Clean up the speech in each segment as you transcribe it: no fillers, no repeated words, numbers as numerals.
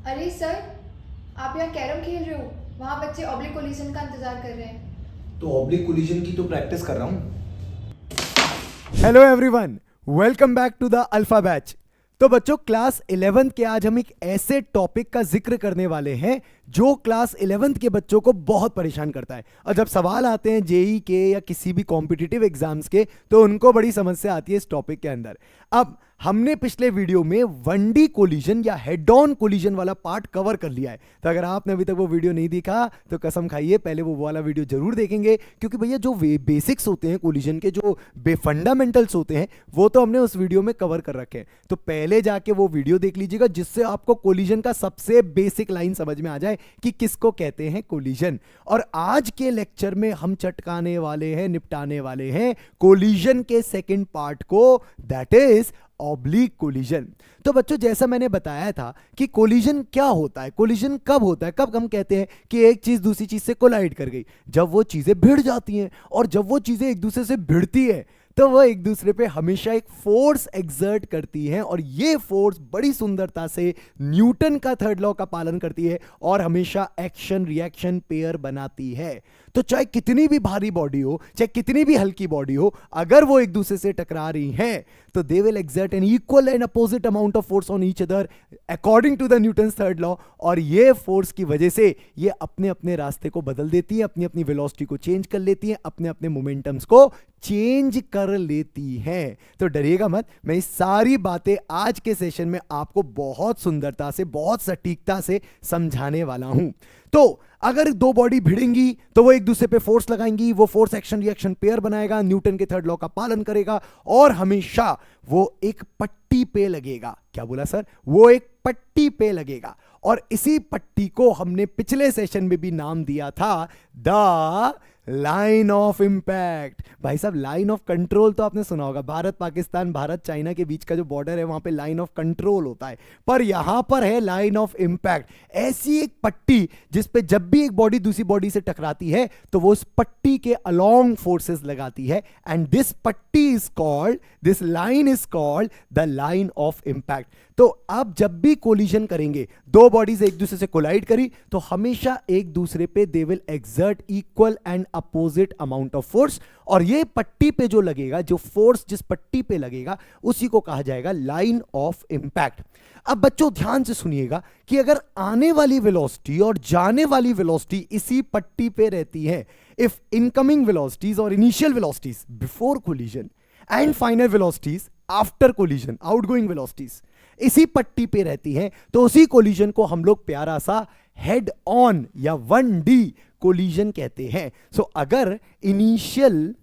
अरे सर, आप यहाँ कैरम खेल रहे हो, वहाँ बच्चे ऑब्लिक कोलिजन का इंतजार कर रहे हैं। तो ऑब्लिक कोलिजन की तो प्रैक्टिस कर रहा हूँ। Hello everyone, welcome back to the Alpha batch. तो बच्चों, क्लास 11th के आज हम एक ऐसे टॉपिक का जिक्र करने वाले हैं जो क्लास 11th के बच्चों को बहुत परेशान करता है। और जब सवाल आते हैं जेई के या किसी भी कॉम्पिटिटिव एग्जाम्स के, तो उनको बड़ी समस्या आती है इस टॉपिक के अंदर। अब हमने पिछले वीडियो में 1D कोलिजन या हेड ऑन कोलिजन वाला पार्ट कवर कर लिया है। तो अगर आपने अभी तक वो वीडियो नहीं देखा तो कसम खाइए पहले वो वाला वीडियो जरूर देखेंगे, क्योंकि भैया जो बेसिक्स होते हैं कोलिजन के, जो फंडामेंटल्स होते हैं, वो तो हमने उस वीडियो में कवर कर रखे हैं। तो पहले जाके वो वीडियो देख लीजिएगा, जिससे आपको कोलिजन का सबसे बेसिक लाइन समझ में आ जाए कि किसको कहते हैं कोलिजन। और आज के लेक्चर में हम चटकाने वाले हैं, निपटाने वाले हैं कोलिजन के सेकेंड पार्ट को, दैट इज ऑब्लिक कोलिजन। तो बच्चों, जैसा मैंने बताया था कि कोलिजन क्या होता है, कोलिजन कब होता है, कब हम कहते हैं कि एक चीज दूसरी चीज से कोलाइड कर गई, जब वो चीजें भिड़ जाती हैं। और जब वो चीजें एक दूसरे से भिड़ती है तो वह एक दूसरे पे हमेशा एक फोर्स एक्सर्ट करती हैं, और ये फोर्स बड़ी सुंदरता से न्यूटन का थर्ड लॉ का पालन करती है और हमेशा एक्शन रिएक्शन पेयर बनाती है। तो चाहे कितनी भी भारी बॉडी हो, चाहे कितनी भी हल्की बॉडी हो, अगर वो एक दूसरे से टकरा रही हैं तो they will exert an equal and opposite amount of force on each other according to the Newton's third law. और ये फोर्स की वजह से ये अपने अपने रास्ते को बदल देती है, अपनी अपनी वेलोसिटी को चेंज कर लेती है, अपने अपने मोमेंटम्स को चेंज कर लेती हैं। तो डरिएगा मत, मैं इस सारी बातें आज के सेशन में आपको बहुत सुंदरता से, बहुत सटीकता से समझाने वाला हूं। तो अगर दो बॉडी भिड़ेंगी तो वो एक दूसरे पे फोर्स लगाएंगी, वो फोर्स एक्शन रिएक्शन पेयर बनाएगा, न्यूटन के थर्ड लॉ का पालन करेगा, और हमेशा वो एक पट्टी पे लगेगा। क्या बोला सर? वो एक पट्टी पे लगेगा। और इसी पट्टी को हमने पिछले सेशन में भी नाम दिया था द लाइन ऑफ इंपैक्ट। भाई साहब, लाइन ऑफ कंट्रोल तो आपने सुना होगा, भारत पाकिस्तान, भारत चाइना के बीच का जो बॉर्डर है वहां पे लाइन ऑफ कंट्रोल होता है, पर यहां पर है लाइन ऑफ इंपैक्ट। ऐसी एक पट्टी जिस पे जब भी एक बॉडी दूसरी बॉडी से टकराती है तो वो उस पट्टी के अलोंग फोर्सेस लगाती है, एंड दिस पट्टी is called, this line is called the line of impact. तो अब जब भी कोलिजन करेंगे, दो बॉडीज एक दूसरे से कोलाइड करी, तो हमेशा एक दूसरे पे दे will exert equal and opposite amount of force. और ये पट्टी पे जो लगेगा, जो फोर्स जिस पट्टी पे लगेगा, उसी को कहा जाएगा लाइन ऑफ इंपैक्ट। अब बच्चों ध्यान से सुनिएगा कि अगर आने वाली वेलोसिटी और जाने वाली वेलोसिटी इसी पट्टी पे रहती है, इफ इनकमिंग वेलोसिटीज और initial velocities before collision and final velocities after collision, outgoing velocities इसी पट्टी पे रहती हैं, तो उसी कोलिजन को हम लोग प्यारा सा हेड ऑन या 1D कोलिजन कहते हैं। सो अगर इनिशियल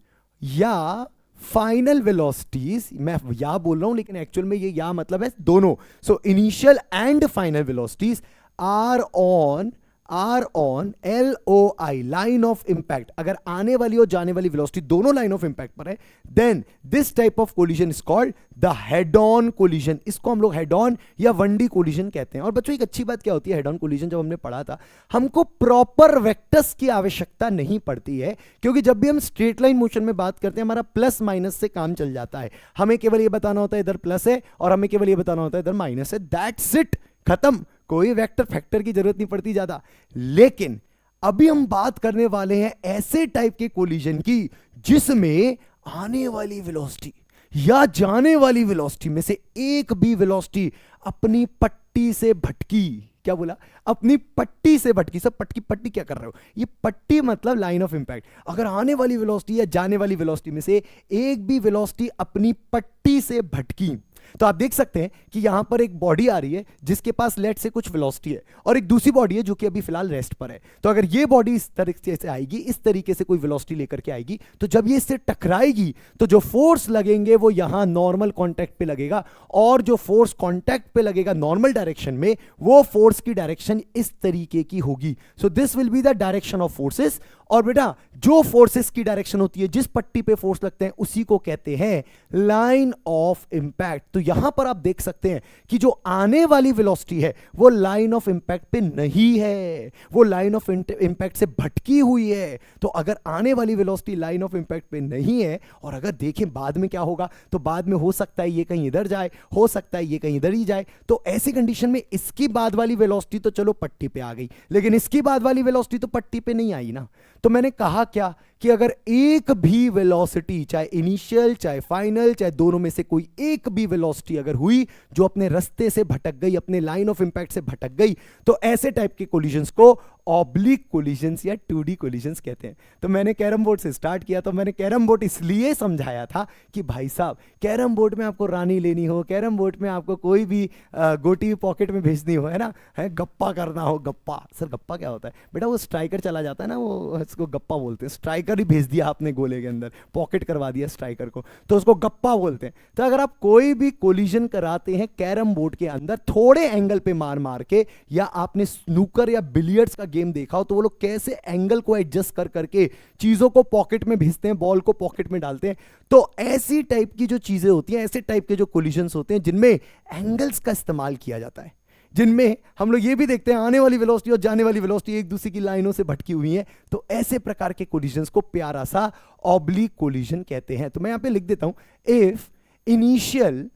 या फाइनल वेलोसिटीज, मैं या बोल रहा हूं लेकिन एक्चुअल में ये या मतलब है दोनों, so initial and final velocities are on LOI, line of impact, अगर आने वाली और जाने वाली वेलोसिटी दोनों लाइन ऑफ इंपैक्ट पर है, then this type of collision is called the head on collision. इसको हम लोग हेड ऑन या 1D कोलिजन कहते हैं। और बच्चों, एक अच्छी बात क्या होती है हेड ऑन कोलिजन, जब हमने पढ़ा था, हमको प्रॉपर वेक्टर्स की आवश्यकता नहीं पड़ती है, क्योंकि जब भी हम स्ट्रेट लाइन मोशन में बात करते हैं हमारा प्लस माइनस से काम चल जाता है। हमें केवल ये बताना होता है इधर प्लस है, और हमें केवल ये बताना होता है इधर माइनस है, दैट्स इट, खत्म। कोई वेक्टर फैक्टर की जरूरत नहीं पड़ती ज्यादा। लेकिन अभी हम बात करने वाले हैं ऐसे टाइप के कोलिजन की जिसमें आने वाली वेलोसिटी या जाने वाली वेलोसिटी में से एक भी वेलोसिटी अपनी पट्टी से भटकी। क्या बोला? अपनी पट्टी से भटकी। सब पट्टी क्या कर रहे हो? ये पट्टी मतलब लाइन ऑफ इंपैक्ट। अगर आने वाली वेलोसिटी या जाने वाली वेलोसिटी में से एक भी वेलोसिटी अपनी पट्टी से भटकी, तो आप देख सकते हैं कि यहां पर एक बॉडी आ रही है जिसके पास लेट से कुछ वेलोसिटी है, और एक दूसरी बॉडी है जो कि अभी फिलहाल रेस्ट पर है। तो अगर ये बॉडी इस तरीके से आएगी, इस तरीके से कोई वेलोसिटी लेकर के आएगी, तो जब ये इससे टकराएगी तो जो फोर्स लगेंगे वो यहां नॉर्मल कांटेक्ट पे लगेगा, और जो फोर्स कांटेक्ट पे लगेगा नॉर्मल डायरेक्शन में, वो फोर्स की डायरेक्शन इस तरीके की होगी। So this will be the direction of forces. और बेटा, जो फोर्सेस की डायरेक्शन होती है, जिस पट्टी पे फोर्स लगते हैं, उसी को कहते हैं लाइन ऑफ इंपैक्ट। तो यहां पर आप देख सकते हैं कि जो आने वाली वेलोसिटी है वो लाइन ऑफ इंपैक्ट पे नहीं है, वो लाइन ऑफ इंपैक्ट से भटकी हुई है। तो अगर आने वाली वेलोसिटी लाइन ऑफ इंपैक्ट पे नहीं है, और अगर देखें बाद में क्या होगा, तो बाद में हो सकता है ये कहीं इधर जाए, हो सकता है ये कहीं इधर ही जाए, तो ऐसी कंडीशन में इसकी बाद वाली वेलोसिटी तो चलो पट्टी पे आ गई, लेकिन इसकी बाद वाली वेलोसिटी तो पट्टी पे नहीं आई ना। तो मैंने कहा क्या कि अगर एक भी वेलोसिटी, चाहे इनिशियल चाहे फाइनल, चाहे दोनों में से कोई एक भी वेलोसिटी अगर हुई जो अपने रास्ते से भटक गई, अपने लाइन ऑफ इंपैक्ट से भटक गई, तो ऐसे टाइप के कोलिजन्स को ऑब्लिक कोलिजन्स या 2D कोलिजन्स कहते हैं। तो मैंने कैरम बोर्ड से स्टार्ट किया, तो मैंने कैरम बोर्ड इसलिए समझाया था कि भाई साहब कैरम बोर्ड में आपको रानी लेनी हो, कैरम बोर्ड में आपको कोई भी गोटी पॉकेट में भेजनी हो, है ना, है गप्पा करना हो। गप्पा, सर गप्पा क्या होता है बेटा? वो स्ट्राइकर चला जाता है ना, वो इसको गप्पा बोलते हैं। स्ट्राइकर ही भेज दिया आपने गोले के अंदर, पॉकेट करवा दिया स्ट्राइकर को, तो उसको गप्पा बोलते हैं। तो अगर आप कोई भी कोलिजन कराते हैं कैरम बोर्ड के अंदर थोड़े एंगल पे मार मार के, या आपने स्नूकर या बिलियर्ड्स का गेम देखा हो तो वो लोग कैसे एंगल को एडजस्ट कर करके चीजों को पॉकेट में भेजते हैं, बॉल को पॉकेट में डालते हैं। तो ऐसी टाइप की जो चीजें होती हैं, ऐसे टाइप के जो कोलिजन्स होते हैं जिनमें एंगल्स का इस्तेमाल किया जाता है, जिनमें हम लोग ये भी देखते हैं आने वाली वेलोसिटी और जाने वाली वेलोसिटी एक दूसरे की लाइनों से भटकी हुई है, तो ऐसे प्रकार के कोलिजन्स को प्यारा सा ऑब्लिक कोलिजन कहते हैं। तो मैं यहां पे लिख देता हूं, इफ इनिशियल,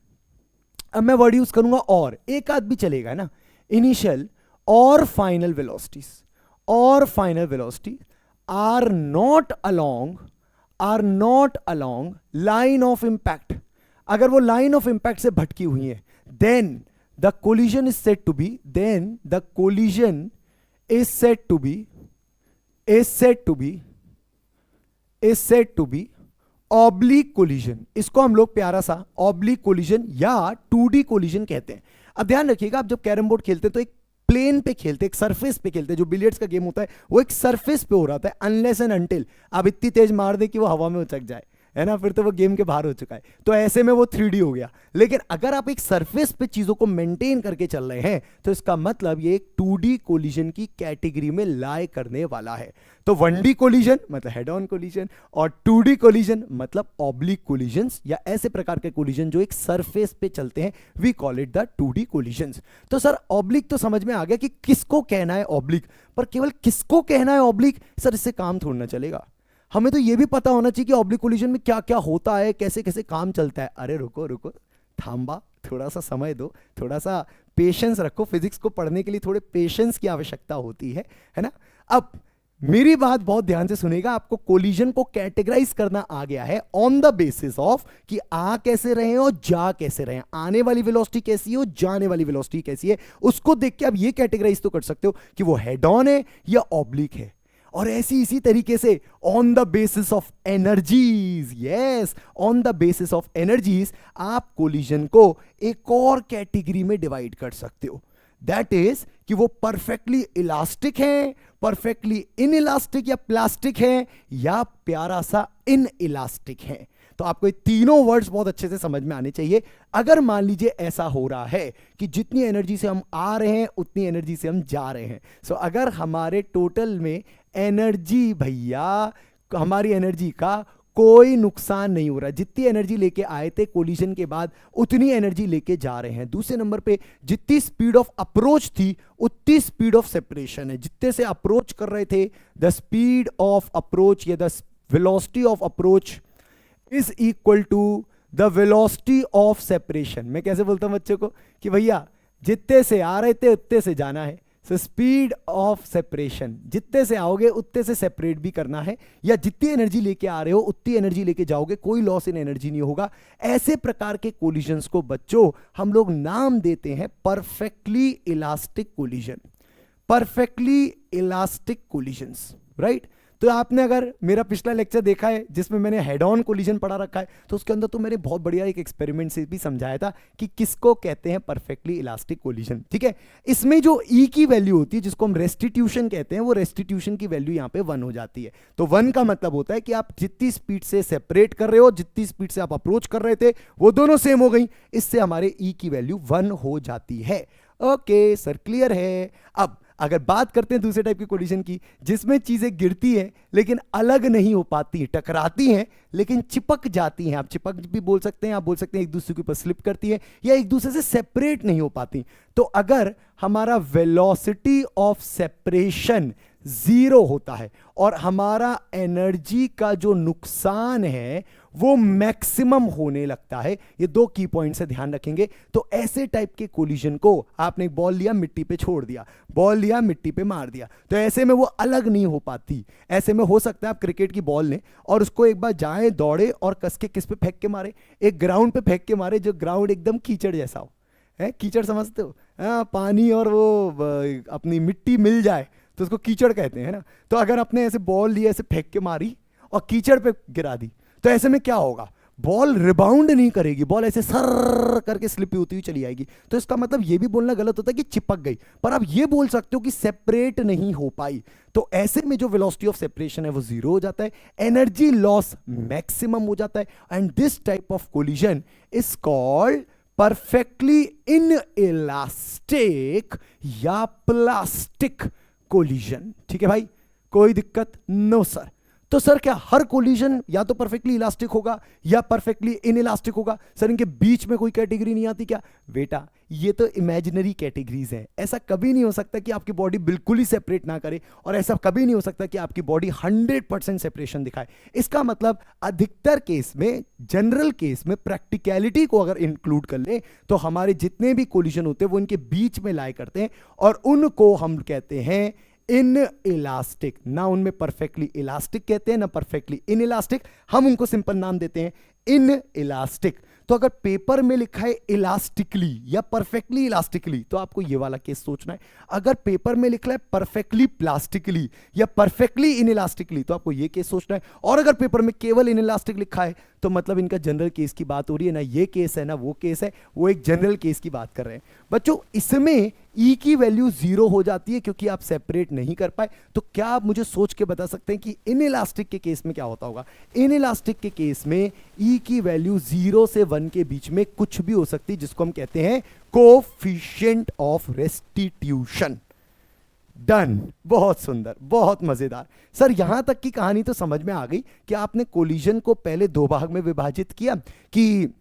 अब मैं वर्ड यूज करूंगा और, एक आध भी चलेगा ना, इनिशियल और final velocities are not along line of impact. अगर वो लाइन ऑफ इंपैक्ट से भटकी हुई है, then the collision is said to be oblique collision। इसको हम लोग प्यारा सा oblique collision या 2D collision कहते हैं। अब ध्यान रखिएगा, आप जब कैरम बोर्ड खेलते हैं तो एक प्लेन पे खेलते, एक सरफेस पे खेलते। जो बिलियर्ड्स का गेम होता है वो एक सरफेस पे हो रहा था, अनलेस एंड अनटिल आप इतनी तेज मार दे कि वो हवा में उचक जाए, है ना, फिर तो वो गेम के बाहर हो चुका है। तो ऐसे में वो 3D हो गया। लेकिन अगर आप एक सरफेस पे चीजों को मेंटेन करके चल रहे हैं, तो इसका मतलब ये एक 2D कोलिजन की कैटेगरी में लाए करने वाला है। तो 1D कोलिजन मतलब हेड ऑन कोलिजन, और 2D कोलिजन मतलब ऑब्लिक कोलिजन्स, या ऐसे प्रकार के कोलिजन जो एक सरफेस पे चलते हैं, we call it the 2D collisions. तो सर ऑब्लिक तो समझ में आ गया कि किसको कहना है ऑब्लिक, पर केवल किसको कहना है ऑब्लिक, सर इससे काम थोड़ा ना चलेगा। हमें तो ये भी पता होना चाहिए कि ऑब्लिक कोलिजन में क्या क्या होता है, कैसे कैसे काम चलता है। अरे रुको रुको, थांबा, थोड़ा सा समय दो, थोड़ा सा पेशेंस रखो। फिजिक्स को पढ़ने के लिए थोड़े पेशेंस की आवश्यकता होती है ना। अब मेरी बात बहुत ध्यान से सुनेगा, आपको कोलिजन को कैटेगराइज करना आ गया है ऑन द बेसिस ऑफ कि आ कैसे रहे हैं और जा कैसे रहे हैं, आने वाली वेलोसिटी कैसी है और जाने वाली वेलोसिटी कैसी है। उसको देख के आप ये कैटेगराइज तो कर सकते हो कि वो हेड ऑन है या ऑब्लिक है। और ऐसी इसी तरीके से on the basis of energies, yes, on the basis of energies आप कोलिजन को एक और कैटेगरी में डिवाइड कर सकते हो। दैट इज कि वो परफेक्टली इलास्टिक है, परफेक्टली इन इलास्टिक या प्लास्टिक है, या प्यारा सा इन इलास्टिक है। तो आपको ये तीनों वर्ड्स बहुत अच्छे से समझ में आने चाहिए। अगर मान लीजिए ऐसा हो रहा है कि जितनी एनर्जी से हम आ रहे हैं उतनी एनर्जी से हम जा रहे हैं, सो अगर हमारे टोटल में एनर्जी, भैया हमारी एनर्जी का कोई नुकसान नहीं हो रहा, जितनी एनर्जी लेके आए थे कोलिजन के बाद उतनी एनर्जी लेके जा रहे हैं। दूसरे नंबर पे जितनी स्पीड ऑफ अप्रोच थी उतनी स्पीड ऑफ सेपरेशन है। जितने से अप्रोच कर रहे थे, द स्पीड ऑफ अप्रोच या the velocity of approach is equal to the velocity of separation. मैं कैसे बोलता हूं बच्चों को कि भैया जितने से आ रहे थे उतने से जाना है। सो स्पीड ऑफ सेपरेशन, जितने से आओगे उतने से सेपरेट भी करना है, या जितनी एनर्जी लेके आ रहे हो उतनी एनर्जी लेके जाओगे, कोई लॉस इन एनर्जी नहीं होगा। ऐसे प्रकार के कोलिजन्स को बच्चों हम लोग नाम देते हैं perfectly elastic collision, perfectly elastic collisions, right. तो आपने अगर मेरा पिछला लेक्चर देखा है जिसमें मैंने हेड ऑन कोलिजन पढ़ा रखा है, तो उसके अंदर तो मैंने बहुत बढ़िया एक एक्सपेरिमेंट से भी समझाया था कि किसको कहते हैं परफेक्टली इलास्टिक कोलिजन, ठीक है। इसमें जो ई की वैल्यू होती है जिसको हम रेस्टिट्यूशन कहते हैं, वो रेस्टिट्यूशन की वैल्यू यहाँ पे 1 हो जाती है। तो 1 का मतलब होता है कि आप जितनी स्पीड से सेपरेट कर रहे हो, जितनी स्पीड से आप अप्रोच कर रहे थे, वो दोनों सेम हो गई। इससे हमारे ई की वैल्यू 1 हो जाती है। ओके सर, क्लियर है। अब अगर बात करते हैं दूसरे टाइप की कोलिजन की, जिसमें चीजें गिरती हैं लेकिन अलग नहीं हो पाती, टकराती हैं लेकिन चिपक जाती हैं, आप चिपक भी बोल सकते हैं, आप बोल सकते हैं एक दूसरे के ऊपर स्लिप करती है या एक दूसरे से सेपरेट नहीं हो पाती। तो अगर हमारा वेलोसिटी ऑफ सेपरेशन जीरो होता है और हमारा एनर्जी का जो नुकसान है वो मैक्सिमम होने लगता है, ये दो की पॉइंट से ध्यान रखेंगे। तो ऐसे टाइप के कोलिजन को, आपने एक बॉल लिया मिट्टी पे छोड़ दिया, बॉल लिया मिट्टी पे मार दिया, तो ऐसे में वो अलग नहीं हो पाती। ऐसे में हो सकता है आप क्रिकेट की बॉल लें और उसको एक बार जाएं दौड़े और कस के किस पे फेंक के मारे, एक ग्राउंड पे फेंक के मारे जो ग्राउंड एकदम कीचड़ जैसा हो, है कीचड़ समझते हो, पानी और वो अपनी मिट्टी मिल जाए तो उसको कीचड़ कहते हैं ना। तो अगर आपने ऐसे बॉल ली, ऐसे फेंक के मारी और कीचड़ पे गिरा दी, तो ऐसे में क्या होगा, बॉल रिबाउंड नहीं करेगी, बॉल ऐसे सर करके स्लिप होती हुई चली आएगी। तो इसका मतलब ये भी बोलना गलत होता है कि चिपक गई, पर आप ये बोल सकते हो कि सेपरेट नहीं हो पाई। तो ऐसे में जो वेलोसिटी ऑफ सेपरेशन है वो जीरो हो जाता है, एनर्जी लॉस मैक्सिमम हो जाता है, and this type of collision is called perfectly inelastic या प्लास्टिक कोलिजन। ठीक है भाई, कोई दिक्कत? No sir. तो सर क्या हर कोलिजन या तो परफेक्टली इलास्टिक होगा या परफेक्टली इनइलास्टिक होगा? सर इनके बीच में कोई कैटेगरी नहीं आती क्या? बेटा ये तो इमेजिनरी कैटेगरीज हैं, ऐसा कभी नहीं हो सकता कि आपकी बॉडी बिल्कुल ही सेपरेट ना करे, और ऐसा कभी नहीं हो सकता कि आपकी बॉडी 100% सेपरेशन दिखाए। इसका मतलब अधिकतर केस में, जनरल केस में प्रैक्टिकलिटी को अगर इंक्लूड कर ले तो हमारे जितने भी कोलिजन होते हैं वो इनके बीच में लाए करते हैं, और उनको हम कहते हैं इन इलास्टिक। ना उनमें परफेक्टली इलास्टिक कहते हैं ना परफेक्टली इन इलास्टिक, हम उनको सिंपल नाम देते हैं इन इलास्टिक। तो अगर पेपर में लिखा है इलास्टिकली या परफेक्टली इलास्टिकली तो आपको ये वाला केस सोचना है। अगर पेपर में लिखा है परफेक्टली प्लास्टिकली या परफेक्टली इन इलास्टिकली तो आपको ये केस सोचना है। और अगर पेपर में केवल इन इलास्टिक लिखा है तो मतलब इनका जनरल केस की बात हो रही है, ना ये केस है ना वो केस है, वो एक जनरल केस की बात कर रहे हैं। बच्चों इसमें ई की वैल्यू जीरो हो जाती है क्योंकि आप सेपरेट नहीं कर पाए। तो क्या आप मुझे सोच के बता सकते हैं कि इन इलास्टिक के केस में क्या होता होगा? इन इलास्टिक के केस में ई की वैल्यू 0 से 1 के बीच में कुछ भी हो सकती है, जिसको हम कहते हैं कोफिशिएंट ऑफ रेस्टिट्यूशन। डन, बहुत सुंदर, बहुत मजेदार। सर यहां तक की कहानी तो समझ में आ गई कि आपने कोलिजन को पहले दो भाग में विभाजित किया कि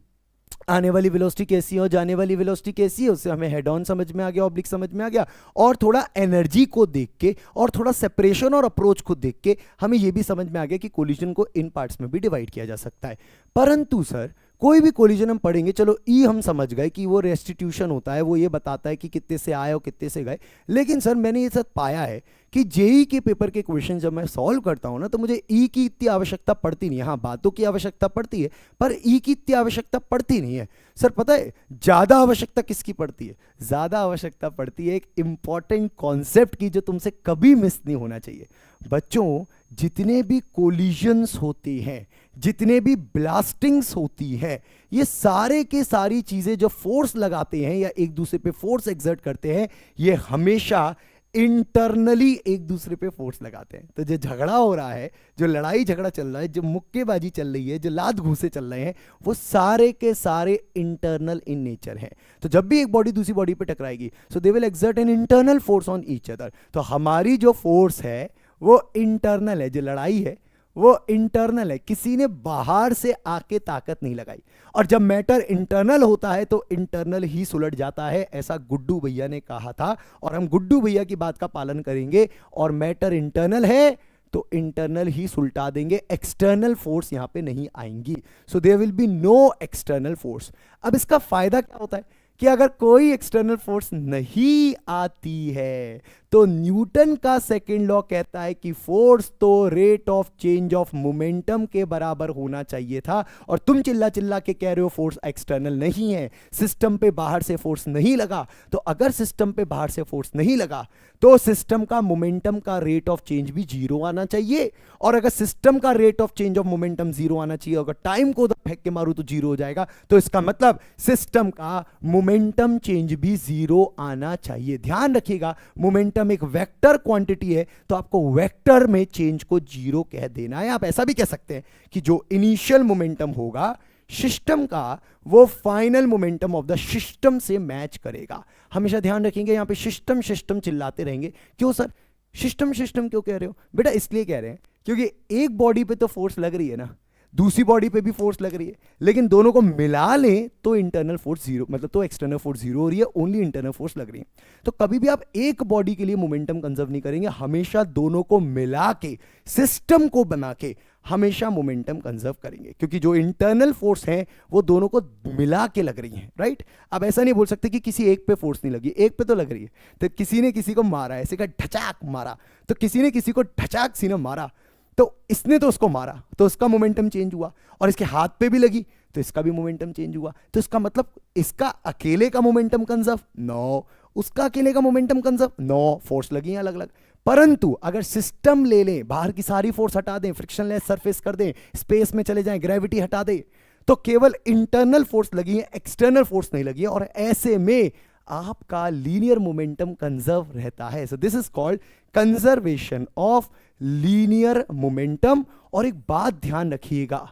आने वाली वेलोसिटी कैसी है और जाने वाली वेलोसिटी कैसी है, उससे हमें हेड ऑन समझ में आ गया, ऑब्लिक समझ में आ गया, और थोड़ा एनर्जी को देख के और थोड़ा सेपरेशन और अप्रोच को देख के हमें यह भी समझ में आ गया कि कोलिजन को इन पार्ट्स में भी डिवाइड किया जा सकता है। परंतु सर कोई भी कोलिजन हम पढ़ेंगे, चलो ई हम समझ गए कि वो रेस्टिट्यूशन होता है, वो ये बताता है कि कितने से आए और कितने से गए, लेकिन सर मैंने ये सब पाया है कि जेई के पेपर के क्वेश्चन जब मैं सॉल्व करता हूं ना तो मुझे ई की इतनी आवश्यकता पड़ती नहीं है। हाँ बातों की आवश्यकता पड़ती है पर ई की इतनी आवश्यकता पड़ती नहीं है। सर पता है ज्यादा आवश्यकता किसकी पड़ती है? ज्यादा आवश्यकता पड़ती है एक इंपॉर्टेंट कॉन्सेप्ट की जो तुमसे कभी मिस नहीं होना चाहिए। बच्चों जितने भी कोलिजन्स होते हैं, जितने भी ब्लास्टिंग्स होती है, ये सारे के सारी चीजें जो फोर्स लगाते हैं या एक दूसरे पे फोर्स एक्सर्ट करते हैं, ये हमेशा इंटरनली एक दूसरे पे फोर्स लगाते हैं। तो जो झगड़ा हो रहा है, जो लड़ाई झगड़ा चल रहा है, जो मुक्केबाजी चल रही है, जो लात घूसे चल रहे हैं, वो सारे के सारे इंटरनल इन नेचर हैं। तो जब भी एक बॉडी दूसरी बॉडी पे टकराएगी so they will exert an internal force on each other. तो हमारी जो फोर्स है वो इंटरनल है, जो लड़ाई है वो इंटरनल है, किसी ने बाहर से आके ताकत नहीं लगाई। और जब मैटर इंटरनल होता है तो इंटरनल ही सुलट जाता है, ऐसा गुड्डू भैया ने कहा था, और हम गुड्डू भैया की बात का पालन करेंगे। और मैटर इंटरनल है तो इंटरनल ही सुलटा देंगे, एक्सटर्नल फोर्स यहां पे नहीं आएंगी। So there will be no external force. अब इसका फायदा क्या होता है कि अगर कोई एक्सटर्नल फोर्स नहीं आती है तो न्यूटन का सेकंड लॉ कहता है कि फोर्स तो rate of change of momentum के बराबर होना चाहिए था, और तुम चिल्ला चिल्ला के कह रहे हो फोर्स एक्सटर्नल नहीं है, सिस्टम पे बाहर से फोर्स नहीं लगा। तो अगर सिस्टम पे बाहर से फोर्स नहीं लगा तो सिस्टम का मोमेंटम का रेट ऑफ चेंज भी जीरो आना चाहिए, और अगर सिस्टम का rate of change of momentum zero आना चाहिए, अगर टाइम को फेंक के मारू तो जीरो हो जाएगा, तो इसका मतलब सिस्टम का मोमेंटम चेंज भी जीरो आना चाहिए। ध्यान रखिएगा मोमेंटम एक वेक्टर क्वांटिटी है, तो आपको वेक्टर में चेंज को जीरो कह देना है। आप ऐसा भी कह सकते हैं कि जो इनिशियल मोमेंटम होगा सिस्टम का वो final momentum of the system से मैच करेगा। हमेशा ध्यान रखेंगे, यहां पे सिस्टम सिस्टम चिल्लाते रहेंगे। क्यों सर सिस्टम सिस्टम क्यों कह रहे हो? बेटा इसलिए कह रहे हैं क्योंकि एक बॉडी पे तो फोर्स लग रही है ना, दूसरी बॉडी पे भी फोर्स लग रही है, लेकिन दोनों को मिला लें तो इंटरनल फोर्स जीरो, मतलब तो एक्सटर्नल फोर्स जीरो हो रही है, ओनली इंटरनल फोर्स लग रही है। तो कभी भी आप एक बॉडी के लिए मोमेंटम कंजर्व नहीं करेंगे, हमेशा दोनों को मिला के सिस्टम को बना के हमेशा मोमेंटम कंजर्व करेंगे, क्योंकि जो इंटरनल फोर्स है वो दोनों को मिला के लग रही है, राइट। अब ऐसा नहीं बोल सकते कि किसी एक पे फोर्स नहीं लगी, एक पे तो लग रही है। तो किसी ने किसी को मारा, ऐसे का ढचाक मारा, तो किसी ने किसी को ढचाक सी ने मारा, तो इसने तो उसको मारा तो उसका मोमेंटम चेंज हुआ, और इसके हाथ पे भी लगी तो इसका भी मोमेंटम चेंज हुआ। तो इसका मतलब इसका अकेले का मोमेंटम कंजर्व, नो, उसका अकेले का मोमेंटम कंजर्व, नो, फोर्स लगी है अलग अलग। परंतु अगर सिस्टम ले लें, बाहर की सारी फोर्स हटा दें, फ्रिक्शनलेस सरफेस कर दें, स्पेस में चले जाएं, ग्रेविटी हटा दें, तो केवल इंटरनल फोर्स लगी है, एक्सटर्नल फोर्स नहीं लगी है, और ऐसे में आपका लीनियर मोमेंटम कंजर्व रहता है। So this is called conservation of linear momentum. और एक बात ध्यान रखिएगा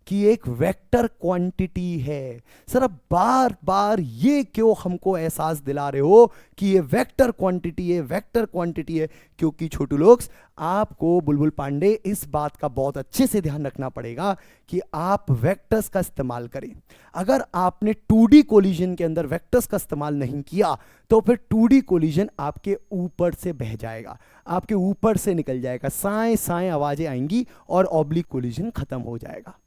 कि एक वेक्टर क्वांटिटी है। सर अब बार बार ये क्यों हमको एहसास दिला रहे हो कि ये वेक्टर क्वांटिटी है, वेक्टर क्वांटिटी है? क्योंकि छोटू लोग, आपको बुलबुल पांडे इस बात का बहुत अच्छे से ध्यान रखना पड़ेगा कि आप वेक्टर्स का इस्तेमाल करें। अगर आपने 2D कोलिजन के अंदर वेक्टर्स का इस्तेमाल नहीं किया तो फिर 2D कोलिजन आपके ऊपर से बह जाएगा, आपके ऊपर से निकल जाएगा, साए साए आवाजें आएंगी और ऑब्लिक कोलिजन खत्म हो जाएगा।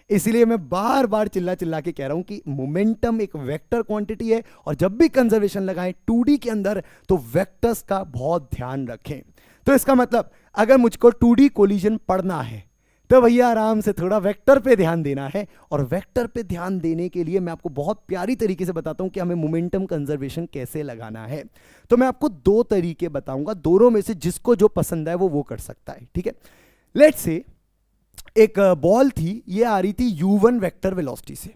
इसलिए मैं बार बार चिल्ला चिल्ला के कह रहा हूं कि मोमेंटम एक वेक्टर क्वांटिटी है, और जब भी कंजर्वेशन लगाएं 2D के अंदर तो वेक्टर्स का बहुत ध्यान रखें। तो इसका मतलब अगर मुझको 2D कोलिजन पढ़ना है तो भैया आराम से थोड़ा वेक्टर पे ध्यान देना है, और वेक्टर पे ध्यान देने के लिए मैं आपको बहुत प्यारी तरीके से बताता हूं कि हमें मोमेंटम कंजर्वेशन कैसे लगाना है। तो मैं आपको दो तरीके बताऊंगा, दोनों में से जिसको जो पसंद है वो कर सकता है, ठीक है। लेट्स से एक बॉल थी, ये आ रही थी u1 वेक्टर वेलोसिटी से,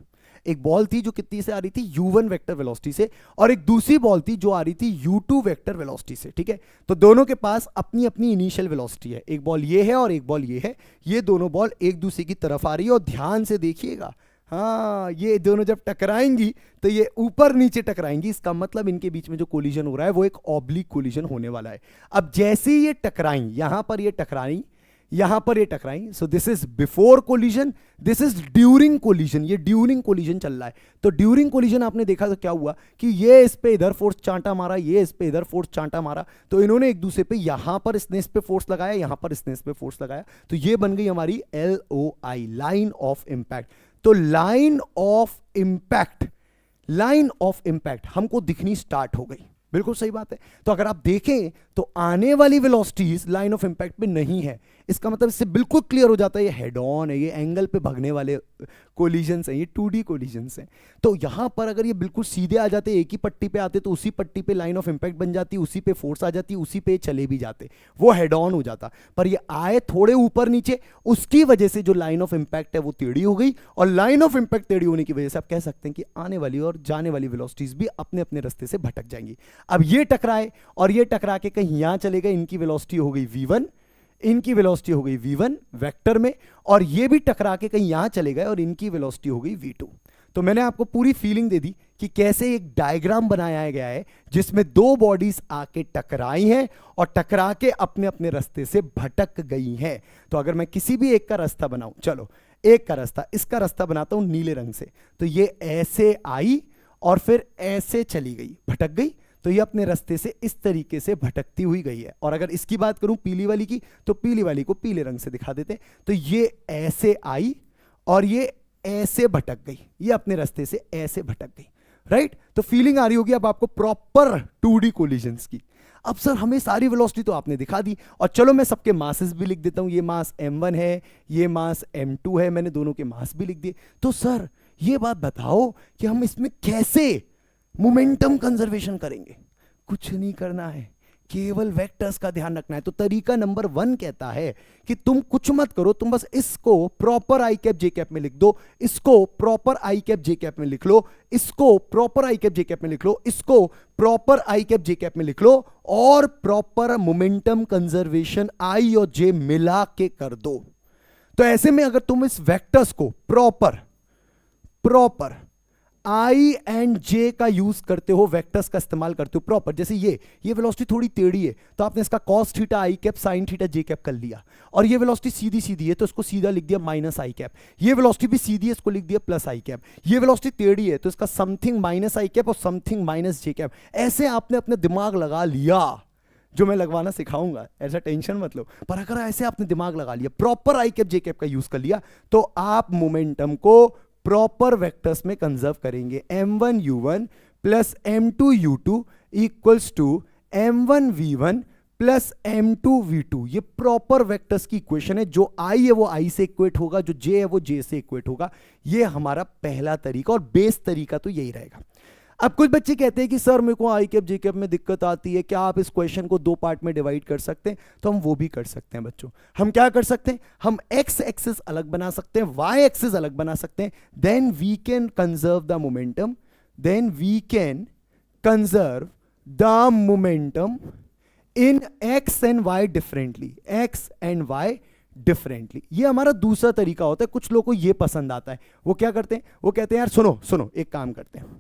एक बॉल थी जो कितनी से आ रही थी, u1 वेक्टर वेलोसिटी से, और एक दूसरी बॉल थी जो आ रही थी u2 वेक्टर वेलोसिटी से, ठीक है। तो दोनों के पास अपनी अपनी इनिशियल वेलोसिटी है, एक बॉल ये है और एक बॉल ये है, ये दोनों बॉल एक दूसरे की तरफ आ रही है, और ध्यान से देखिएगा, हाँ ये दोनों जब टकराएंगी तो ये ऊपर नीचे टकराएंगी, इसका मतलब इनके बीच में जो कोलिजन हो रहा है वो एक ऑब्लिक कोलिजन होने वाला है। अब जैसे ये टकराई, यहां पर ये टकराई, यहां पर ये टकराई, so this is before collision, this is during collision, ये ड्यूरिंग कोलिजन चल रहा है। तो ड्यूरिंग कोलिजन आपने देखा तो क्या हुआ कि ये इस पे इधर फोर्स चांटा मारा, ये इस पे इधर फोर्स चांटा मारा, तो इन्होंने एक दूसरे पे, यहां पर इसने इस पे फोर्स लगाया, यहां पर इसने इस पे फोर्स लगाया, तो ये बन गई हमारी LOI, लाइन ऑफ इंपैक्ट। तो line of impact, line of impact हमको दिखनी स्टार्ट हो गई, बिल्कुल सही बात है। तो अगर आप देखें तो आने वाली वेलोसिटीज लाइन ऑफ इंपैक्ट पे नहीं है, इसका मतलब इससे बिल्कुल क्लियर हो जाता है ये हेड ऑन है, ये एंगल पे भागने वाले कोलिजन्स हैं, ये 2D कोलिजन्स हैं। तो यहां पर अगर ये बिल्कुल सीधे आ जाते, एक ही पट्टी पे आते, तो उसी पट्टी पे लाइन ऑफ इंपैक्ट बन जाती, उसी पे फोर्स आ जाती, उसी पे चले भी जाते, वो हेड ऑन हो जाता। पर ये आए थोड़े ऊपर नीचे, उसकी वजह से जो लाइन ऑफ इंपैक्ट है वो टेढ़ी हो गई, और लाइन ऑफ इंपैक्ट टेढ़ी होने की वजह से आप कह सकते हैं कि आने वाली और जाने वाली वेलोसिटीज भी अपने अपने रास्ते से भटक जाएंगी। अब ये टकराए और ये टकरा के कहीं यहां चले गए, इनकी वेलोसिटी हो गई v1, इनकी वेलोसिटी हो गई v1 वेक्टर में, और ये भी टकरा के कहीं यहां चले गए और इनकी वेलोसिटी हो गई v2। तो मैंने आपको पूरी फीलिंग दे दी कि कैसे एक डायग्राम बनाया गया है जिसमें दो बॉडीज आके टकराई हैं और टकरा के अपने अपने रास्ते से भटक गई हैं। तो अगर मैं किसी भी एक का रास्ता बनाऊं, चलो एक का रास्ता, इसका रास्ता बनाता हूं नीले रंग से, तो ये ऐसे आई और फिर ऐसे चली गई, भटक गई, तो ये अपने रास्ते से इस तरीके से भटकती हुई गई है। और अगर इसकी बात करूं पीली वाली की, तो पीली वाली को पीले रंग से दिखा देते, तो ये ऐसे आई और ये ऐसे भटक गई, ये अपने रास्ते से ऐसे भटक गई, राइट। तो फीलिंग आ रही होगी अब आपको प्रॉपर 2D कोलिजन्स की। अब सर हमें सारी वेलोसिटी तो आपने दिखा दी, और चलो मैं सबके मासेस भी लिख देता हूं, ये मास m1 है, ये मास m2 है, मैंने दोनों के मास भी लिख दिए। तो सर ये बात बताओ कि हम इसमें कैसे मोमेंटम कंजर्वेशन करेंगे? कुछ नहीं करना है, केवल वेक्टर्स का ध्यान रखना है। तो तरीका नंबर 1 कहता है कि तुम कुछ मत करो, तुम बस इसको प्रॉपर आई कैप जे कैप में लिख दो, इसको प्रॉपर आई कैप जे कैप में लिख लो, इसको प्रॉपर आई कैप जे कैप में लिख लो, इसको प्रॉपर आई कैप जे कैप में लिख लो, और प्रॉपर मोमेंटम कंजर्वेशन आई और जे मिला के कर दो। तो ऐसे में अगर तुम इस वेक्टर्स को प्रॉपर प्रॉपर आई एंड जे का यूज करते हो, वेक्टर्स का इस्तेमाल करते हो प्रॉपर। जैसे ये वेलोसिटी थोड़ी टेढ़ी है तो आपने इसका cos theta i cap sine theta j cap कर लिया, और ये वेलोसिटी सीधी सीधी है तो इसको सीधा लिख दिया माइनस आई कैप। ये वेलोसिटी भी सीधी है, इसको लिख दिया प्लस आई कैप। ये वेलोसिटी टेढ़ी है तो इसका समथिंग माइनस आई कैप और समथिंग माइनस जे कैप। ऐसे आपने अपने दिमाग लगा लिया, जो मैं लगवाना सिखाऊंगा, ऐसा टेंशन मत लो। पर अगर ऐसे आपने दिमाग लगा लिया, प्रॉपर आई कैप जे कैप का यूज कर लिया, तो आप मोमेंटम को प्रॉपर वेक्टर्स में कंजर्व करेंगे। m1 u1 plus m2 u2 equals to m1 v1 plus m2 v2। ये प्रॉपर वेक्टर्स की इक्वेशन है। जो i है वो i से इक्वेट होगा, जो j है वो j से इक्वेट होगा। ये हमारा पहला तरीका, और बेस तरीका तो यही रहेगा। अब कुछ बच्चे कहते हैं कि सर मेरे को आई कैप जे कैप में दिक्कत आती है, क्या आप इस क्वेश्चन को दो पार्ट में डिवाइड कर सकते हैं? तो हम वो भी कर सकते हैं बच्चों। हम क्या कर सकते हैं? हम एक्स एक्सिस अलग बना सकते हैं, वाई एक्सिस अलग बना सकते हैं। Then we can conserve the momentum, then we can conserve the momentum in x and y differently, x and y differently. ये हमारा दूसरा तरीका होता है। कुछ लोगों को ये पसंद आता है। वो क्या करते हैं? वो कहते हैं यार सुनो सुनो, एक काम करते हैं,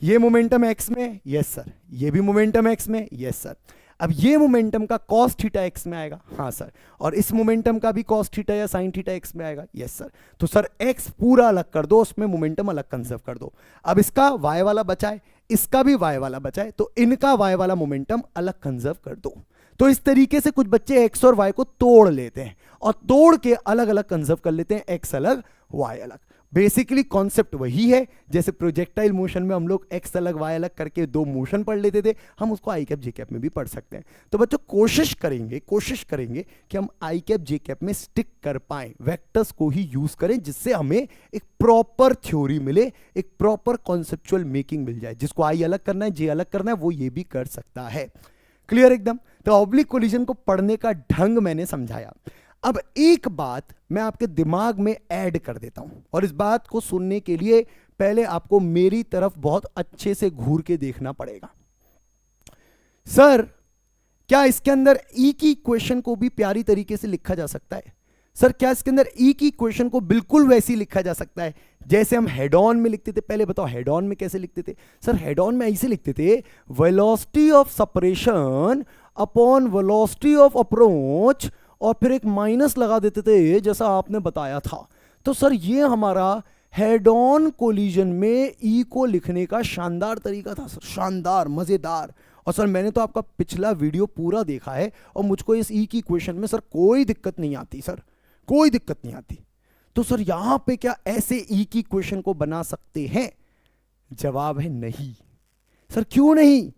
ये मोमेंटम एक्स में, यस सर, ये भी मोमेंटम एक्स में, यस सर। अब ये मोमेंटम का कॉस थीटा एक्स में आएगा, हाँ सर, और इस मोमेंटम का भी कॉस थीटा या साइन थीटा एक्स में आएगा, यस सर। तो सर एक्स पूरा अलग कर दो, उसमें मोमेंटम अलग कंजर्व कर दो। अब इसका वाई वाला बचाए, इसका भी वाई वाला बचाए, तो इनका वाई वाला मोमेंटम अलग कंजर्व कर दो। तो इस तरीके से कुछ बच्चे एक्स और वाई को तोड़ लेते हैं और तोड़ के अलग अलग कंजर्व कर लेते हैं, एक्स अलग वाई अलग। बेसिकली कॉन्सेप्ट वही है, जैसे प्रोजेक्टाइल मोशन में हम लोग एक्स अलग वाई अलग करके दो मोशन पढ़ लेते थे, हम उसको आई कैप जे कैप में भी पढ़ सकते हैं। तो बच्चों कोशिश करेंगे कि हम आई कैप जे कैप में स्टिक कर पाएं, वेक्टर्स को ही यूज करें, जिससे हमें एक प्रॉपर थ्योरी मिले, एक प्रॉपर कॉन्सेप्चुअल मेकिंग मिल जाए। जिसको आई अलग करना है, जे अलग करना है, वो ये भी कर सकता है। क्लियर एकदम? तो ऑब्लिक कोलिजन को पढ़ने का ढंग मैंने समझाया। अब एक बात मैं आपके दिमाग में ऐड कर देता हूं, और इस बात को सुनने के लिए पहले आपको मेरी तरफ बहुत अच्छे से घूर के देखना पड़ेगा। सर क्या इसके अंदर ई की इक्वेशन को भी प्यारी तरीके से लिखा जा सकता है? सर क्या इसके अंदर ई की इक्वेशन को बिल्कुल वैसी लिखा जा सकता है जैसे हम हेड ऑन में लिखते थे? पहले बताओ हेड ऑन में कैसे लिखते थे? सर हेड ऑन में ऐसे लिखते थे, velocity of separation upon velocity of approach, और फिर एक माइनस लगा देते थे जैसा आपने बताया था। तो सर ये हमारा हेड ऑन कोलिजन में ई को लिखने का शानदार तरीका था सर, शानदार, मजेदार। और सर मैंने तो आपका पिछला वीडियो पूरा देखा है और मुझको इस ई की इक्वेशन में सर कोई दिक्कत नहीं आती, सर कोई दिक्कत नहीं आती। तो सर यहां पे क्या ऐसे ई की इक्वेशन को बना सकते हैं? जवाब है नहीं। सर क्यों नहीं?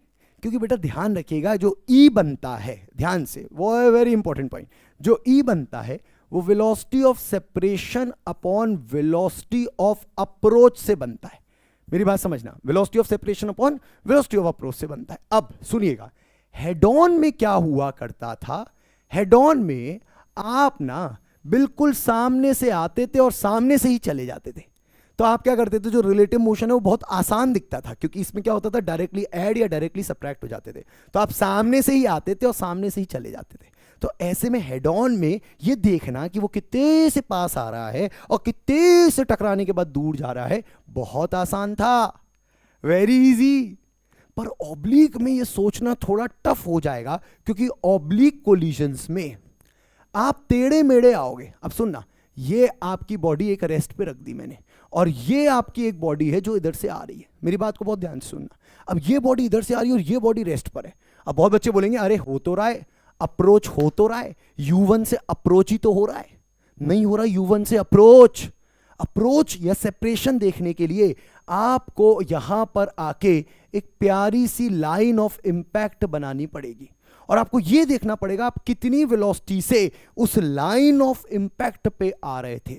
क्योंकि बेटा ध्यान रखिएगा, जो ई बनता है, ध्यान से, वो है वेरी इंपॉर्टेंट पॉइंट, जो ई बनता है वो velocity of separation upon velocity of approach से बनता है। मेरी बात समझना, velocity of separation upon velocity of approach से बनता है। अब सुनिएगा, हेड ऑन में क्या हुआ करता था? हेड ऑन में आप ना बिल्कुल सामने से आते थे और सामने से ही चले जाते थे। तो आप क्या करते थे, जो रिलेटिव मोशन है वो बहुत आसान दिखता था, क्योंकि इसमें क्या होता था, डायरेक्टली ऐड या डायरेक्टली सब्ट्रैक्ट हो जाते थे। तो आप सामने से ही आते थे और सामने से ही चले जाते थे। तो ऐसे में हेड ऑन में ये देखना कि वो कितने से पास आ रहा है और कितने से टकराने के बाद दूर जा रहा है, बहुत आसान था, वेरी इजी। पर ऑब्लिक में ये सोचना थोड़ा टफ हो जाएगा, क्योंकि ऑब्लिक कोलिजन्स में आप टेढ़े मेढ़े आओगे। अब सुनना, ये आपकी बॉडी एक रेस्ट पे रख दी मैंने, और ये आपकी एक बॉडी है जो इधर से आ रही है। मेरी बात को बहुत ध्यान से सुनना। अब ये बॉडी इधर से आ रही है और ये बॉडी रेस्ट पर है। अब बहुत बच्चे बोलेंगे अरे हो तो रहा है, अप्रोच हो तो रहा है, U1 से अप्रोच ही तो हो रहा है। नहीं हो रहा U1 से अप्रोच। अप्रोच या सेपरेशन देखने के लिए आपको यहां पर आके एक प्यारी सी लाइन ऑफ इंपैक्ट बनानी पड़ेगी, और आपको यह देखना पड़ेगा आप कितनी वेलोसिटी से उस लाइन ऑफ इंपैक्ट पे आ रहे थे।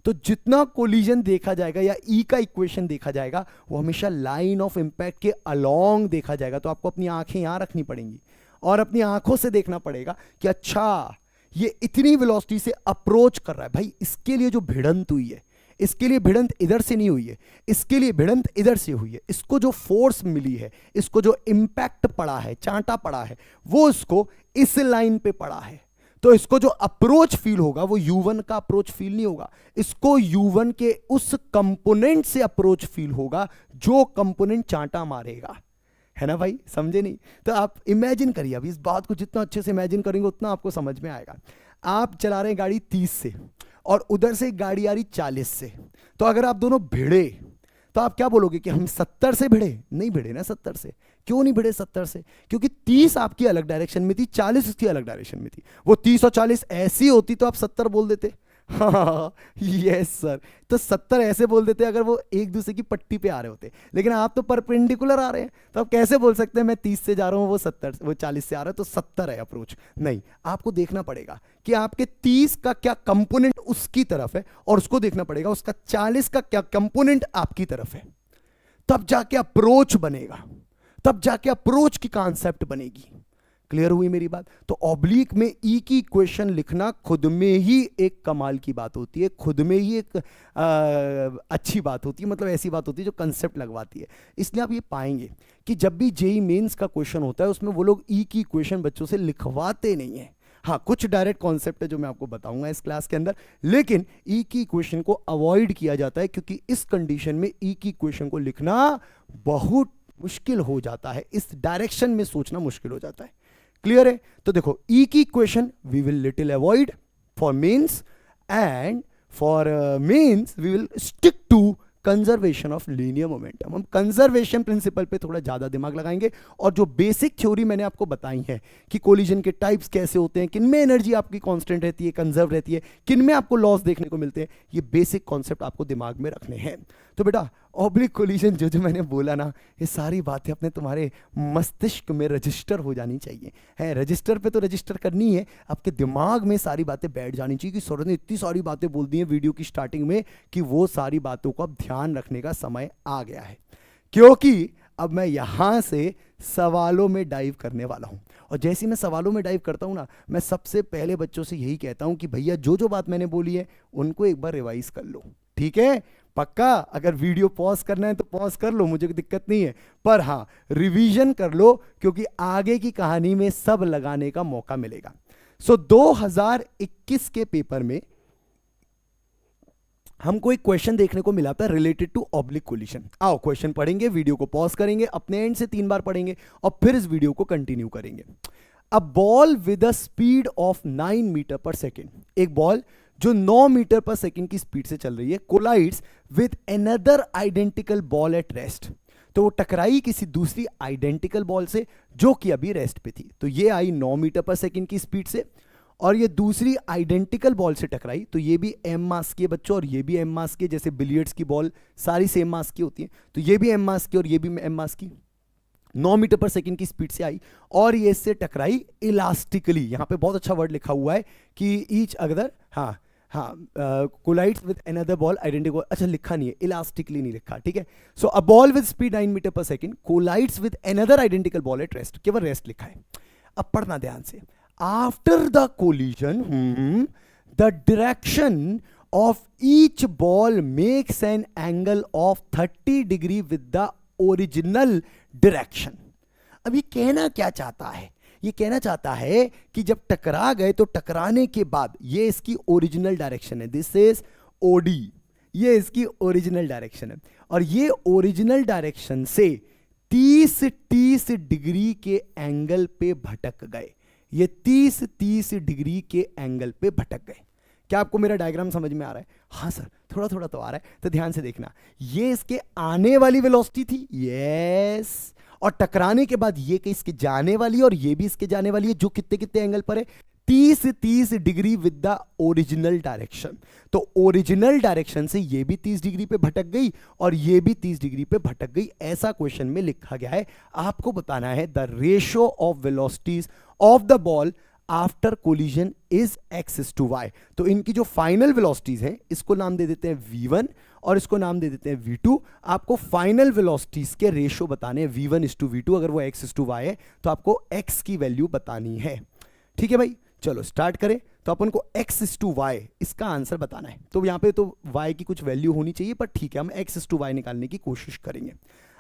तो जितना कोलिजन देखा जाएगा या ई का इक्वेशन देखा जाएगा, वो हमेशा लाइन ऑफ इंपैक्ट के अलोंग देखा जाएगा। तो आपको अपनी आंखें यहां रखनी पड़ेंगी और अपनी आंखों से देखना पड़ेगा कि अच्छा ये इतनी वेलोसिटी से अप्रोच कर रहा है। भाई इसके लिए जो भिड़ंत हुई है, इसके लिए भिड़ंत इधर से नहीं हुई है, इसके लिए भिड़ंत इधर से हुई है। इसको जो फोर्स मिली है, इसको जो इंपैक्ट पड़ा है, चांटा पड़ा है, वो इसको इस लाइन पे पड़ा है। तो इसको जो अप्रोच फील होगा वो U1 का अप्रोच फील नहीं होगा, इसको U1 के उस कंपोनेंट से अप्रोच फील होगा जो कंपोनेंट चांटा मारेगा, है ना भाई, समझे नहीं? तो आप इमेजिन करिए, अभी इस बात को जितना अच्छे से इमेजिन करेंगे उतना आपको समझ में आएगा। आप चला रहे हैं गाड़ी 30 से और उधर से एक गाड़ी आ रही 40 से, तो अगर आप दोनों भिड़े तो आप क्या बोलोगे कि हम 70 से भिड़े? नहीं भिड़े ना 70 से। क्यों नहीं भिड़े 70 से? क्योंकि 30 आपकी अलग डायरेक्शन में थी, 40 उसकी अलग डायरेक्शन में थी। वो 30 और 40 ऐसी होती तो आप 70 बोल देते। हाँ यस सर, तो 70 ऐसे बोल देते अगर वो एक दूसरे की पट्टी पे आ रहे होते, लेकिन आप तो परपेंडिकुलर आ रहे हैं, तो आप कैसे बोल सकते हैं मैं 30 से जा रहा हूं, वो 40 से आ रहा है, तो 70 है अप्रोच? नहीं, आपको देखना पड़ेगा कि आपके 30 का क्या कंपोनेंट उसकी तरफ है और उसको देखना पड़ेगा उसका 40 का क्या कंपोनेंट आपकी तरफ है, तब जाके अप्रोच बनेगा, तब जाके अप्रोच की कॉन्सेप्ट बनेगी। क्लियर हुई मेरी बात? तो ऑब्लिक में ई की इक्वेशन लिखना खुद में ही एक कमाल की बात होती है, खुद में ही एक अच्छी बात होती है, मतलब ऐसी बात होती है जो कंसेप्ट लगवाती है। इसलिए आप ये पाएंगे कि जब भी जेई मेंस का क्वेश्चन होता है उसमें वो लोग ई की इक्वेशन बच्चों से लिखवाते नहीं है। हाँ, कुछ डायरेक्ट कॉन्सेप्ट है जो मैं आपको बताऊंगा इस क्लास के अंदर, लेकिन ई की इक्वेशन को अवॉइड किया जाता है क्योंकि इस कंडीशन में ई की इक्वेशन को लिखना बहुत मुश्किल हो जाता है, इस डायरेक्शन में सोचना मुश्किल हो जाता है। क्लियर है? तो देखो ई की equation we will little avoid for mains, and for mains we will stick to conservation of linear momentum. हम कंजर्वेशन प्रिंसिपल पे थोड़ा ज्यादा दिमाग लगाएंगे और जो बेसिक थ्योरी मैंने आपको बताई है कि कोलिजन के टाइप्स कैसे होते हैं, किन में एनर्जी आपकी कांस्टेंट रहती है, कंजर्व रहती है, किन में आपको लॉस देखने को मिलते हैं, ये बेसिक कॉन्सेप्ट आपको दिमाग में रखने हैं। तो बेटा ऑब्लिक कोलिजन जो जो मैंने बोला ना, ये सारी बातें अपने तुम्हारे मस्तिष्क में रजिस्टर हो जानी चाहिए, है रजिस्टर पे तो रजिस्टर करनी है, आपके दिमाग में सारी बातें बैठ जानी चाहिए कि सर ने इतनी सारी बातें बोल दी हैं वीडियो की स्टार्टिंग में कि वो सारी बातों को अब ध्यान रखने का समय आ गया है, क्योंकि अब मैं यहां से सवालों में डाइव करने वाला हूं। और जैसे मैं सवालों में डाइव करता हूं ना, मैं सबसे पहले बच्चों से यही कहता हूं कि भैया जो जो बात मैंने बोली है उनको एक बार रिवाइज कर लो, ठीक है? पक्का? अगर वीडियो पॉज करना है तो पॉज कर लो, मुझे कोई दिक्कत नहीं है, पर हाँ रिवीजन कर लो क्योंकि आगे की कहानी में सब लगाने का मौका मिलेगा। सो 2021 के पेपर में हमको एक क्वेश्चन देखने को मिला था रिलेटेड टू ऑब्लिक कोलिशन। आओ क्वेश्चन पढ़ेंगे, वीडियो को पॉज करेंगे, अपने एंड से 3 बार पढ़ेंगे और फिर इस वीडियो को कंटिन्यू करेंगे। A ball with a speed of 9 metre पर सेकेंड, एक बॉल जो 9 मीटर पर सेकेंड की स्पीड से चल रही है, collides with another identical ball at rest, तो वो टकराई किसी दूसरी आइडेंटिकल बॉल से जो कि अभी रेस्ट पे थी। तो ये आई 9 मीटर पर सेकेंड की स्पीड से और ये दूसरी आइडेंटिकल बॉल से टकराई, तो ये भी एम मास की है बच्चों और ये भी एम मास की है, जैसे बिलियर्ड्स की बॉल सारी सेम मास की होती है, तो ये भी एम मास की और ये भी एम मास की, 9 मीटर पर सेकेंड की स्पीड से आई और ये इससे टकराई इलास्टिकली। यहां पे बहुत अच्छा वर्ड लिखा हुआ है कि ईच अदर, हाँ collides with another ball identical, अच्छा लिखा नहीं है, इलास्टिकली नहीं लिखा, ठीक है? So a ball with speed 9 metre पर second collides with another identical ball at rest, केवल रेस्ट लिखा है। अब पढ़ना ध्यान से, after the collision the direction of each ball makes an angle of 30 degree with the original direction. अब ये कहना क्या चाहता है? ये कहना चाहता है कि जब टकरा गए तो टकराने के बाद ये इसकी ओरिजिनल डायरेक्शन है, दिस इज ओडी, ये इसकी ओरिजिनल डायरेक्शन है और ये ओरिजिनल डायरेक्शन से 30 डिग्री के एंगल पे भटक गए, ये 30 डिग्री के एंगल पे भटक गए। क्या आपको मेरा डायग्राम समझ में आ रहा है? हाँ सर थोड़ा थोड़ा तो आ रहा है, तो ध्यान से देखना, ये इसके आने वाली वेलोसिटी थी, यस, और टकराने के बाद ये इसके जाने वाली और ये भी इसके जाने वाली है, जो कितने कितने एंगल पर है, 30 degree with the original direction. तो ओरिजिनल डायरेक्शन से ये भी 30 डिग्री पे भटक गई और ये भी 30 डिग्री पे भटक गई, ऐसा क्वेश्चन में लिखा गया है। आपको बताना है the ratio of velocities of the ball after collision is x/y। तो इनकी जो फाइनल वेलोसिटीज हैं इसको नाम दे देते हैं v1 और इसको नाम दे देते हैं v2। आपको फाइनल वेलोसिटीज के रेशियो बताने हैं v1:v2, अगर वो x/y है तो आपको x की वैल्यू बतानी है, ठीक है भाई? चलो स्टार्ट करें। तो अपन को x/y इसका आंसर बताना है, तो यहां पे तो y की कुछ वैल्यू होनी चाहिए, पर ठीक है हम x/y निकालने की कोशिश करेंगे।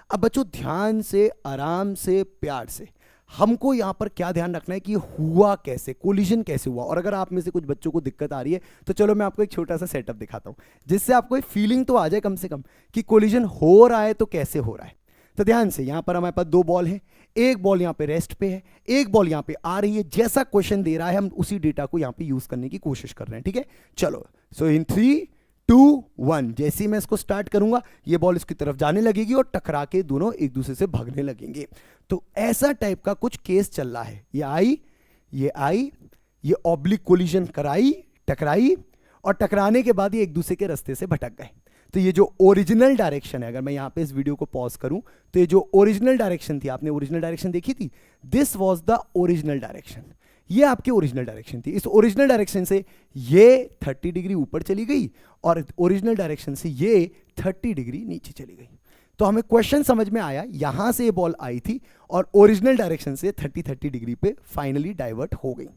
अब बच्चों ध्यान से, आराम से, प्यार से, हमको यहां पर क्या ध्यान रखना है कि हुआ कैसे, कोलिजन कैसे हुआ। और अगर आप में से कुछ बच्चों को दिक्कत आ रही है तो चलो मैं आपको एक छोटा सा सेटअप दिखाता हूं, जिससे आपको एक फीलिंग तो आ जाए कम से कम कि कोलिजन हो रहा है तो कैसे हो रहा है। तो ध्यान से, यहां पर हमारे पास दो बॉल है, एक बॉल यहां पे रेस्ट पे है, एक बॉल यहां पे आ रही है। जैसा क्वेश्चन दे रहा है हम उसी डेटा को यहां पे यूज करने की कोशिश कर रहे हैं, ठीक है। चलो, सो इन 3, 2, 1 जैसे ही मैं इसको स्टार्ट करूंगा ये बॉल इसकी तरफ जाने लगेगी और टकरा के दोनों एक दूसरे से भागने लगेंगे। तो ऐसा टाइप का कुछ केस चल रहा है। ये आई, ये ऑब्लिक कोलिजन कराई, टकराई, और टकराने के बाद ये एक दूसरे के रास्ते से भटक गए। तो ये जो ओरिजिनल डायरेक्शन है, अगर मैं यहां पे इस वीडियो को पॉज करूं तो ये जो ओरिजिनल डायरेक्शन थी, आपने ओरिजिनल डायरेक्शन देखी थी, this was the original direction. ये आपकी ओरिजिनल डायरेक्शन थी। इस ओरिजिनल डायरेक्शन से ये 30 डिग्री ऊपर चली गई और ओरिजिनल डायरेक्शन से ये 30 डिग्री नीचे चली गई। तो हमें क्वेश्चन समझ में आया, यहां से ये बॉल आई थी और ओरिजिनल डायरेक्शन से 30 डिग्री पे फाइनली डाइवर्ट हो गई।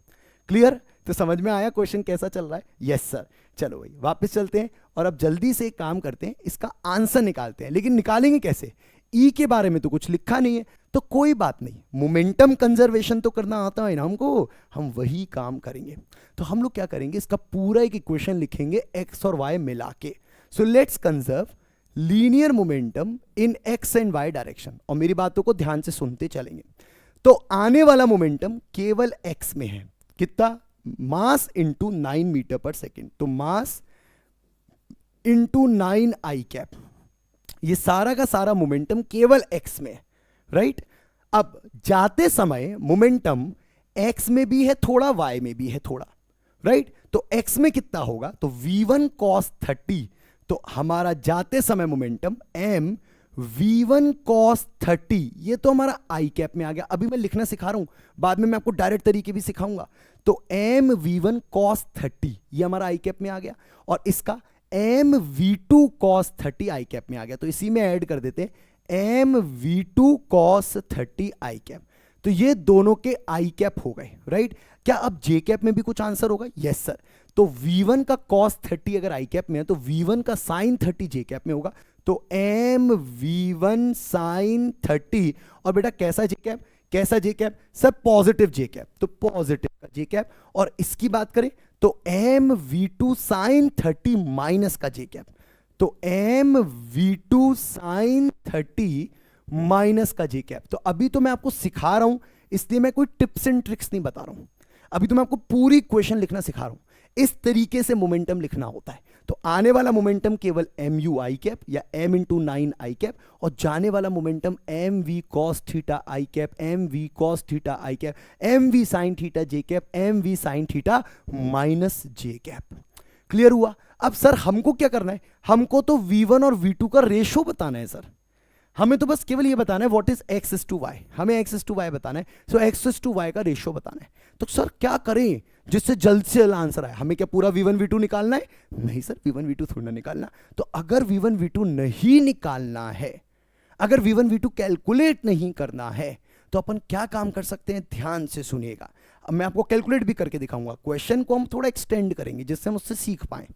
क्लियर? तो समझ में आया क्वेश्चन कैसा चल रहा है? Yes sir. चलो भाई वापस चलते हैं और अब जल्दी से एक काम करते हैं, इसका आंसर निकालते हैं। लेकिन निकालेंगे कैसे? ई के बारे में तो कुछ लिखा नहीं है, तो कोई बात नहीं, मोमेंटम कंजर्वेशन तो करना आता है ना हमको, हम वही काम करेंगे। तो हम लोग क्या करेंगे, इसका पूरा एक इक्वेशन लिखेंगे एक्स और वाई मिला के। So let's conserve linear momentum in x and y direction. और मेरी बातों को ध्यान से सुनते चलेंगे। तो आने वाला मोमेंटम केवल एक्स में है, कितना? मास इंटू 9 मीटर पर सेकेंड। तो मास इंटू 9 आई कैप, ये सारा का सारा मोमेंटम केवल एक्स में है, राइट। अब जाते समय मोमेंटम एक्स में भी है थोड़ा, वाई में भी है थोड़ा, राइट। तो एक्स में कितना होगा? तो v1 cos 30। तो हमारा जाते समय मोमेंटम m v1 cos 30, ये तो हमारा आई कैप में आ गया। अभी मैं लिखना सिखा रहा हूं, बाद में मैं आपको डायरेक्ट तरीके भी सिखाऊंगा। तो m v1 cos 30 ये हमारा आई कैप में आ गया, और इसका m v2 cos 30 आई कैप में आ गया। तो इसी में ऐड कर देते हैं m v2 cos 30 आई कैप। तो ये दोनों के आई कैप हो गए, राइट। क्या अब जे कैप में भी कुछ आंसर होगा? Yes sir. तो v1 का cos 30 अगर आई कैप में है तो v1 का sin 30 जे कैप में होगा। तो m v1 sin 30, और बेटा कैसा जे कैप? कैसा जे कैप सर? पॉजिटिव जे कैप। तो पॉजिटिव का जे कैप। और इसकी बात करें तो m v2 sin 30 माइनस का जे कैप। तो m v2 sin 30 माइनस का जे कैप। तो अभी तो मैं आपको सिखा रहा हूं, इसलिए मैं कोई टिप्स एंड ट्रिक्स नहीं बता रहा हूं, अभी तो मैं आपको पूरी इक्वेशन लिखना सिखा रहा हूं। इस तरीके से मोमेंटम लिखना होता है। तो आने वाला मोमेंटम केवल mu आई कैप या m इंटू 9 आई कैप, और जाने वाला momentum m v cos theta i cap, m v cos theta i cap, m v sin theta j cap, m v sin theta minus j cap. Clear हुआ? अब sir हमको क्या करना है? हमको तो v1 और v2 का रेशो बताना है सर। हमें तो बस केवल ये बताना है what is x is to y, हमें x इज टू वाई बताना है। So x is to y का रेशियो बताना है। तो सर क्या करें जिससे जल्द से जल्द आंसर आए? हमें क्या पूरा v1 v2 निकालना है? नहीं सर, v1 v2 थोड़ा निकालना। तो अगर v1 v2 नहीं निकालना है, अगर v1 v2 कैलकुलेट नहीं करना है, तो अपन क्या काम कर सकते हैं? ध्यान से सुनिएगा। अब मैं आपको कैलकुलेट भी करके दिखाऊंगा। क्वेश्चन को हम थोड़ा एक्सटेंड करेंगे जिससे हम उससे सीख पाए।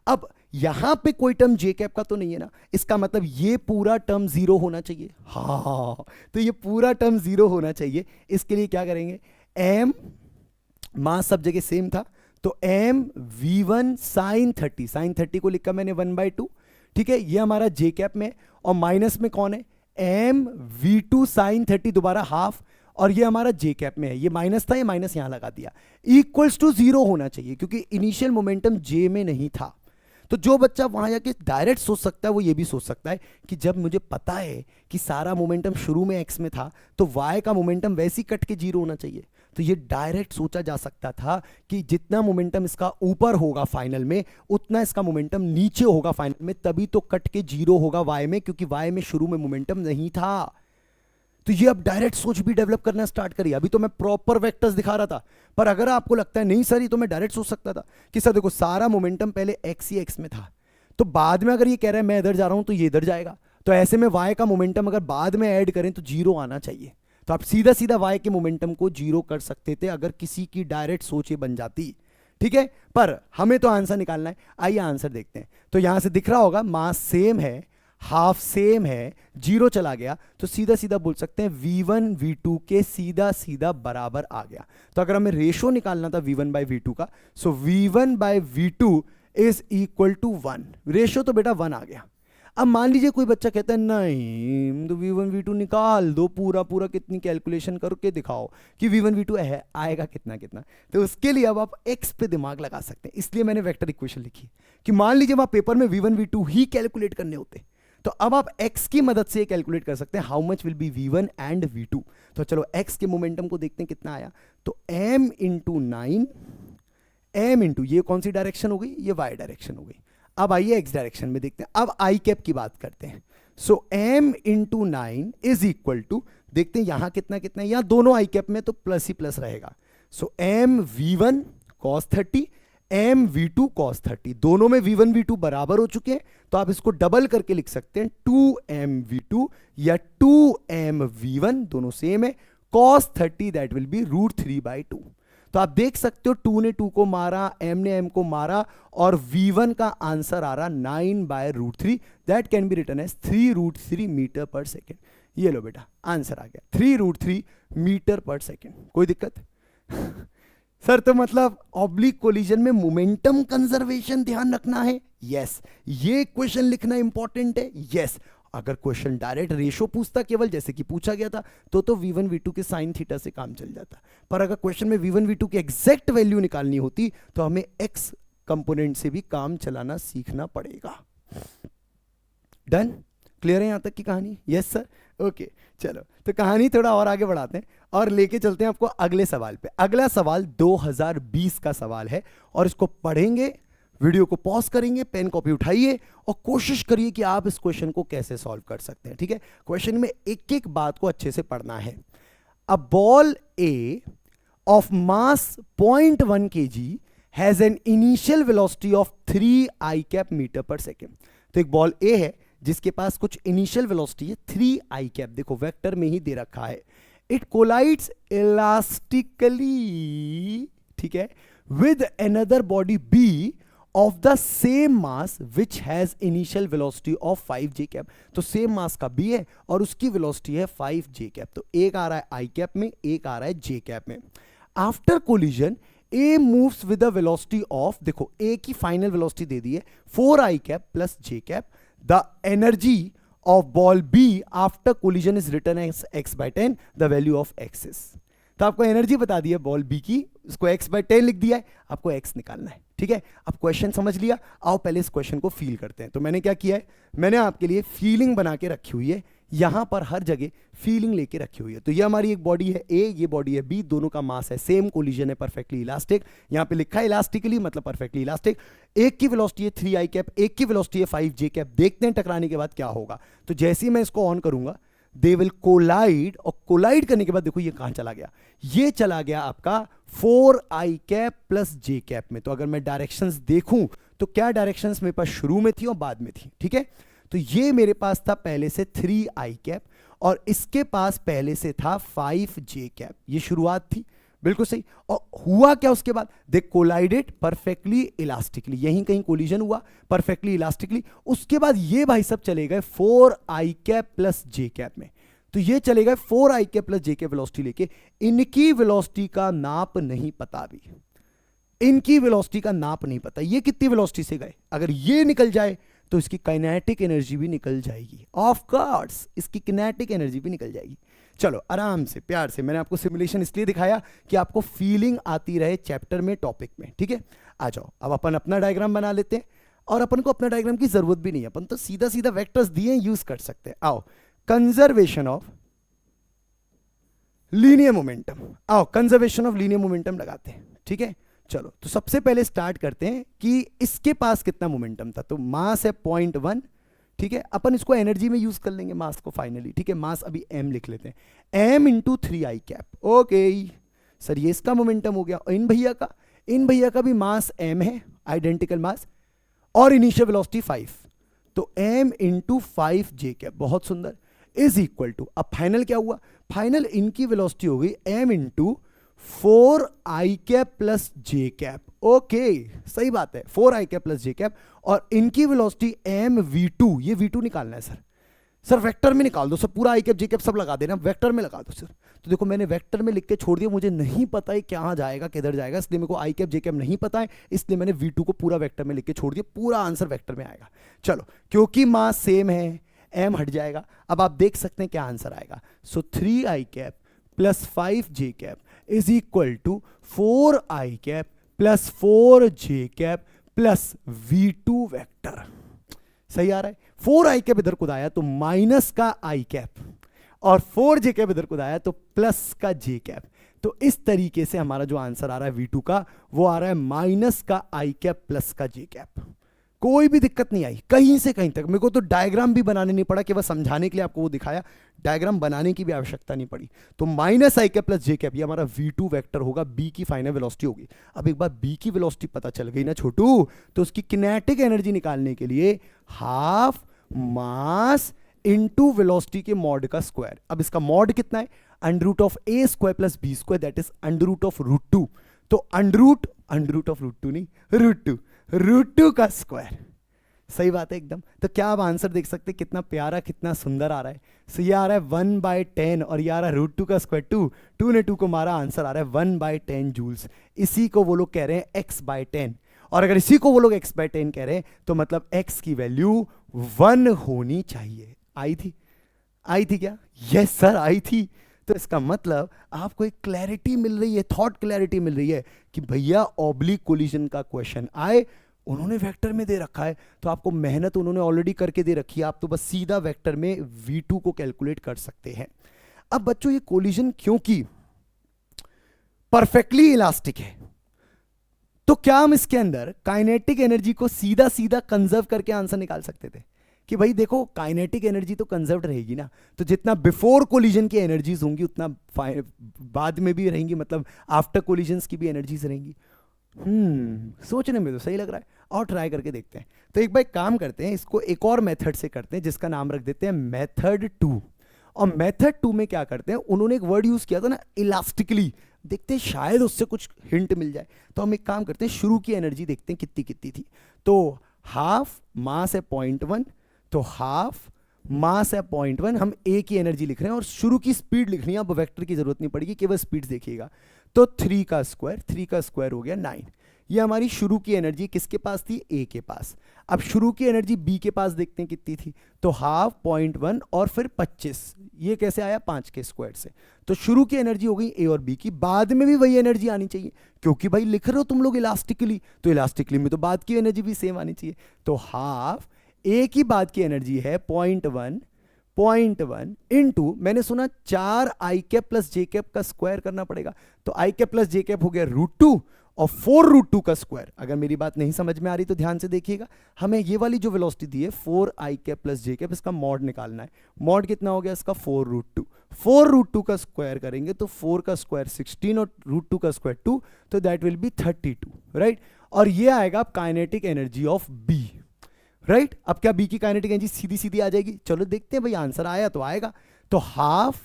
अब यहां पे कोई टर्म जे कैप का तो नहीं है ना, इसका मतलब ये पूरा टर्म जीरो होना चाहिए। हाँ, तो ये पूरा टर्म जीरो होना चाहिए। इसके लिए क्या करेंगे? m मास सब जगह सेम था, तो m v1 sin 30, sin 30 को लिखा मैंने 1/2, ठीक है। ये हमारा जे कैप में, और माइनस में कौन है? m v2 sin 30 दोबारा हाफ, और ये हमारा जे कैप में है। ये माइनस था, ये माइनस यहां लगा दिया। इक्वल्स टू जीरो होना चाहिए क्योंकि इनिशियल मोमेंटम जे में नहीं था। तो जो बच्चा वहां जाके डायरेक्ट सोच सकता है वो ये भी सोच सकता है कि जब मुझे पता है कि सारा मोमेंटम शुरू में एक्स में था तो वाई का मोमेंटम वैसे ही कट के जीरो होना चाहिए। तो ये डायरेक्ट सोचा जा सकता था कि जितना मोमेंटम इसका ऊपर होगा फाइनल में, उतना इसका मोमेंटम नीचे होगा फाइनल में, तभी तो कट के जीरो होगा वाई में, क्योंकि वाई में शुरू में मोमेंटम नहीं था। तो ये अब डायरेक्ट सोच भी डेवलप करना स्टार्ट करिए। अभी तो मैं प्रॉपर वेक्टर्स दिखा रहा था, पर अगर आपको लगता है नहीं सर ये तो मैं डायरेक्ट सोच सकता था कि सर देखो सारा मोमेंटम पहले एक्स ही एक्स में था, तो बाद में अगर ये कह रहा है मैं इधर जा रहा हूं तो ये इधर जाएगा, तो ऐसे में वाई का मोमेंटम अगर बाद में ऐड करें तो जीरो आना चाहिए। तो आप सीधा सीधा वाई के मोमेंटम को जीरो कर सकते थे अगर किसी की डायरेक्ट सोच ये बन जाती, ठीक है। पर हमें तो आंसर निकालना है। आइए आंसर देखते हैं। तो यहां से दिख रहा होगा मास सेम है, हाफ सेम है, जीरो चला गया, तो सीधा सीधा बोल सकते हैं V1 V2 के सीधा सीधा बराबर आ गया। तो अगर हमें रेशो निकालना था V1 बाई V2 का, so V1 by V2 is equal to 1। Ratio तो बेटा 1 आ गया। अब मान लीजिए कोई बच्चा कहता है नहीं तो V1 V2 निकाल दो, पूरा पूरा कितनी कैलकुलेशन करके दिखाओ कि V1 V2 है आएगा कितना कितना। तो उसके लिए अब आप x पे दिमाग लगा सकते हैं, इसलिए मैंने वेक्टर इक्वेशन लिखी कि मान लीजिए वहां पेपर में V1 V2 ही कैलकुलेट करने होते, तो अब आप x की मदद से कैलकुलेट कर सकते हैं how much will be V1 and V2। तो चलो x के मोमेंटम को देखते हैं कितना आया, तो m इंटू 9, m इंटू ये कौन सी डायरेक्शन हो गई, ये y डायरेक्शन हो गई। अब आइए x डायरेक्शन में देखते हैं, अब आई कैप की बात करते हैं। So m into 9 is equal to, देखते हैं यहां कितना कितना है, यहां दोनों आई कैप में तो प्लस ही प्लस रहेगा। सो m V1 cos 30 m V2 cos 30, दोनों में V1 V2 बराबर हो चुके हैं, तो आप इसको डबल करके लिख सकते हैं 2m V2 या 2m V1, दोनों सेम है, cos 30 दैट विल बी √3/2। तो आप देख सकते हो 2 ने 2 को मारा, m ने m को मारा, और V1 का आंसर आ रहा 9/√3, that can be written as 3√3 metre पर सेकेंड। ये लो बेटा आंसर आ गया 3√3 मीटर पर सेकेंड। कोई दिक्कत सर? तो मतलब ऑब्लिक कोलिजन में मोमेंटम कंजर्वेशन ध्यान रखना है, यस। ये क्वेश्चन लिखना इंपॉर्टेंट है, यस। अगर क्वेश्चन डायरेक्ट रेशो पूछता केवल जैसे कि पूछा गया था तो V1 V2 के साइन थीटा से काम चल जाता, पर अगर क्वेश्चन में V1 V2 की एग्जैक्ट वैल्यू निकालनी होती तो हमें x कंपोनेंट से भी काम चलाना सीखना पड़ेगा। डन? क्लियर है यहां तक की कहानी? Yes sir, okay. चलो तो कहानी थोड़ा और आगे बढ़ाते हैं और लेके चलते हैं आपको अगले सवाल पे। अगला सवाल 2020 का सवाल है और इसको पढ़ेंगे, वीडियो को पॉज करेंगे, पेन कॉपी उठाइए और कोशिश करिए कि आप इस क्वेश्चन को कैसे सॉल्व कर सकते हैं। ठीक है, क्वेश्चन में एक एक बात को अच्छे से पढ़ना है। A ball A of mass 0.1 kg has an initial velocity of 3 i cap metre पर सेकेंड। तो एक बॉल ए है जिसके पास कुछ इनिशियल वेलोसिटी है 3 i कैप, देखो वेक्टर में ही दे रखा है। इट कोलाइड्स इलास्टिकली, ठीक है, with another body B of the same mass which has initial velocity of 5 j cap. तो सेम मास का बी है और उसकी वेलोसिटी है 5 j कैप। तो एक आ रहा है आई कैप में, एक आ रहा है जे कैप में। After collision A moves with the velocity of, देखो ए की फाइनल वेलोसिटी दे दी है 4 i cap plus j cap. The energy of ball B after collision is written as x/10, the value of x is. तो आपको energy बता दी है ball B की, इसको x/10 लिख दिया है, आपको x निकालना है। ठीक है, अब क्वेश्चन समझ लिया, आओ पहले इस क्वेश्चन को फील करते हैं। तो मैंने क्या किया है, मैंने आपके लिए फीलिंग बना के रखी हुई है, यहां पर हर जगह फीलिंग लेके रखी हुई है। तो ये हमारी एक बॉडी है ए, ये बॉडी है बी, दोनों का मास है सेम, कोलिजन है परफेक्टली इलास्टिक, यहां पे लिखा है इलास्टिकली मतलब परफेक्टली इलास्टिक। एक की वेलोसिटी है 3 i कैप, एक की वेलोसिटी है 5 j कैप। देखते हैं टकराने के बाद क्या होगा। तो जैसे ही मैं इसको ऑन करूंगा दे विल कोलाइड, और कोलाइड करने के बाद देखो ये कहां चला गया, ये चला गया आपका 4 i cap plus j cap में। तो अगर मैं डायरेक्शंस देखूं तो क्या डायरेक्शंस मेरे पास शुरू में थी और बाद में थी। ठीक है, तो ये मेरे पास था पहले से 3 i कैप और इसके पास पहले से था 5 j कैप, ये शुरुआत थी, बिल्कुल सही। और हुआ क्या उसके बाद, दे कोलाइडेड परफेक्टली इलास्टिकली, यहीं कहीं कोलिजन हुआ परफेक्टली इलास्टिकली। उसके बाद ये भाई सब चले गए 4 i cap plus j cap में। तो ये चले गए 4 i cap plus j cap velocity लेके, इनकी वेलोसिटी का नाप नहीं पता अभी, इनकी वेलोसिटी का नाप नहीं पता, ये कितनी वेलोसिटी से गए। अगर ये निकल जाए तो इसकी काइनेटिक एनर्जी भी निकल जाएगी, ऑफ कोर्स इसकी किनेटिक एनर्जी भी निकल जाएगी। चलो आराम से प्यार से, मैंने आपको सिमुलेशन इसलिए दिखाया कि आपको फीलिंग आती रहे चैप्टर में, टॉपिक में। ठीक है, आ जाओ अब अपन अपना डायग्राम बना लेते हैं, और अपन को अपना डायग्राम की जरूरत भी नहीं है, अपन तो सीधा सीधा वेक्टर्स दिए यूज कर सकते हैं। आओ कंजर्वेशन ऑफ लीनियर मोमेंटम, आओ कंजर्वेशन ऑफ लीनियर मोमेंटम लगाते हैं। ठीक है, चलो तो सबसे पहले स्टार्ट करते हैं कि इसके पास कितना मोमेंटम था। तो मास है 0.1, ठीक है, अपन इसको एनर्जी में यूज कर लेंगे मास को फाइनली। ठीक है, मास अभी m लिख लेते हैं, m into 3 i cap. Okay sir, ये इसका मोमेंटम हो गया। और इन भैया का भी मास m है, आइडेंटिकल मास, और इनिशियल वेलोसिटी 5, तो m इंटू 5 j कैप, बहुत सुंदर, इज इक्वल टू, अब फाइनल क्या हुआ, फाइनल इनकी वेलोसिटी हो गई m into 4 i cap plus j cap. Okay सही बात है, 4i cap plus j cap, और इनकी वेलोसिटी m v2, ये v2 निकालना है सर वेक्टर में निकाल दो सर, पूरा आई कैप जे कैप सब लगा देना, वेक्टर में लगा दो सर। तो देखो मैंने वेक्टर में लिख के छोड़ दिया, मुझे नहीं पता है कहाँ जाएगा किधर जाएगा, इसलिए मेरे को आई कैप जे कैप नहीं पता है, इसलिए मैंने v2 को पूरा वेक्टर में लिख के छोड़ दिया, पूरा आंसर वेक्टर में आएगा। चलो क्योंकि मास सेम है m हट जाएगा, अब आप देख सकते हैं क्या आंसर आएगा। So 3i cap plus 5j cap is equal to 4i cap plus 4j cap plus v2 vector. सही आ रहा है, 4i कैप इधर खुद आया तो माइनस का i कैप, और 4j कैप इधर खुद आया तो प्लस का j कैप। तो इस तरीके से हमारा जो आंसर आ रहा है v2 का, वो आ रहा है माइनस का i कैप प्लस का j कैप। कोई भी दिक्कत नहीं आई कहीं से कहीं तक, मेरे को तो डायग्राम भी बनाने नहीं पड़ा, केवल समझाने के लिए आपको वो दिखाया, डायग्राम बनाने की भी आवश्यकता नहीं पड़ी। तो माइनस आई कैप प्लस जे कैप, ये हमारा v2 वेक्टर होगा, b की फाइनल वेलोसिटी होगी। अब एक बार b की वेलोसिटी पता चल गई ना छोटू, तो उसकी किनेटिक एनर्जी निकालने के लिए हाफ मास इनटू वेलोसिटी के मॉड का स्क्वायर। अब इसका मॉड कितना है, under root of a square plus b square, that is under root of √2। तो अंडर रूट ऑफ √2 नहीं, √2 का स्क्वायर। सही बात है एकदम। तो क्या आप आंसर देख सकते हैं कितना प्यारा कितना सुंदर आ रहा है। सो ये आ रहा है 1/10 और ये आ रहा है √2 का स्क्वायर 2 ने 2 को मारा, आंसर आ रहा है 1/10 जूल्स। इसी को वो लोग कह रहे हैं x/10, और अगर इसी को वो लोग x/10 कह रहे हैं तो मतलब x की वैल्यू 1 होनी चाहिए। आई थी क्या? यस सर आई थी। तो इसका मतलब आपको एक क्लैरिटी मिल रही है, थॉट क्लैरिटी मिल रही है कि भैया ऑब्लिक कोलिजन का क्वेश्चन आए, उन्होंने वेक्टर में दे रखा है तो आपको मेहनत उन्होंने ऑलरेडी करके दे रखी है, आप तो बस सीधा वेक्टर में v2 को कैलकुलेट कर सकते हैं। अब बच्चों ये कोलिजन क्योंकि परफेक्टली इलास्टिक है, तो क्या हम इसके अंदर काइनेटिक एनर्जी को सीधा सीधा कंजर्व करके आंसर निकाल सकते थे कि भाई देखो काइनेटिक एनर्जी तो कंजर्व रहेगी ना, तो जितना बिफोर कोलिजन की एनर्जीज होंगी उतना बाद में भी रहेंगी, मतलब आफ्टर कोलिजन्स की भी एनर्जीज रहेंगी। सोचने में तो सही लग रहा है, और ट्राई करके देखते हैं। तो एक बार काम करते हैं, इसको एक और मेथड से करते हैं जिसका नाम रख देते हैं मेथड 2। और मेथड 2 में क्या करते हैं, उन्होंने एक वर्ड यूज किया था ना इलास्टिकली, देखते हैं शायद उससे कुछ हिंट मिल जाए। तो हम एक काम करते हैं, शुरू की एनर्जी देखते हैं कितनी कितनी थी। तो हाफ मास है 0.1, तो हाफ मास है 0.1, हम ए की एनर्जी लिख रहे हैं और शुरू की स्पीड लिखनी है। अब वेक्टर की जरूरत नहीं पड़ेगी, केवल स्पीड देखिएगा। तो 3 का स्क्वायर हो गया 9। ये हमारी शुरू की एनर्जी किसके पास थी, ए के पास। अब शुरू की एनर्जी बी के पास देखते हैं कितनी थी, तो हाफ 0.1 और फिर 25, ये कैसे आया 5 के स्क्वायर से। तो शुरू की एनर्जी हो गई ए और बी की, बाद में भी वही एनर्जी आनी चाहिए क्योंकि भाई लिख रहे हो तुम लोग इलास्टिकली, तो इलास्टिकली में तो बाद की एनर्जी भी सेम आनी चाहिए। तो हाफ ए की बाद की एनर्जी है 0.1 इनटू, मैंने सुना 4 आई कैप प्लस जे कैप का स्क्वायर करना पड़ेगा, तो आई कैप प्लस जे कैप हो गया √2 और 4√2 का स्क्वायर। अगर मेरी बात नहीं समझ में आ रही तो ध्यान से देखिएगा, हमें ये वाली जो वेलोसिटी दी है 4 आई कैप प्लस जे कैप, इसका मॉड निकालना है। मॉड कितना हो गया इसका 4√2 का स्क्वायर करेंगे तो 4 का स्क्वायर 16 और √2 का स्क्वायर 2, तो दैट विल बी 32, राइट। और ये आएगा kinetic energy of B, right. अब क्या बी की काइनेटिक एनर्जी सीधी सीधी आ जाएगी, चलो देखते हैं भाई, आंसर आया तो आएगा। तो हाफ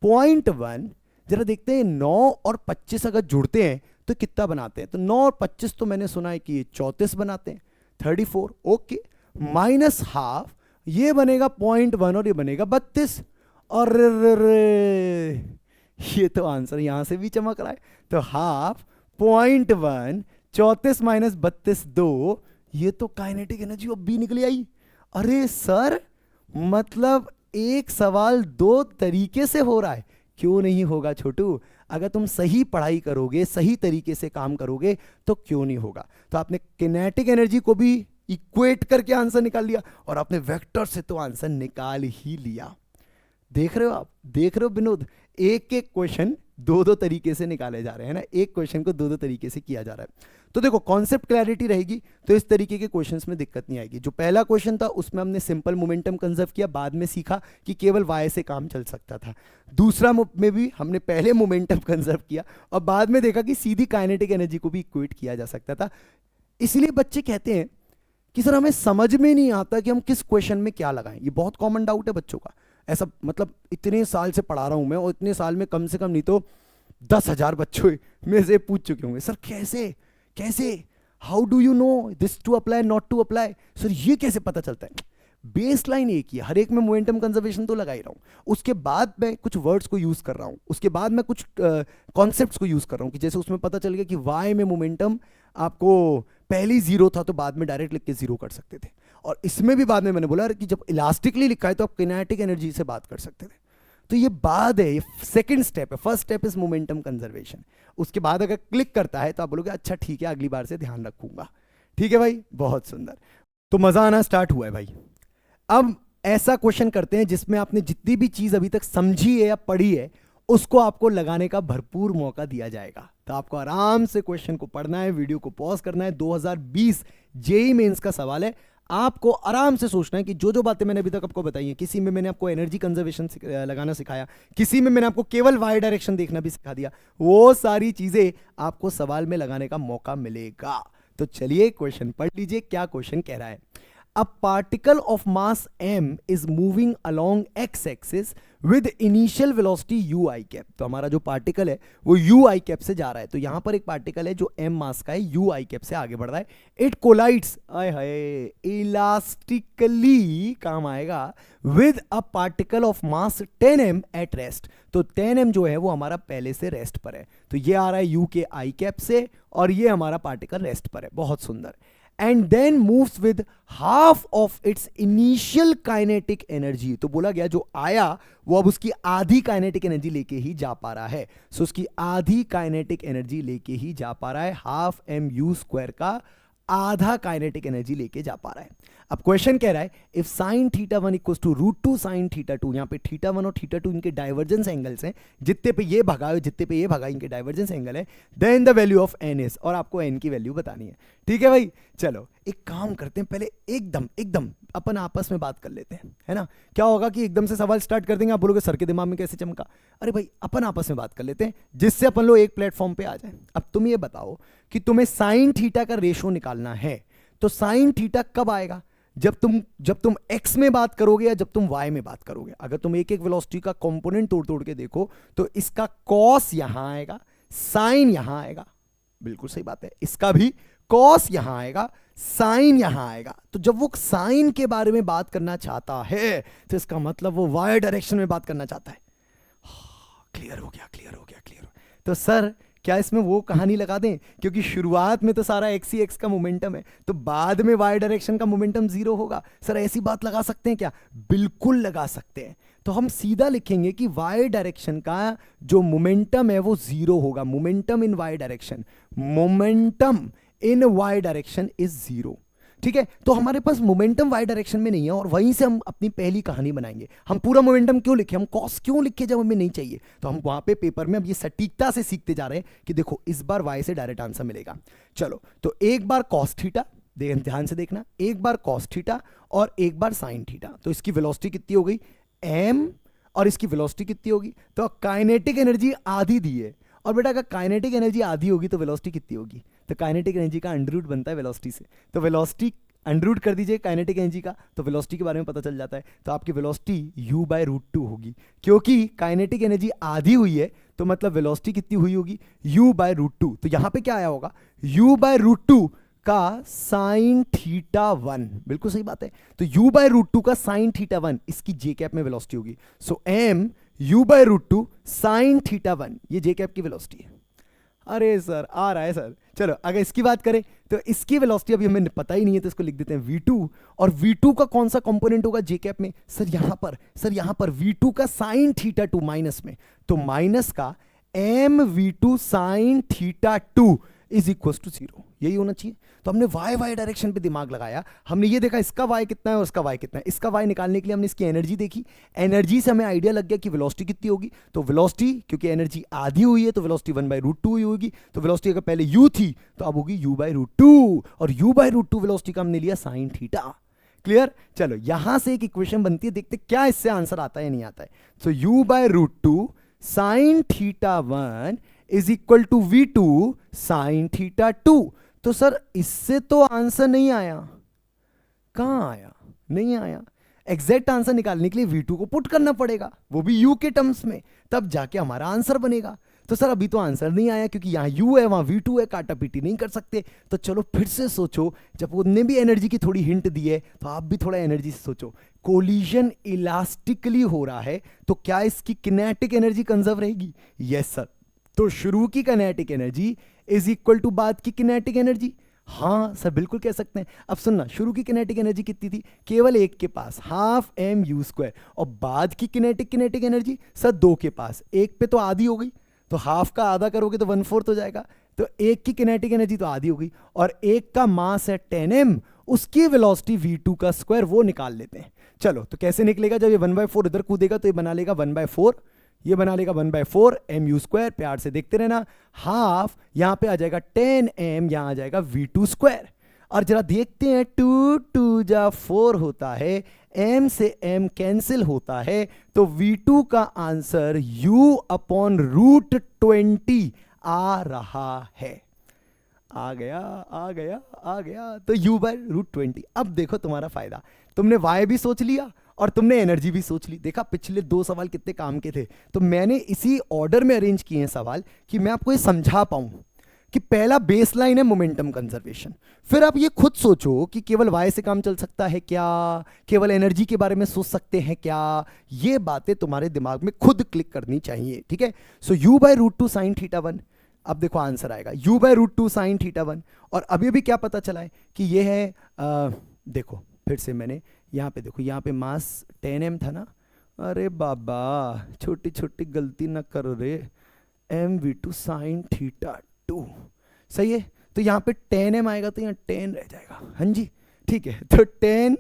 0.1, जरा देखते हैं 9 और 25 अगर जुड़ते हैं तो कितना बनाते हैं, तो 9 और 25 तो मैंने सुना है कि ये 34 बनाते हैं, 34, ओके। माइनस हाफ, ये बनेगा 0.1 और ये बनेगा 32, और ये तो आंसर यहां से भी चमक रहा है। तो हाफ 0.1 34 माइनस 32 2, ये तो काइनेटिक एनर्जी ऑफ बी निकली आई। अरे सर मतलब एक सवाल 2 तरीके से हो रहा है, क्यों नहीं होगा छोटू, अगर तुम सही पढ़ाई करोगे सही तरीके से काम करोगे तो क्यों नहीं होगा। तो आपने किनेटिक एनर्जी को भी इक्वेट करके आंसर निकाल लिया और आपने वेक्टर से तो आंसर निकाल ही लिया। देख रहे हो आप, देख रहे हो विनोद, एक एक क्वेश्चन 2 तरीके से निकाले जा रहे हैं ना, एक क्वेश्चन को 2 तरीके से किया जा रहा है। तो देखो कॉन्सेप्ट क्लैरिटी रहेगी तो इस तरीके के क्वेश्चंस में दिक्कत नहीं आएगी। जो पहला क्वेश्चन था उसमें हमने सिंपल मोमेंटम कंजर्व किया, बाद में सीखा कि केवल y से काम चल सकता था। दूसरा में भी हमने पहले मोमेंटम कंजर्व किया और बाद में देखा कि सीधी काइनेटिक एनर्जी को भी इक्वेट किया जा सकता था। इसलिए बच्चे कहते हैं कि सर हमें समझ में नहीं आता कि हम किस क्वेश्चन में क्या लगाएं। ये बहुत कॉमन डाउट है बच्चों का, ऐसा मतलब इतने साल से पढ़ा रहा हूं मैं और इतने साल में कम से कम नहीं तो 10,000 बच्चों में से पूछ चुके होंगे, सर कैसे कैसे, how do you know this to apply not to apply, sir ये कैसे पता चलता है? बेस लाइन एक ही है, हर एक में मोमेंटम कंजर्वेशन तो लगा ही रहा हूं, उसके बाद मैं कुछ वर्ड्स को यूज कर रहा हूं, उसके बाद मैं कुछ कॉन्सेप्ट्स को यूज कर रहा हूं, कि जैसे उसमें पता चल गया कि वाई में मोमेंटम आपको पहले ही जीरो था तो बाद में डायरेक्ट लिख के जीरो कर सकते थे, और इसमें भी बाद में मैंने बोला कि जब इलास्टिकली लिखा है तो आप किनेटिक एनर्जी से बात कर सकते थे। तो ये बाद है, ये सेकंड स्टेप है, first step is momentum conservation. उसके बाद अगर क्लिक करता है तो आप बोलोगे अच्छा ठीक है अगली बार से ध्यान रखूंगा। ठीक है भाई, बहुत सुंदर। तो मजा आना स्टार्ट हुआ है भाई। अब ऐसा क्वेश्चन करते हैं जिसमें आपने जितनी भी चीज अभी तक समझी है या पढ़ी है उसको आपको लगाने का भरपूर मौका दिया जाएगा। तो आपको आराम से क्वेश्चन को पढ़ना है, वीडियो को पॉज करना है। 2020 जेई मेंस का सवाल है, आपको आराम से सोचना है कि जो जो बातें मैंने अभी तक आपको बताई हैं, किसी में मैंने आपको एनर्जी कंजर्वेशन लगाना सिखाया, किसी में मैंने आपको केवल वाई डायरेक्शन देखना भी सिखा दिया, वो सारी चीजें आपको सवाल में लगाने का मौका मिलेगा। तो चलिए क्वेश्चन पढ़ लीजिए, क्या क्वेश्चन कह रहा है। A particle of mass m is moving along x axis with initial velocity u I cap। तो हमारा जो पार्टिकल है वो u I cap से जा रहा है। तो यहां पर एक पार्टिकल है जो m मास का है, u I cap से आगे बढ़ रहा है। इट कोलाइड्स, आय हाय, इलास्टिकली काम आएगा, with a particle of mass 10m at rest. तो 10m जो है वो हमारा पहले से रेस्ट पर है, तो ये आ रहा है u के I cap से और ये हमारा पार्टिकल रेस्ट पर है। बहुत सुंदर। And then moves with half of its initial kinetic energy. तो बोला गया जो आया वो अब उसकी आधी काइनेटिक एनर्जी लेके ही जा पा रहा है। सो उसकी आधी काइनेटिक एनर्जी लेके ही जा पा रहा है, हाफ एम यू स्क्वायर का आधा काइनेटिक एनर्जी लेके जा पा रहा है। अब क्वेश्चन कह रहा है if sine theta one equal to root two sine theta two, यहां पे थीटा वन और थीटा टू इनके डाइवर्जेंस एंगल्स हैं, जितने पे ये भगा जितने पे ये भगा इनके डाइवर्जेंस एंगल है, then the value of n is, और आपको एन की वैल्यू बतानी है। ठीक है भाई, चलो एक काम करते हैं, पहले एकदम अपन आपस में बात कर लेते हैं, है ना। क्या होगा कि एकदम से सवाल स्टार्ट कर देंगे, आप बोलोगे सर के दिमाग में कैसे चमका। अरे भाई अपन आपस में बात कर लेते हैं जिससे अपन लोग एक प्लेटफॉर्म पे आ जाए। अब तुम ये बताओ कि तुम्हें साइन थीटा का रेशो निकालना है, तो साइन थीटा कब आएगा? जब तुम x में बात करोगे या जब तुम y में बात करोगे। अगर तुम एक एक वेलोसिटी का कंपोनेंट तोड़ के देखो तो इसका cos यहां आएगा, साइन यहां आएगा, बिल्कुल सही बात है, इसका भी cos यहां आएगा, साइन यहां आएगा। तो जब वो साइन के बारे में बात करना चाहता है तो इसका मतलब वो y डायरेक्शन में बात करना चाहता है। क्लियर हो गया। तो सर क्या इसमें वो कहानी लगा दें, क्योंकि शुरुआत में तो सारा एक्स ही एक्स का मोमेंटम है, तो बाद में वाई डायरेक्शन का मोमेंटम जीरो होगा। सर ऐसी बात लगा सकते हैं क्या? बिल्कुल लगा सकते हैं। तो हम सीधा लिखेंगे कि वाई डायरेक्शन का जो मोमेंटम है वो जीरो होगा। Momentum in y direction, momentum in y direction is zero. ठीक है, तो हमारे पास मोमेंटम वाई डायरेक्शन में नहीं है और वहीं से हम अपनी पहली कहानी बनाएंगे। हम पूरा मोमेंटम क्यों लिखे, हम कॉस क्यों लिखे जब हमें नहीं चाहिए? तो हम वहां पे पेपर में अब ये सटीकता से सीखते जा रहे हैं कि देखो इस बार वाई से डायरेक्ट आंसर मिलेगा। चलो तो एक बार कॉस थीटा, ध्यान से देखना, एक बार कॉस थीटा और एक बार साइन थीटा। तो इसकी वेलोसिटी कितनी हो गई m, और इसकी वेलोसिटी कितनी होगी? तो काइनेटिक एनर्जी आधी दी है, और बेटा अगर काइनेटिक एनर्जी आधी होगी तो वेलोसिटी कितनी होगी? तो काइनेटिक एनर्जी का अंडर रूट बनता है वेलोसिटी से, तो वेलोसिटी अंडर रूट कर दीजिए काइनेटिक एनर्जी का, तो वेलोसिटी के बारे में पता चल जाता है। तो आपकी velocity u by root two होगी, क्योंकि काइनेटिक एनर्जी आधी हुई है तो मतलब वेलोसिटी कितनी हुई होगी? u by root two. तो यहां पे क्या आया होगा? u बाय रूट टू का साइन थीटा वन, बिल्कुल सही बात है। तो u बाय रूट टू का साइन थीटा वन, इसकी जे कैप में वेलोसिटी होगी। So m u by root two sine theta one, ये जे कैप की वेलोसिटी है। अरे सर आ रहा है सर। चलो अगर इसकी बात करें तो इसकी वेलोसिटी अभी हमें पता ही नहीं है, तो इसको लिख देते हैं v2, और v2 का कौन सा कंपोनेंट होगा जे कैप में? सर यहां पर v2 का साइन थीटा टू माइनस में, तो माइनस का m v2 sine theta two is equal to zero, यही होना चाहिए। तो हमने y डायरेक्शन पे दिमाग लगाया, हमने ये देखा इसका y कितना है और इसका y कितना है। इसका y निकालने के लिए हमने इसकी एनर्जी देखी, एनर्जी से हमें आइडिया लग गया कि वेलोसिटी कितनी होगी। तो वेलोसिटी, क्योंकि एनर्जी आधी हुई है तो वेलोसिटी 1/√2 ही होगी। तो वेलोसिटी अगर पहले u थी तो अब होगी u/√2, और u/√2 वेलोसिटी का हमने लिया साइन थीटा। क्लियर? चलो यहां से एक इक्वेशन बनती है, देखते क्या इससे आंसर आता है या नहीं आता है। So u/√2 sine theta one is equal to v2 sine theta two. तो सर इससे तो आंसर नहीं आया, कहां आया? नहीं आया। एग्जैक्ट आंसर निकालने के लिए v2 को पुट करना पड़ेगा, वो भी u के टर्म्स में, तब जाके हमारा आंसर बनेगा। तो सर अभी तो आंसर नहीं आया क्योंकि यहाँ u है वहाँ v2 है, काटा पीटी नहीं कर सकते। तो चलो फिर से सोचो, जब उनने भी एनर्जी की थोड़ी हिंट दी है तो आप भी थोड़ा एनर्जी से सोचो। कोलिजन इलास्टिकली हो रहा है तो क्या इसकी किनेटिक एनर्जी कंजर्व रहेगी? Yes sir. तो शुरू की kinetic energy is equal to बाद की किनेटिक एनर्जी। हाँ सर बिल्कुल कह सकते हैं। अब सुनना, शुरू की किनेटिक एनर्जी कितनी थी? केवल एक के पास हाफ एम यू स्क्वायर, और बाद की किनेटिक एनर्जी सर दो के पास, एक पे तो आधी हो गई, तो हाफ का आधा करोगे तो 1/4 हो जाएगा, तो एक की किनेटिक एनर्जी तो आधी हो गई, और एक का मास है 10m, उसकी वेलोसिटी v2 का स्क्वायर वो निकाल लेते हैं। चलो तो कैसे निकलेगा? जब ये 1/4 इधर कूदेगा तो ये बना लेगा 1/4, ये बना लेगा 1/4 mu स्क्वायर। प्यार से देखते रहना, हाफ यहां पे आ जाएगा 10m, यहां आ जाएगा v2 स्क्वायर। और जरा देखते हैं 2 2 जा 4 होता है, m से m कैंसिल होता है, तो v2 का आंसर u/√20 आ रहा है। आ गया आ गया आ गया, तो u/√20। अब देखो तुम्हारा फायदा, तुमने y भी सोच लिया और तुमने एनर्जी भी सोच ली। देखा पिछले 2 सवाल कितने काम के थे, तो मैंने इसी ऑर्डर में अरेंज किए हैं सवाल कि मैं आपको ये समझा पाऊं कि पहला बेसलाइन है मोमेंटम कंजर्वेशन। फिर आप ये खुद सोचो कि केवल y से काम चल सकता है क्या, केवल एनर्जी के बारे में सोच सकते हैं क्या, ये बातें तुम्हारे दिमाग में खुद क्लिक करनी चाहिए, ठीक है। सो u/√2 sin θ1, अब देखो आंसर आएगा u/√2 sin θ1। और अभी अभी क्या पता चला है कि ये है देखो फिर से मैंने यहाँ पे देखो, यहाँ पे मास 10m था ना, अरे बाबा छोटी छोटी गलती ना करो रे, mv2 sin θ2 सही है। तो यहाँ पे 10m आएगा तो यहाँ 10 रह जाएगा, हाँ जी ठीक है। तो 10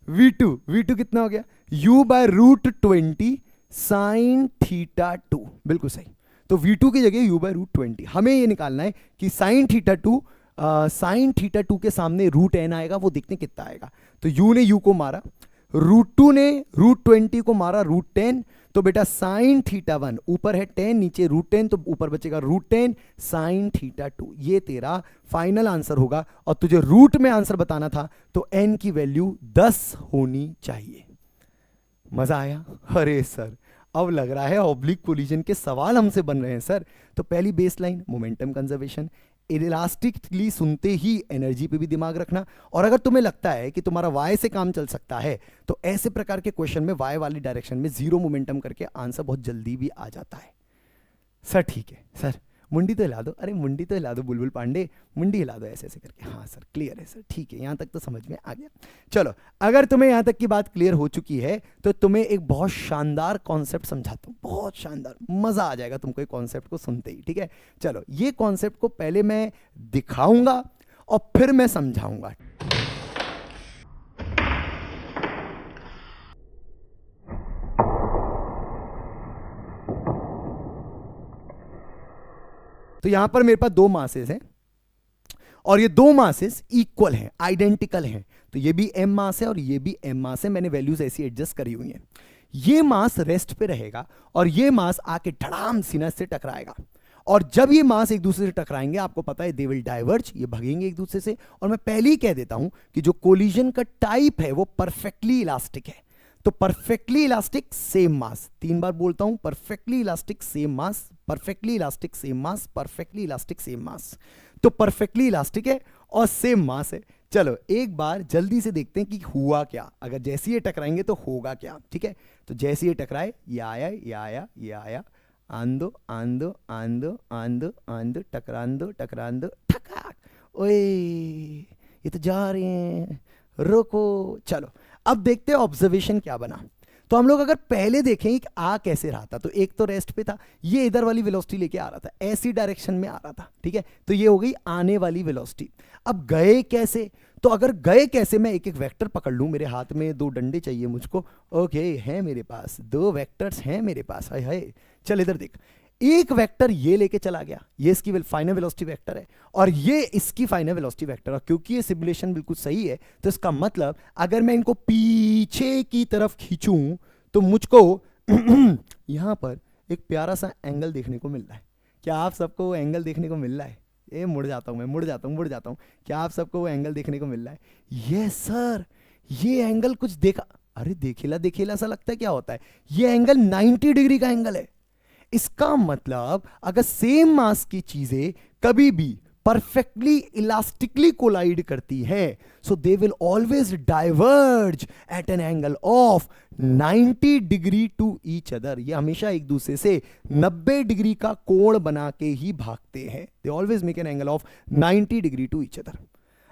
v2 कितना हो गया? u/√20 sin θ2, बिल्कुल सही। तो v2 की जगह u/√20। हमें ये निकालना है कि sin θ2 के सामने √n आएगा, वो देखते हैं कितना आएगा। तो u ने u को मारा, √2 ने √20 को मारा √10, तो बेटा sin θ1 ऊपर है 10, नीचे √10, तो ऊपर बचेगा √10 sin θ2। ये तेरा फाइनल आंसर होगा। और तुझे रूट में आंसर बताना था तो n की वैल्यू 10 होनी चाहिए। मजा आया? अरे सर अब लग रहा है ऑब्लिक कोलिजन के सवाल हमसे बन रहे हैं सर। तो पहली बेसलाइन मोमेंटम कंजर्वेशन, इलास्टिकली सुनते ही एनर्जी पे भी दिमाग रखना। और अगर तुम्हें लगता है कि तुम्हारा y से काम चल सकता है तो ऐसे प्रकार के क्वेश्चन में y वाली डायरेक्शन में जीरो मोमेंटम करके आंसर बहुत जल्दी भी आ जाता है। सर ठीक है सर, मुंडी तो हिला दो, अरे मुंडी तो हिला दो बुलबुल पांडे, मुंडी हिला दो ऐसे ऐसे करके। हाँ सर क्लियर है सर, ठीक है, यहाँ तक तो समझ में आ गया। चलो अगर तुम्हें यहाँ तक की बात क्लियर हो चुकी है तो तुम्हें एक बहुत शानदार कॉन्सेप्ट समझाता हूँ, बहुत शानदार, मजा आ जाएगा तुमको एक कॉन्सेप्ट को सुनते ही, ठीक है। चलो ये कॉन्सेप्ट को पहले मैं दिखाऊंगा और फिर मैं समझाऊंगा। तो यहां पर मेरे पास 2 मासेस हैं और ये 2 मासेस इक्वल हैं, आइडेंटिकल हैं। तो ये भी m मास है और ये भी m मास है, मैंने वैल्यूज ऐसी एडजस्ट करी हुई हैं। ये मास रेस्ट पे रहेगा और ये मास आके धड़ाम सीना से टकराएगा। और जब ये मास एक दूसरे से टकराएंगे, आपको पता है दे विल डाइवर्ज, ये भगेंगे एक दूसरे से। और मैं पहले ही कह देता हूं कि जो कोलिजन का टाइप है वो परफेक्टली इलास्टिक है। तो परफेक्टली इलास्टिक सेम मास, 3 बार बोलता हूं, perfectly elastic same mass, perfectly elastic same mass, perfectly elastic same mass. तो परफेक्टली इलास्टिक है और सेम मास है। चलो एक बार जल्दी से देखते हैं कि हुआ क्या, अगर जैसे ये टकराएंगे तो होगा क्या, ठीक है। तो जैसे ये टकराए, ये आया ये आया ये आया, आंदो आंदो आंदो आंदो आंदो, टकरांदो टकरांदो ठकाक, ओए ये तो जा रहे हैं, रोको। चलो अब देखते हैं ऑब्जर्वेशन क्या बना। तो हम लोग अगर पहले देखें कि आ कैसे रहा था, तो एक तो रेस्ट पे था, ये इधर वाली वेलोसिटी लेके आ रहा था, ऐसी डायरेक्शन में आ रहा था, ठीक है। तो ये हो गई आने वाली वेलोसिटी। अब गए कैसे? तो अगर गए कैसे, मैं एक एक वेक्टर पकड़ लूं, मेरे हाथ में 2 डंडे चाहिए मुझको, ओके है मेरे पास 2 वेक्टर्स हैं मेरे पास, हाय हाय। चल इधर देख, एक वेक्टर ये लेके चला गया, ये इसकी फाइनल वेलोसिटी वेक्टर है और ये इसकी फाइनल वेलोसिटी वेक्टर है। क्योंकि ये सिमुलेशन बिल्कुल सही है तो इसका मतलब अगर मैं इनको पीछे की तरफ खींचूं तो मुझको यहां पर एक प्यारा सा एंगल देखने को मिल रहा है। क्या आप सबको वो एंगल देखने को मिल रहा है? ए मुड़ जाता हूं मैं, मुड़ जाता हूं। क्या आप सबको वो एंगल देखने को मिल रहा है? यस सर, ये एंगल कुछ देखा, अरे देखिला सा लगता है, क्या होता है? ये एंगल 90 डिग्री का एंगल है। इसका मतलब अगर सेम मास की चीजें कभी भी परफेक्टली इलास्टिकली कोलाइड करती है, so they will always diverge at an angle of 90 degree to each other. ये हमेशा एक दूसरे से 90 डिग्री का कोण बना के ही भागते हैं। They always make an angle of 90 degree to each other.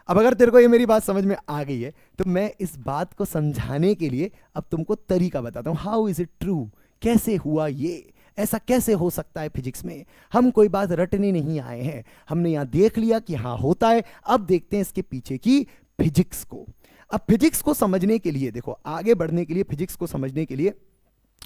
अब अगर तेरे को ये मेरी बात समझ में आ गई है तो मैं इस बात को समझाने के लिए अब तुमको तरीका बताता हूं। हाउ इज इट ट्रू, कैसे हुआ ये, ऐसा कैसे हो सकता है फिजिक्स में। हम कोई बात रटने नहीं आए हैं, हमने यहां देख लिया कि हाँ होता है। अब देखते हैं इसके पीछे की फिजिक्स को। अब फिजिक्स को समझने के लिए देखो, आगे बढ़ने के लिए, फिजिक्स को समझने के लिए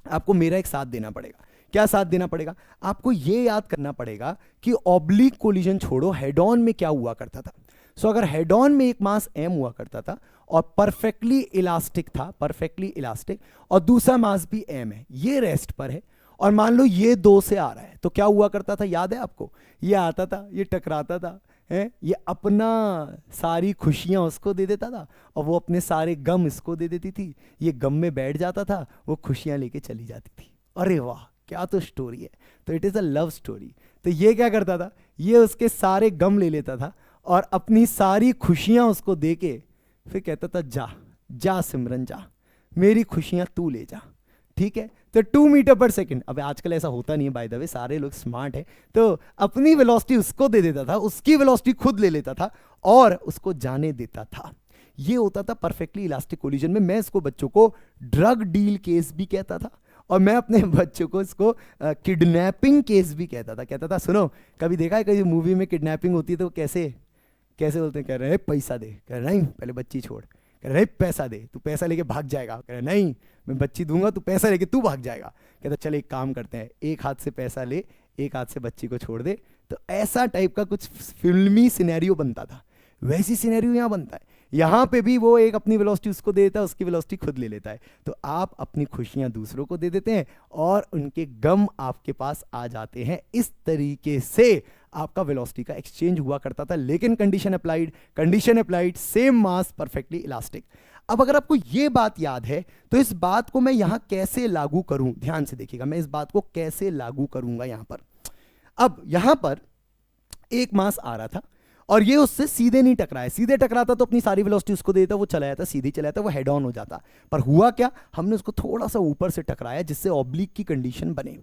आपको मेरा एक साथ देना पड़ेगा। क्या साथ देना पड़ेगा? आपको यह याद करना पड़ेगा कि ऑब्लिक कोलिजन छोड़ो, हेड ऑन में क्या हुआ करता था। सो अगर हेड ऑन में एक मास m हुआ करता था और परफेक्टली इलास्टिक था, परफेक्टली इलास्टिक, और दूसरा मास भी m है, ये रेस्ट पर है, और मान लो ये 2 से आ रहा है, तो क्या हुआ करता था? याद है आपको? ये आता था, ये टकराता था, है, ये अपना सारी खुशियां उसको दे देता था और वो अपने सारे गम इसको दे देती थी। ये गम में बैठ जाता था, वो खुशियां लेके चली जाती थी। अरे वाह, क्या तो स्टोरी है। तो it is a love story. तो ये क्या करता था? ये उसके सारे गम ले लेता था और अपनी सारी खुशियां उसको देके फिर कहता था जा जा सिमरन जा, मेरी खुशियां तू ले जा। ठीक है, तो 2 मीटर पर सेकंड। अब आजकल ऐसा होता नहीं है, बाय द वे, सारे लोग स्मार्ट है, तो अपनी वेलोसिटी उसको दे देता था, उसकी वेलोसिटी खुद ले लेता था और उसको जाने देता था। ये होता था परफेक्टली इलास्टिक कोलिजन में। मैं इसको बच्चों को ड्रग डील केस भी कहता था और मैं अपने बच्चों को इसको किडनैपिंग केस भी कहता था। सुनो, कभी देखा है कभी मूवी में किडनैपिंग होती है तो कैसे कैसे बोलते हैं? कह रहे हैं पैसा दे, कह रहे नहीं पहले बच्ची छोड़, कह रहे पैसा दे, तू पैसा लेके भाग जाएगा, कह रहे नहीं मैं बच्ची दूंगा, तू पैसा लेके तू भाग जाएगा। कहता चल एक काम करते हैं, एक हाथ से पैसा ले, एक हाथ से बच्ची को छोड़ दे। तो ऐसा टाइप का कुछ फिल्मी सिनेरियो बनता था, वैसी सिनेरियो यहाँ बनता है। यहाँ पे भी वो एक अपनी वेलोसिटी उसको दे देता है, उसकी वेलोसिटी खुद ले लेता है। तो आप अपनी खुशियां दूसरों को दे देते हैं और उनके गम आपके पास आ जाते हैं। इस तरीके से आपका वेलोसिटी का एक्सचेंज हुआ करता था। लेकिन condition applied, same mass, perfectly elastic. अब अगर आपको यह बात याद है तो इस बात को मैं यहां कैसे लागू करूं, ध्यान से देखिएगा, मैं इस बात को कैसे लागू करूंगा यहां पर। अब यहां पर एक मास आ रहा था और ये उससे सीधे नहीं टकराया। सीधे टकराता तो अपनी सारी वेलोसिटी उसको देता, वो चला जाता, सीधे चला जाता, वो हेड ऑन हो जाता। पर हुआ क्या, हमने उसको थोड़ा सा ऊपर से टकराया जिससे ऑब्लिक की कंडीशन बने।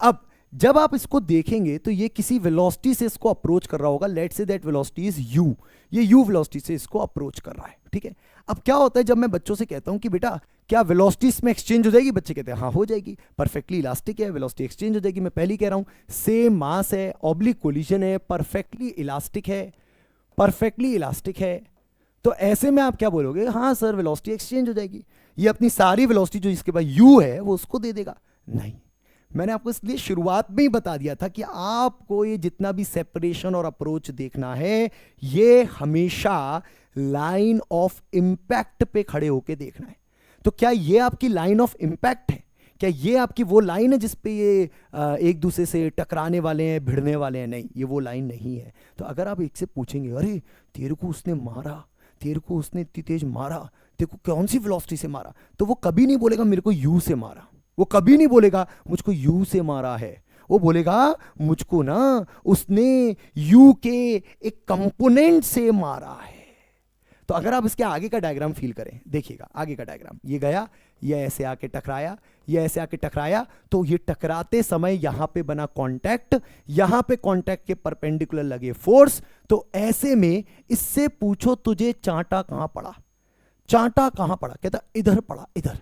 अब जब आप इसको देखेंगे तो ये किसी वेलोसिटी से इसको अप्रोच कर रहा होगा। Let's say that velocity is u, ये u वेलोसिटी से इसको अप्रोच कर रहा है। ठीक है, अब क्या होता है जब मैं बच्चों से कहता हूं कि बेटा क्या वेलोसिटी इसमें एक्सचेंज हो जाएगी? बच्चे कहते हैं हाँ हो जाएगी, परफेक्टली इलास्टिक है, वेलोसिटी एक्सचेंज हो जाएगी। मैं पहले ही कह रहा हूं सेम मास है, ऑब्लिक कोलिजन है, परफेक्टली इलास्टिक है, परफेक्टली इलास्टिक है। तो ऐसे में आप क्या बोलोगे? हाँ सर वेलोसिटी एक्सचेंज हो जाएगी, ये अपनी सारी वेलोसिटी जो इसके पास u है वो उसको दे देगा। नहीं, मैंने आपको इसलिए शुरुआत में ही बता दिया था कि आपको ये जितना भी सेपरेशन और अप्रोच देखना है ये हमेशा लाइन ऑफ इंपैक्ट पे खड़े होके देखना है। तो क्या ये आपकी लाइन ऑफ इंपैक्ट है? क्या ये आपकी वो लाइन है जिसपे ये एक दूसरे से टकराने वाले हैं, भिड़ने वाले हैं? नहीं, ये वो लाइन नहीं है। तो अगर आप एक से पूछेंगे अरे तेरे को उसने मारा, तेरे को उसने इतनी तेज मारा, तेरे को कौन सी वेलोसिटी से मारा, तो वो कभी नहीं बोलेगा मेरे को u से मारा, वो कभी नहीं बोलेगा मुझको u से मारा है। वो बोलेगा मुझको ना उसने u के एक कंपोनेंट से मारा है। तो अगर आप इसके आगे का डायग्राम फील करें, देखिएगा आगे का डायग्राम, ये गया, ये ऐसे आके टकराया, ये ऐसे आके टकराया, तो ये टकराते समय यहां पे बना कांटेक्ट, यहां पे कांटेक्ट के परपेंडिकुलर लगे फोर्स। तो ऐसे में इससे पूछो तुझे चांटा कहां पड़ा, चांटा कहां पड़ा? कहता इधर पड़ा, इधर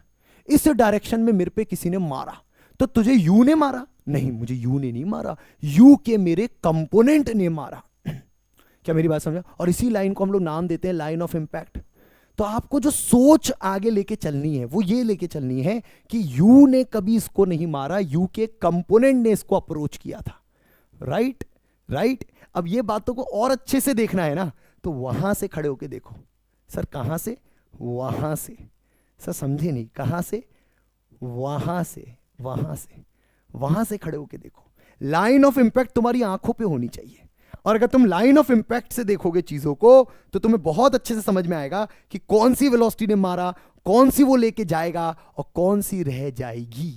इस डायरेक्शन में मेरे पे किसी ने मारा। तो तुझे यू ने मारा? नहीं, मुझे यू ने नहीं मारा, यू के मेरे कंपोनेंट ने मारा। क्या मेरी बात समझा? और इसी लाइन को हम लोग नाम देते हैं लाइन ऑफ इंपैक्ट। तो आपको जो सोच आगे लेके चलनी है वो ये लेके चलनी है कि यू ने कभी इसको नहीं मारा, यू के कंपोनेंट ने इसको अप्रोच किया था। Right right. अब ये बातों को और अच्छे से देखना है ना, तो वहां से खड़े होके देखो। सर कहां से? वहां से। सर समझे नहीं, कहां से? वहां से, वहां से, वहां से खड़े होके देखो। लाइन ऑफ इंपैक्ट तुम्हारी आंखों पे होनी चाहिए, और अगर तुम लाइन ऑफ इंपैक्ट से देखोगे चीजों को तो तुम्हें बहुत अच्छे से समझ में आएगा कि कौन सी वेलोसिटी ने मारा, कौन सी वो लेके जाएगा और कौन सी रह जाएगी।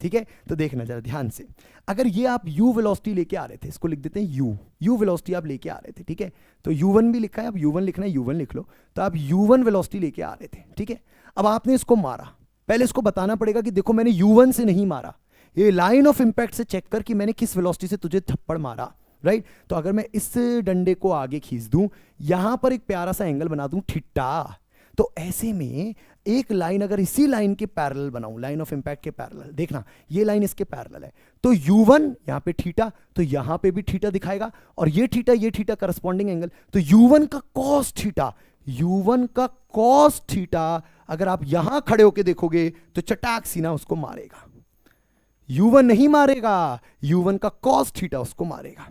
ठीक है, तो देखना जरा ध्यान से। अगर ये आप u वेलोसिटी लेके आ रहे थे, इसको लिख देते हैं u वेलोसिटी आप लेके आ रहे थे, ठीक है, तो u1 भी लिखा है, अब u1 लिखना है, u1 लिख लो, तो आप u1 वेलोसिटी लेके आ रहे थे, ठीक है। अब आपने इसको मारा, पहले इसको बताना पड़ेगा कि देखो मैंने u1 से नहीं मारा, ये लाइन ऑफ इंपैक्ट से चेक कर कि मैंने किस वेलोसिटी से तुझे थप्पड़ मारा, राइट। तो अगर मैं इस डंडे को आगे खींच दूं, यहां पर एक प्यारा सा एंगल बना दूं थीटा, तो ऐसे में एक लाइन अगर इसी लाइन के पैरेलल बनाऊं, लाइन ऑफ इंपैक्ट के पैरेलल, देखना ये लाइन इसके पैरेलल है, तो u1 यहां पे थीटा, तो यहां पे भी थीटा दिखाएगा, और ये थीटा करस्पॉन्डिंग एंगल, तो u1 का cos थीटा, u1 का cos थीटा अगर आप यहां खड़े होके देखोगे तो चटाक सीना उसको मारेगा, u1 नहीं मारेगा, u1 का cos थीटा उसको मारेगा।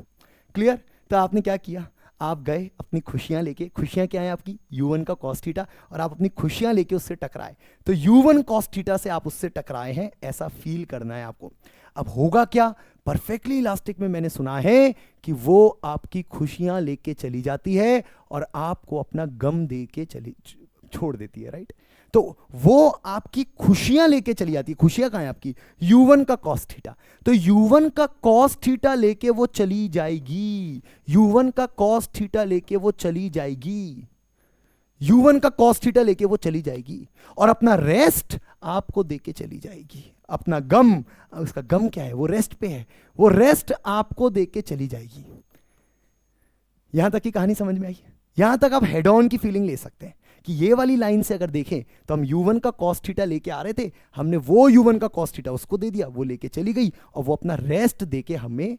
क्लियर। तो आपने क्या किया, आप गए अपनी खुशियां लेके, खुशियां क्या है आपकी, u1 का cos थीटा, और आप अपनी खुशियां लेके उससे टकराए, तो u1 cos थीटा से आप उससे टकराए हैं, ऐसा फील करना है आपको। अब होगा क्या, परफेक्टली इलास्टिक में मैंने सुना है कि वो आपकी खुशियां लेके चली जाती है और आपको अपना गम दे के छोड़ देती है, राइट। तो वो आपकी खुशियां लेके चली जाती है, खुशियां कहां है आपकी, u1 का cos थीटा, तो u1 का cos थीटा लेके वो चली जाएगी, u1 का cos थीटा लेके वो चली जाएगी, u1 का cos थीटा लेके वो चली जाएगी, और अपना रेस्ट आपको देके चली जाएगी, अपना गम, उसका गम क्या है, वो रेस्ट पे है, वो रेस्ट आपको देके चली जाएगी। यहां तक की कहानी समझ में आई, यहां तक आप हेड ऑन की फीलिंग ले सकते हैं कि ये वाली लाइन से अगर देखें तो हम u1 का cos थीटा लेके आ रहे थे, हमने वो u1 का cos थीटा उसको दे दिया, वो लेके चली गई, और वो अपना रेस्ट देके हमें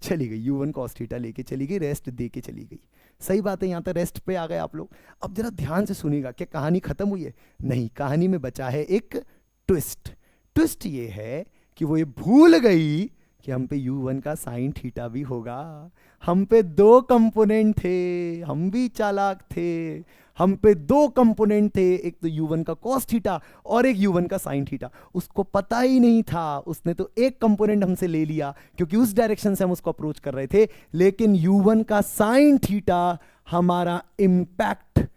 चली गई, u1 cos थीटा लेके चली गई, रेस्ट देके चली गई। सही बात है, यहां तक रेस्ट पे आ गए आप लोग। अब जरा ध्यान से सुनिएगा, क्या कहानी खत्म हुई है, नहीं, कहानी में बचा है एक ट्विस्ट। ट्विस्ट ये है कि वो ये भूल गई कि हम पे u1 का साइन थीटा भी होगा, हम पे दो कंपोनेंट थे, हम भी चालाक थे, हम पे दो कंपोनेंट थे, एक तो u1 का cos थीटा और एक u1 का sin थीटा। उसको पता ही नहीं था, उसने तो एक कंपोनेंट हमसे ले लिया क्योंकि उस डायरेक्शन से हम उसको अप्रोच कर रहे थे, लेकिन u1 का sin थीटा हमारा इंपैक्ट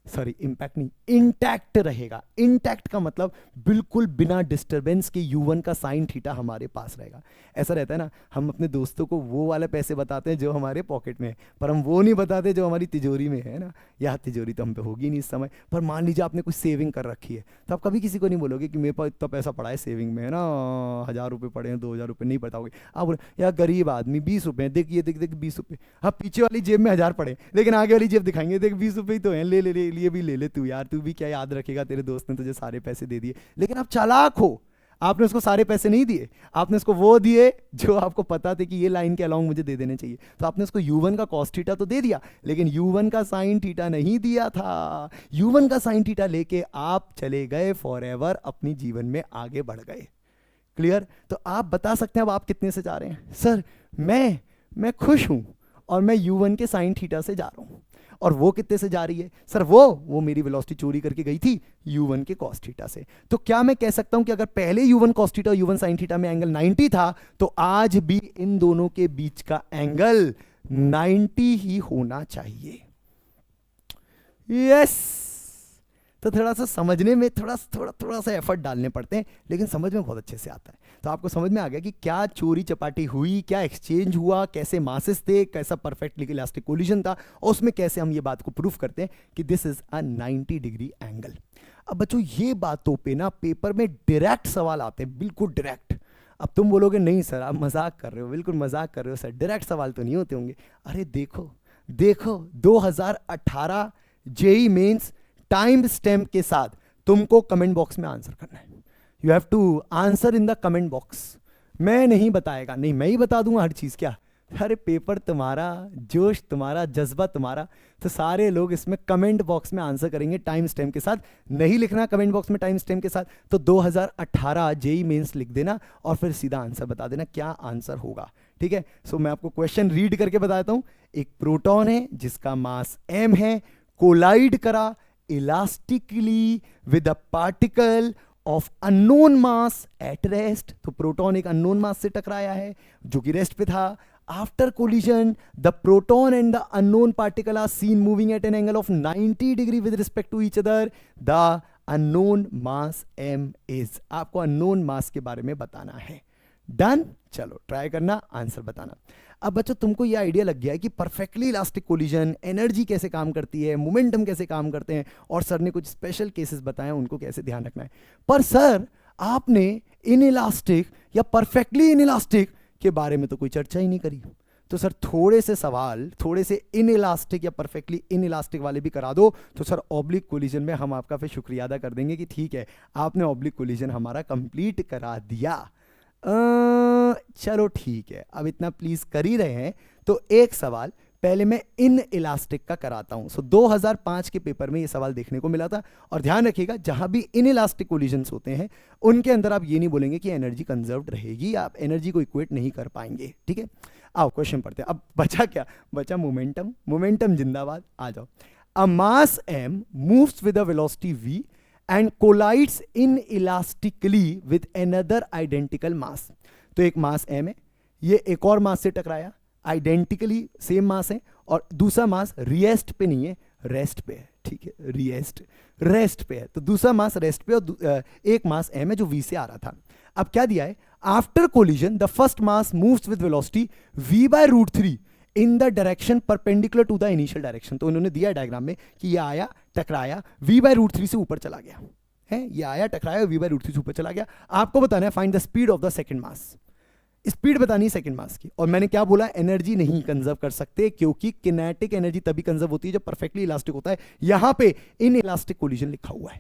नहीं, इंटैक्ट रहेगा। इंटैक्ट का मतलब बिल्कुल बिना डिस्टरबेंस के u1 का साइन थीटा हमारे पास रहेगा। ऐसा रहता है ना, हम अपने दोस्तों को वो वाले पैसे बताते हैं जो हमारे पॉकेट में है, पर हम वो नहीं बताते जो हमारी तिजोरी में है ना। यार तिजोरी तो हम पे होगी नहीं इस समय, पर मान लीजिए आपने कुछ सेविंग कर रखी है, तो आप कभी किसी को नहीं बोलोगे कि मेरे पास इतना पैसा पड़ा है सेविंग में, है ना, 1000 रुपये पड़े हैं, 2000 रुपये, नहीं बताओगे। आप बोले यार गरीब आदमी 20 रुपये, देख ये देख 20 रुपये, आप पीछे वाली जेब में 1000 पड़े, लेकिन आगे वाली जेब दिखाएंगे, देख 20 रुपये ही तो है, ले ले ले, लिए भी ले ले तू, यार तू भी क्या याद रखेगा, तेरे दोस्त ने तुझे सारे पैसे दे दिए। लेकिन आप चालाक हो, आपने उसको सारे पैसे नहीं दिए, आपने उसको वो दिए जो आपको पता थे कि ये लाइन के अलोंग मुझे दे देने चाहिए। तो आपने उसको u1 का cos थीटा तो दे दिया, लेकिन u1 का sin थीटा नहीं दिया था। u1 का sin थीटा लेके आप चले गए फॉरएवर, अपनी जीवन में आगे बढ़ गए। क्लियर। तो आप बता सकते हैं अब आप कितने से जा रहे हैं। सर मैं खुश हूं और मैं u1 के sin थीटा से जा रहा हूं, और वो कितने से जा रही है। सर वो मेरी वेलोसिटी चोरी करके गई थी u1 के cos थीटा से। तो क्या मैं कह सकता हूं कि अगर पहले u1 cos थीटा और u1 sin थीटा में एंगल 90 था, तो आज भी इन दोनों के बीच का एंगल 90 ही होना चाहिए। यस। तो थोड़ा सा समझने में थोड़ा सा एफर्ट डालने पड़ते हैं, लेकिन समझ में बहुत अच्छे से आता है। तो आपको समझ में आ गया कि क्या चोरी चपाटी हुई, क्या एक्सचेंज हुआ, कैसे मासेस थे, कैसा परफेक्टली इलास्टिक कोलिजन था, और उसमें कैसे हम ये बात को प्रूफ करते हैं कि this is a 90 degree angle. अब बच्चों ये बातों पे ना पेपर में डायरेक्ट सवाल आते हैं, बिल्कुल डायरेक्ट। अब तुम बोलोगे नहीं सर आप मजाक कर रहे हो, बिल्कुल मजाक कर रहे हो सर, डायरेक्ट सवाल तो नहीं होते होंगे। अरे देखो 2018 जेई मेंस टाइम स्टैम्प के साथ तुमको कमेंट बॉक्स में आंसर करना है। You have to answer in the comment box. मैं नहीं बताएगा, नहीं मैं ही बता दूंगा हर चीज। क्या अरे पेपर तुम्हारा, जोश तुम्हारा, जज्बा तुम्हारा, तो सारे लोग इसमें कमेंट बॉक्स में आंसर करेंगे टाइम स्टैम्प के साथ। नहीं लिखना कमेंट बॉक्स में टाइम स्टैम्प के साथ, तो 2018 जेई मेंस लिख देना और फिर सीधा आंसर बता देना क्या आंसर होगा। ठीक है। सो मैं आपको क्वेश्चन रीड करके बताता हूं। एक प्रोटॉन है जिसका मास m है, कोलाइड करा elastically with a particle of unknown mass at rest. तो प्रोटॉन एक अननोन मास से टकराया है जो कि रेस्ट पे था। After collision the proton and the unknown particle are seen moving at an angle of 90 degree with respect to each other. The unknown mass m is, आपको अननोन मास के बारे में बताना है। डन, चलो ट्राई करना, आंसर बताना। अब बच्चों तुमको ये आइडिया लग गया है कि परफेक्टली इलास्टिक कोलिजन, एनर्जी कैसे काम करती है, मोमेंटम कैसे काम करते हैं, और सर ने कुछ स्पेशल केसेस बताए उनको कैसे ध्यान रखना है। पर सर आपने इन इलास्टिक या परफेक्टली इन इलास्टिक के बारे में तो कोई चर्चा ही नहीं करी। तो सर थोड़े से सवाल थोड़े से इन इलास्टिक या परफेक्टली इन इलास्टिक वाले भी करा दो, तो सर ऑब्लिक कोलिजन में हम आपका फिर शुक्रिया अदा कर देंगे कि ठीक है आपने ऑब्लिक कोलिजन हमारा कंप्लीट करा दिया। चलो ठीक है, अब इतना प्लीज कर ही रहे हैं तो एक सवाल पहले मैं इन इलास्टिक का कराता हूं। सो 2005 के पेपर में ये सवाल देखने को मिला था, और ध्यान रखिएगा जहां भी इन इलास्टिक कोलिजन्स होते हैं उनके अंदर आप ये नहीं बोलेंगे कि एनर्जी कंजर्व्ड रहेगी, आप एनर्जी को इक्वेट नहीं कर पाएंगे। ठीक है, आओ क्वेश्चन पढ़ते हैं। अब बचा क्या, बचा मोमेंटम। मोमेंटम जिंदाबाद, आ जाओ। अ मास m moves with a velocity v and collides inelastically with another identical mass। तो एक मास m है, ये एक और मास से टकराया, आइडेंटिकली सेम मास है, और दूसरा मास रिएस्ट पे नहीं है, रेस्ट पे है। ठीक है, रेस्ट पे है, तो दूसरा मास रेस्ट पे, और एक मास m है जो v से आ रहा था। अब क्या दिया है, after collision the first mass moves with velocity v/√3 in the direction perpendicular to the initial direction. तो उन्होंने दिया डायग्राम में कि ये आया, टकराया, v/√3 से ऊपर चला गया है, ये आया टकराया, v/√3 से ऊपर चला गया। आपको बताना है find the speed of the second mass, speed बतानी है सेकंड मास की। और मैंने क्या बोला, एनर्जी नहीं कंजर्व कर सकते, क्योंकि किनेटिक एनर्जी तभी कंजर्व होती है जब परफेक्टली इलास्टिक होता है। यहां पे इन इलास्टिक कोलिजन लिखा हुआ है,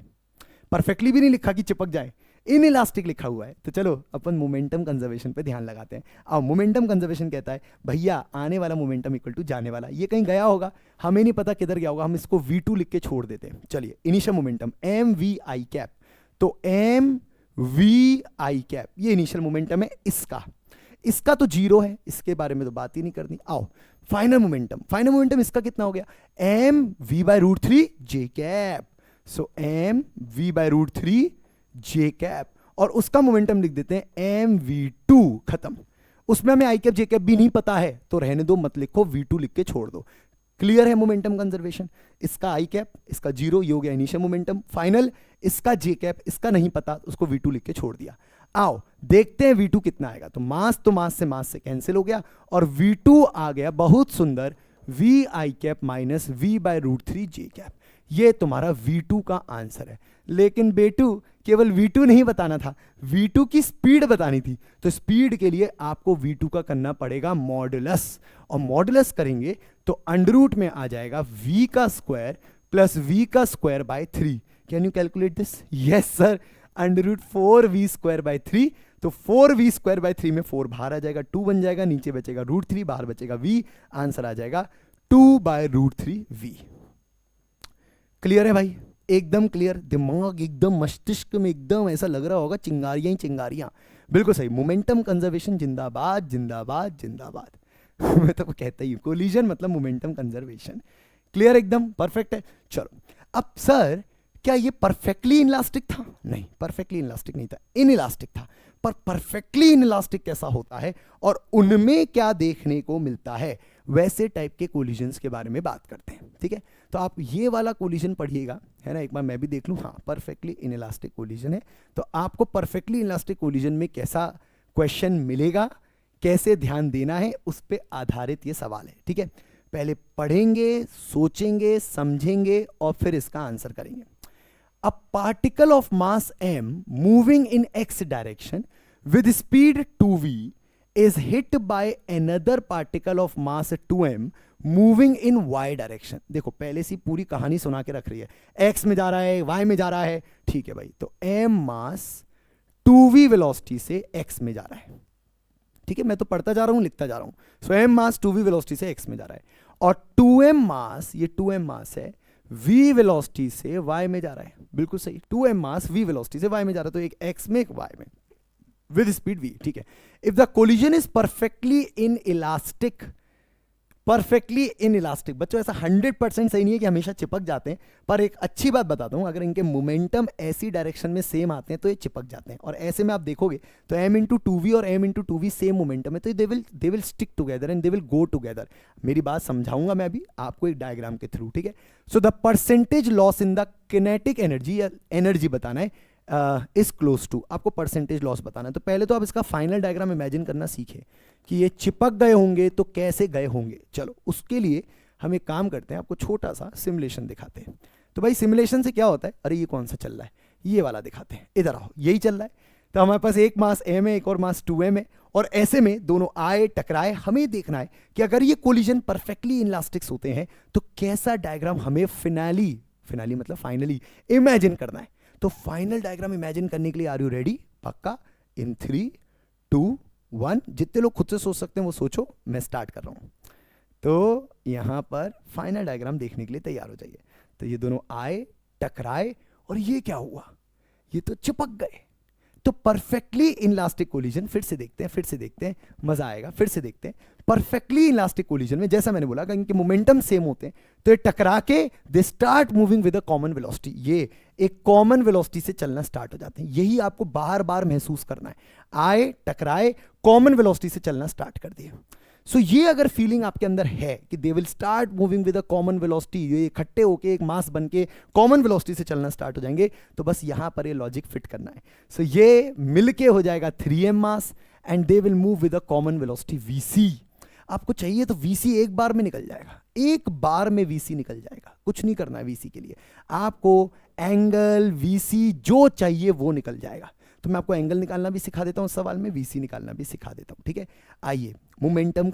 परफेक्टली भी नहीं लिखा कि चिपक जाए, इन इलास्टिक लिखा हुआ है। तो चलो अपन मोमेंटम कंजर्वेशन पे ध्यान लगाते हैं। अब मोमेंटम कंजर्वेशन कहता है भैया आने वाला मोमेंटम इक्वल टू जाने वाला, ये कहीं गया होगा, हमें नहीं पता किधर गया होगा, हम इसको v2 लिख के छोड़ देते हैं। चलिए, initial momentum m v i cap, तो एम वी आई कैप ये इनिशियल मोमेंटम है, इसका तो जीरो है, इसके बारे में तो बात ही नहीं करनी। आओ फाइनल मोमेंटम इसका कितना हो गया, एम v/√3 जे कैप। सो एम v/√3 जे कैप, और उसका मोमेंटम लिख देते हैं एम v2, खत्म। उसमें हमें आई कैप जे कैप भी नहीं पता है तो रहने दो, मत लिखो, v2 लिख के छोड़ दो। क्लियर है मोमेंटम कंजर्वेशन। इसका आई कैप, इसका जीरो, ये हो गया इनिशियल मोमेंटम। फाइनल, इसका जे कैप, इसका नहीं पता, उसको v2 लिख के छोड़ दिया। आओ देखते हैं v2 कितना आएगा। तो मास से कैंसिल हो गया, और v2 आ गया बहुत सुंदर, v आई कैप माइनस v/√3 जे कैप। ये तुम्हारा v2 का आंसर है। लेकिन बेटू केवल v2 नहीं बताना था, v2 की स्पीड बतानी थी। तो स्पीड के लिए आपको v2 का करना पड़ेगा मॉडुलस, और मॉडुलस करेंगे तो अंडर में आ जाएगा v का स्क्वायर प्लस v का square by 3। Can you calculate this? Yes sir, √4v²/3। तो 4v²/3 में 4 बाहर आ जाएगा, 2 बन जाएगा, नीचे बचेगा √3, बाहर बचेगा v, आंसर आ जाएगा 2/√3v। क्लियर है भाई, एकदम क्लियर, दिमाग एकदम, मस्तिष्क में एकदम ऐसा लग रहा होगा चिंगारियां ही चिंगारियां। बिल्कुल सही, मोमेंटम कंजर्वेशन जिंदाबाद जिंदाबाद जिंदाबाद। मैं तो कहता ही, कोलिजन मतलब मोमेंटम कंजर्वेशन। क्लियर, एकदम परफेक्ट है। चलो अब सर क्या ये परफेक्टली इनलास्टिक था? नहीं, परफेक्टली इनलास्टिक नहीं था, इनइलास्टिक था। पर परफेक्टली इनइलास्टिक कैसा होता है और उनमें क्या देखने को मिलता है, वैसे टाइप के कोलिजन्स के बारे में बात करते हैं। ठीक है, तो आप ये वाला कोलिजन पढ़िएगा, है ना, एक बार मैं भी देख लूं। हाँ, परफेक्टली इनइलास्टिक कोलिजन है। तो आपको परफेक्टली इनइलास्टिक कोलिजन में कैसा क्वेश्चन मिलेगा, कैसे ध्यान देना है, उस पर आधारित ये सवाल है। ठीक है, पहले पढ़ेंगे, सोचेंगे, समझेंगे और फिर इसका आंसर करेंगे। A particle of mass m moving in x direction with speed 2v is hit by another particle of mass 2m moving in y direction। देखो पहले से पूरी कहानी सुना के रख रही है, x में जा रहा है, y में जा रहा है। ठीक है भाई, तो m मास 2v वेलोसिटी से x में जा रहा है। ठीक है, मैं तो पढ़ता जा रहा हूं, लिखता जा रहा हूं। सो m मास 2v वेलोसिटी से x में जा रहा है, और 2m मास, ये 2m मास है, v वेलोसिटी से y में जा रहा है। बिल्कुल सही, 2m मास v वेलोसिटी से y में जा रहा है, तो एक x में एक y में विद स्पीड v। ठीक है, if the collision is perfectly in elastic, perfectly in elastic, बच्चों ऐसा 100% सही नहीं है कि हमेशा चिपक जाते हैं, पर एक अच्छी बात बताता हूं, अगर इनके मोमेंटम ऐसी डायरेक्शन में सेम आते हैं तो ये चिपक जाते हैं। और ऐसे में आप देखोगे तो m/2v और m/2v सेम मोमेंटम है, तो they will stick together and they will go together. मेरी बात समझाऊंगा मैं अभी आपको एक डायग्राम के थ्रू। ठीक है, so the percentage loss in the kinetic energy, या एनर्जी बताना है, इज क्लोज टू, आपको परसेंटेज लॉस बताना है। तो पहले तो आप इसका फाइनल डायग्राम इमेजिन करना सीखें कि ये चिपक गए होंगे तो कैसे गए होंगे। चलो उसके लिए हम एक काम करते हैं, आपको छोटा सा सिमुलेशन दिखाते हैं। तो भाई सिमुलेशन से क्या होता है, अरे ये कौन सा चल रहा है, ये वाला दिखाते हैं, इधर आओ, यही चल रहा है। तो हमारे पास एक मास m है, एक और मास 2m है, और ऐसे में दोनों आए टकराए। हमें देखना है कि अगर ये कोलिजन परफेक्टली इनलास्टिक्स होते हैं तो कैसा डायग्राम हमें फिनाली मतलब फाइनली इमेजिन करना है। तो फाइनल डायग्राम इमेजिन करने के लिए आर यू रेडी? पक्का? इन 3 2 1, जितने लोग खुद से सोच सकते हैं वो सोचो, मैं स्टार्ट कर रहा हूं। तो यहां पर फाइनल डायग्राम देखने के लिए तैयार हो जाइए। तो ये दोनों आए टकराए और ये क्या हुआ, ये तो चिपक गए। तो परफेक्टली इनलास्टिक कोलिजन, फिर से देखते हैं, मजा आएगा। फिर से देखते हैं परफेक्टली इनलास्टिक कोलिजन में, जैसा मैंने बोला कि इनके मोमेंटम सेम होते हैं, तो ये टकरा के they start moving with a common velocity, ये एक कॉमन वेलोसिटी से चलना स्टार्ट हो जाते हैं। यही आपको बार बार महसूस करना है, आए टकराए कॉमन वेलोसिटी से चलना स्टार्ट कर दिया। सो ये अगर फीलिंग आपके अंदर है कि they will start moving with a common velocity, ये इकट्ठे होके एक मास बन के कॉमन वेलोसिटी से चलना स्टार्ट हो जाएंगे, तो बस यहां पर ये लॉजिक फिट करना है। सो ये मिलके हो जाएगा 3m mass and they will move with a common velocity vc। आपको चाहिए तो vc एक बार में निकल जाएगा, एक बार में vc निकल जाएगा। कुछ नहीं करना है vc के लिए, आपको एंगल vc जो चाहिए वो निकल जाएगा। तो मैं आपको एंगल निकालना भी सिखा देता हूं सवाल में, vc निकालना भी सिखा देता हूं, ठीक है। आइए मोमेंटम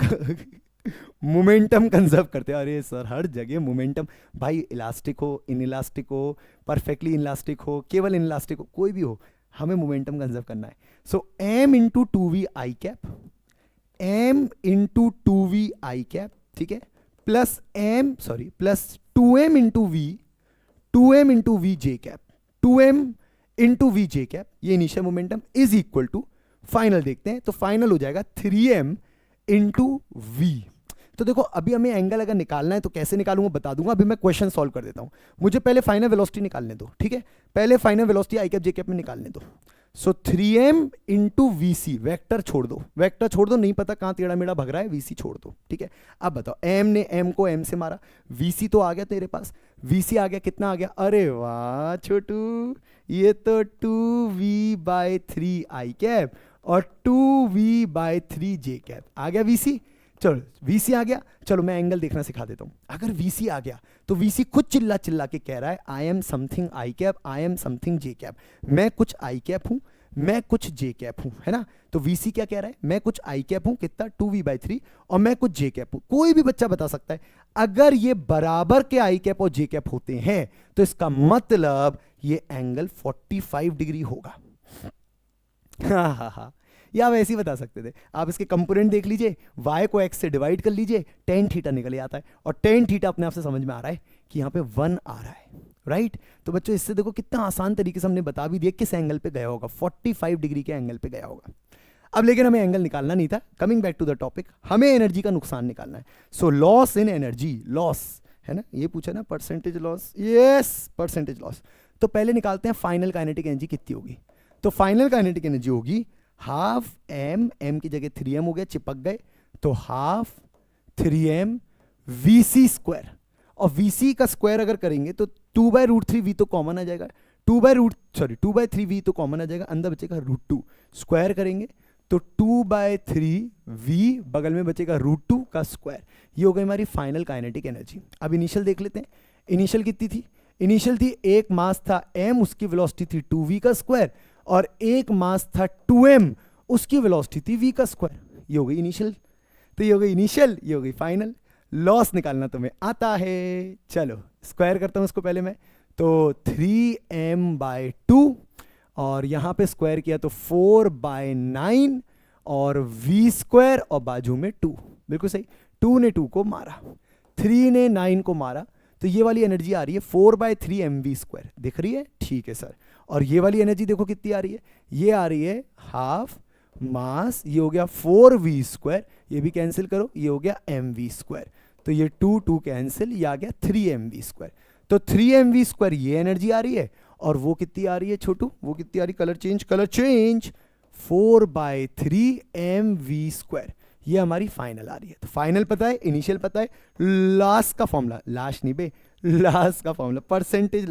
मोमेंटम कंजर्व करते हैं। अरे सर हर जगह मोमेंटम, भाई इलास्टिक हो, इन इलास्टिक हो, परफेक्टली इलास्टिक हो, केवल इन इलास्टिक हो, कोई भी हो, हमें मोमेंटम कंजर्व करना है। So m into 2v i cap, m into 2v i cap, ठीक है, plus plus 2m into v, 2m into v j cap, 2m into v j cap, ये initial momentum is equal to, final देखते हैं, तो final हो जाएगा 3m into v। तो देखो अभी हमें एंगल अगर निकालना है तो कैसे निकालूंगा बता दूंगा, अभी मैं क्वेश्चन सॉल्व कर देता हूं। मुझे पहले फाइनल वेलोसिटी निकालने दो, ठीक है, पहले फाइनल वेलोसिटी आई कैप जे कैप में निकालने दो। सो 3m इंटू वीसी, वेक्टर छोड़ दो, नहीं पता कहां टेढ़ा मेढ़ा भग रहा है, वीसी छोड़ दो, ठीक है। अब बताओ, m ने m को m से मारा, वीसी तो आ गया तेरे पास, वीसी आ गया, कितना आ गया, अरे वाह छोटू, ये तो 2v/3 आई कैप और 2v/3 जे कैप आ गया वीसी। चलो वीसी आ गया, चलो मैं एंगल देखना सिखा देता हूं। अगर वीसी आ गया तो वीसी खुद चिल्ला चिल्ला के कह रहा है I am something I cap, I am something J cap, मैं कुछ आई कैप हूं, मैं कुछ जे कैप हूं, है ना। तो वीसी क्या कह रहा है, मैं कुछ आई कैप हूं, कितना 2v/3, और मैं कुछ जे कैप हूं। कोई भी बच्चा बता सकता है अगर ये बराबर के आई कैप और जे कैप होते हैं तो इसका मतलब ये एंगल 45 डिग्री होगा। हाँ, या आप ऐसे ही बता सकते थे, आप इसके कंपोनेंट देख लीजिए, y को x से डिवाइड कर लीजिए, tan थीटा निकल आता है, और tan थीटा अपने आप से समझ में आ रहा है कि यहाँ पे 1 आ रहा है, राइट। तो बच्चों इससे देखो कितना आसान तरीके से हमने बता भी दिया किस एंगल पे गया होगा, 45 डिग्री के एंगल पे गया होगा। अब लेकिन हमें एंगल निकालना नहीं था, coming back to the topic, हमें एनर्जी का नुकसान निकालना है। So loss in energy, loss है ना, ये पूछा ना, percentage loss, yes percentage loss. तो पहले निकालते हैं फाइनल काइनेटिक एनर्जी कितनी होगी। तो फाइनल काइनेटिक एनर्जी होगी हाफ m की जगह 3m हो गया, चिपक गए, तो हाफ 3m vc स्क्वायर, और vc का स्क्वायर अगर करेंगे तो 2/√3v तो कॉमन आ जाएगा, 2/3v तो कॉमन आ जाएगा, अंदर बचेगा √2, स्क्वायर करेंगे तो 2/3v, बगल में बचेगा √2 का स्क्वायर। ये हो गई हमारी फाइनल काइनेटिक एनर्जी। अब इनिशियल देख लेते हैं, इनिशियल कितनी थी, इनिशियल थी एक मास था m, उसकी वेलोसिटी थी 2v का स्क्वायर, और एक मास था 2m, उसकी वेलोसिटी थी v का स्क्वायर। ये हो गई इनिशियल, तो ये हो गई इनिशियल, ये हो गई फाइनल। लॉस निकालना तुम्हें आता है, चलो स्क्वायर करता हूं इसको पहले मैं, तो 3m/2, और यहां पे स्क्वायर किया तो 4/9, और v स्क्वायर और बाजू में 2, बिल्कुल सही, 2 ने 2 को मारा, 3 ने 9 को मारा, तो ये वाली एनर्जी आ रही है 4/3 mv स्क्वायर, दिख रही है, ठीक है सर। और ये वाली एनर्जी देखो कितनी आ रही है, ये आ रही है हाफ मास, ये हो गया 4v स्क्वायर, ये भी कैंसिल करो, ये हो गया mv स्क्वायर, तो ये 2 कैंसिल, ये आ गया 3mv स्क्वायर। तो 3mv स्क्वायर ये एनर्जी आ रही है, और वो कितनी आ रही है छोटू, वो कितनी आ रही, कलर चेंज, 4/3 mv स्क्वायर, ये हमारी फाइनल आ रही है। तो फाइनल पता है, इनिशियल पता है, लास्ट का फॉर्मूला, लास्ट नहीं बे, लास्ट का formula percentage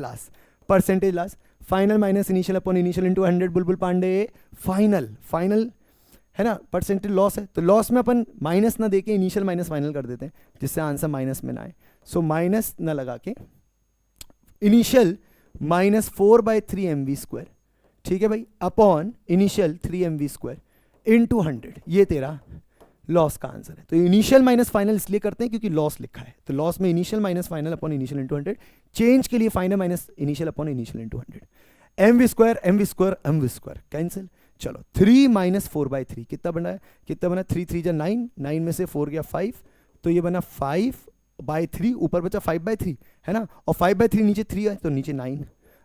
last, final minus initial upon initial into 100 बुलबुल पांडे, फाइनल है ना, परसेंटेज लॉस है, तो लॉस में अपन माइनस ना देके इनिशियल माइनस फाइनल कर देते हैं, जिससे आंसर माइनस में ना आए। सो माइनस ना लगा के इनिशियल माइनस 4/3 mv², ठीक है भाई, अपॉन इनिशियल 3 mv² इंटू 100, ये तेरा लॉस का आंसर है। तो इनिशियल माइनस फाइनल इसलिए करते हैं क्योंकि लॉस लिखा है, तो लॉस में initial minus final upon initial into 100, change के लिए final minus initial upon initial into 100, mv² cancel. चलो 3 माइनस 4/3 कितना बना है, 3 3 जा 9, 9 में से 4 गया 5, तो ये बना 5/3, ऊपर बचा 5/3 है ना, और 5/3 नीचे 3 है तो नीचे 9,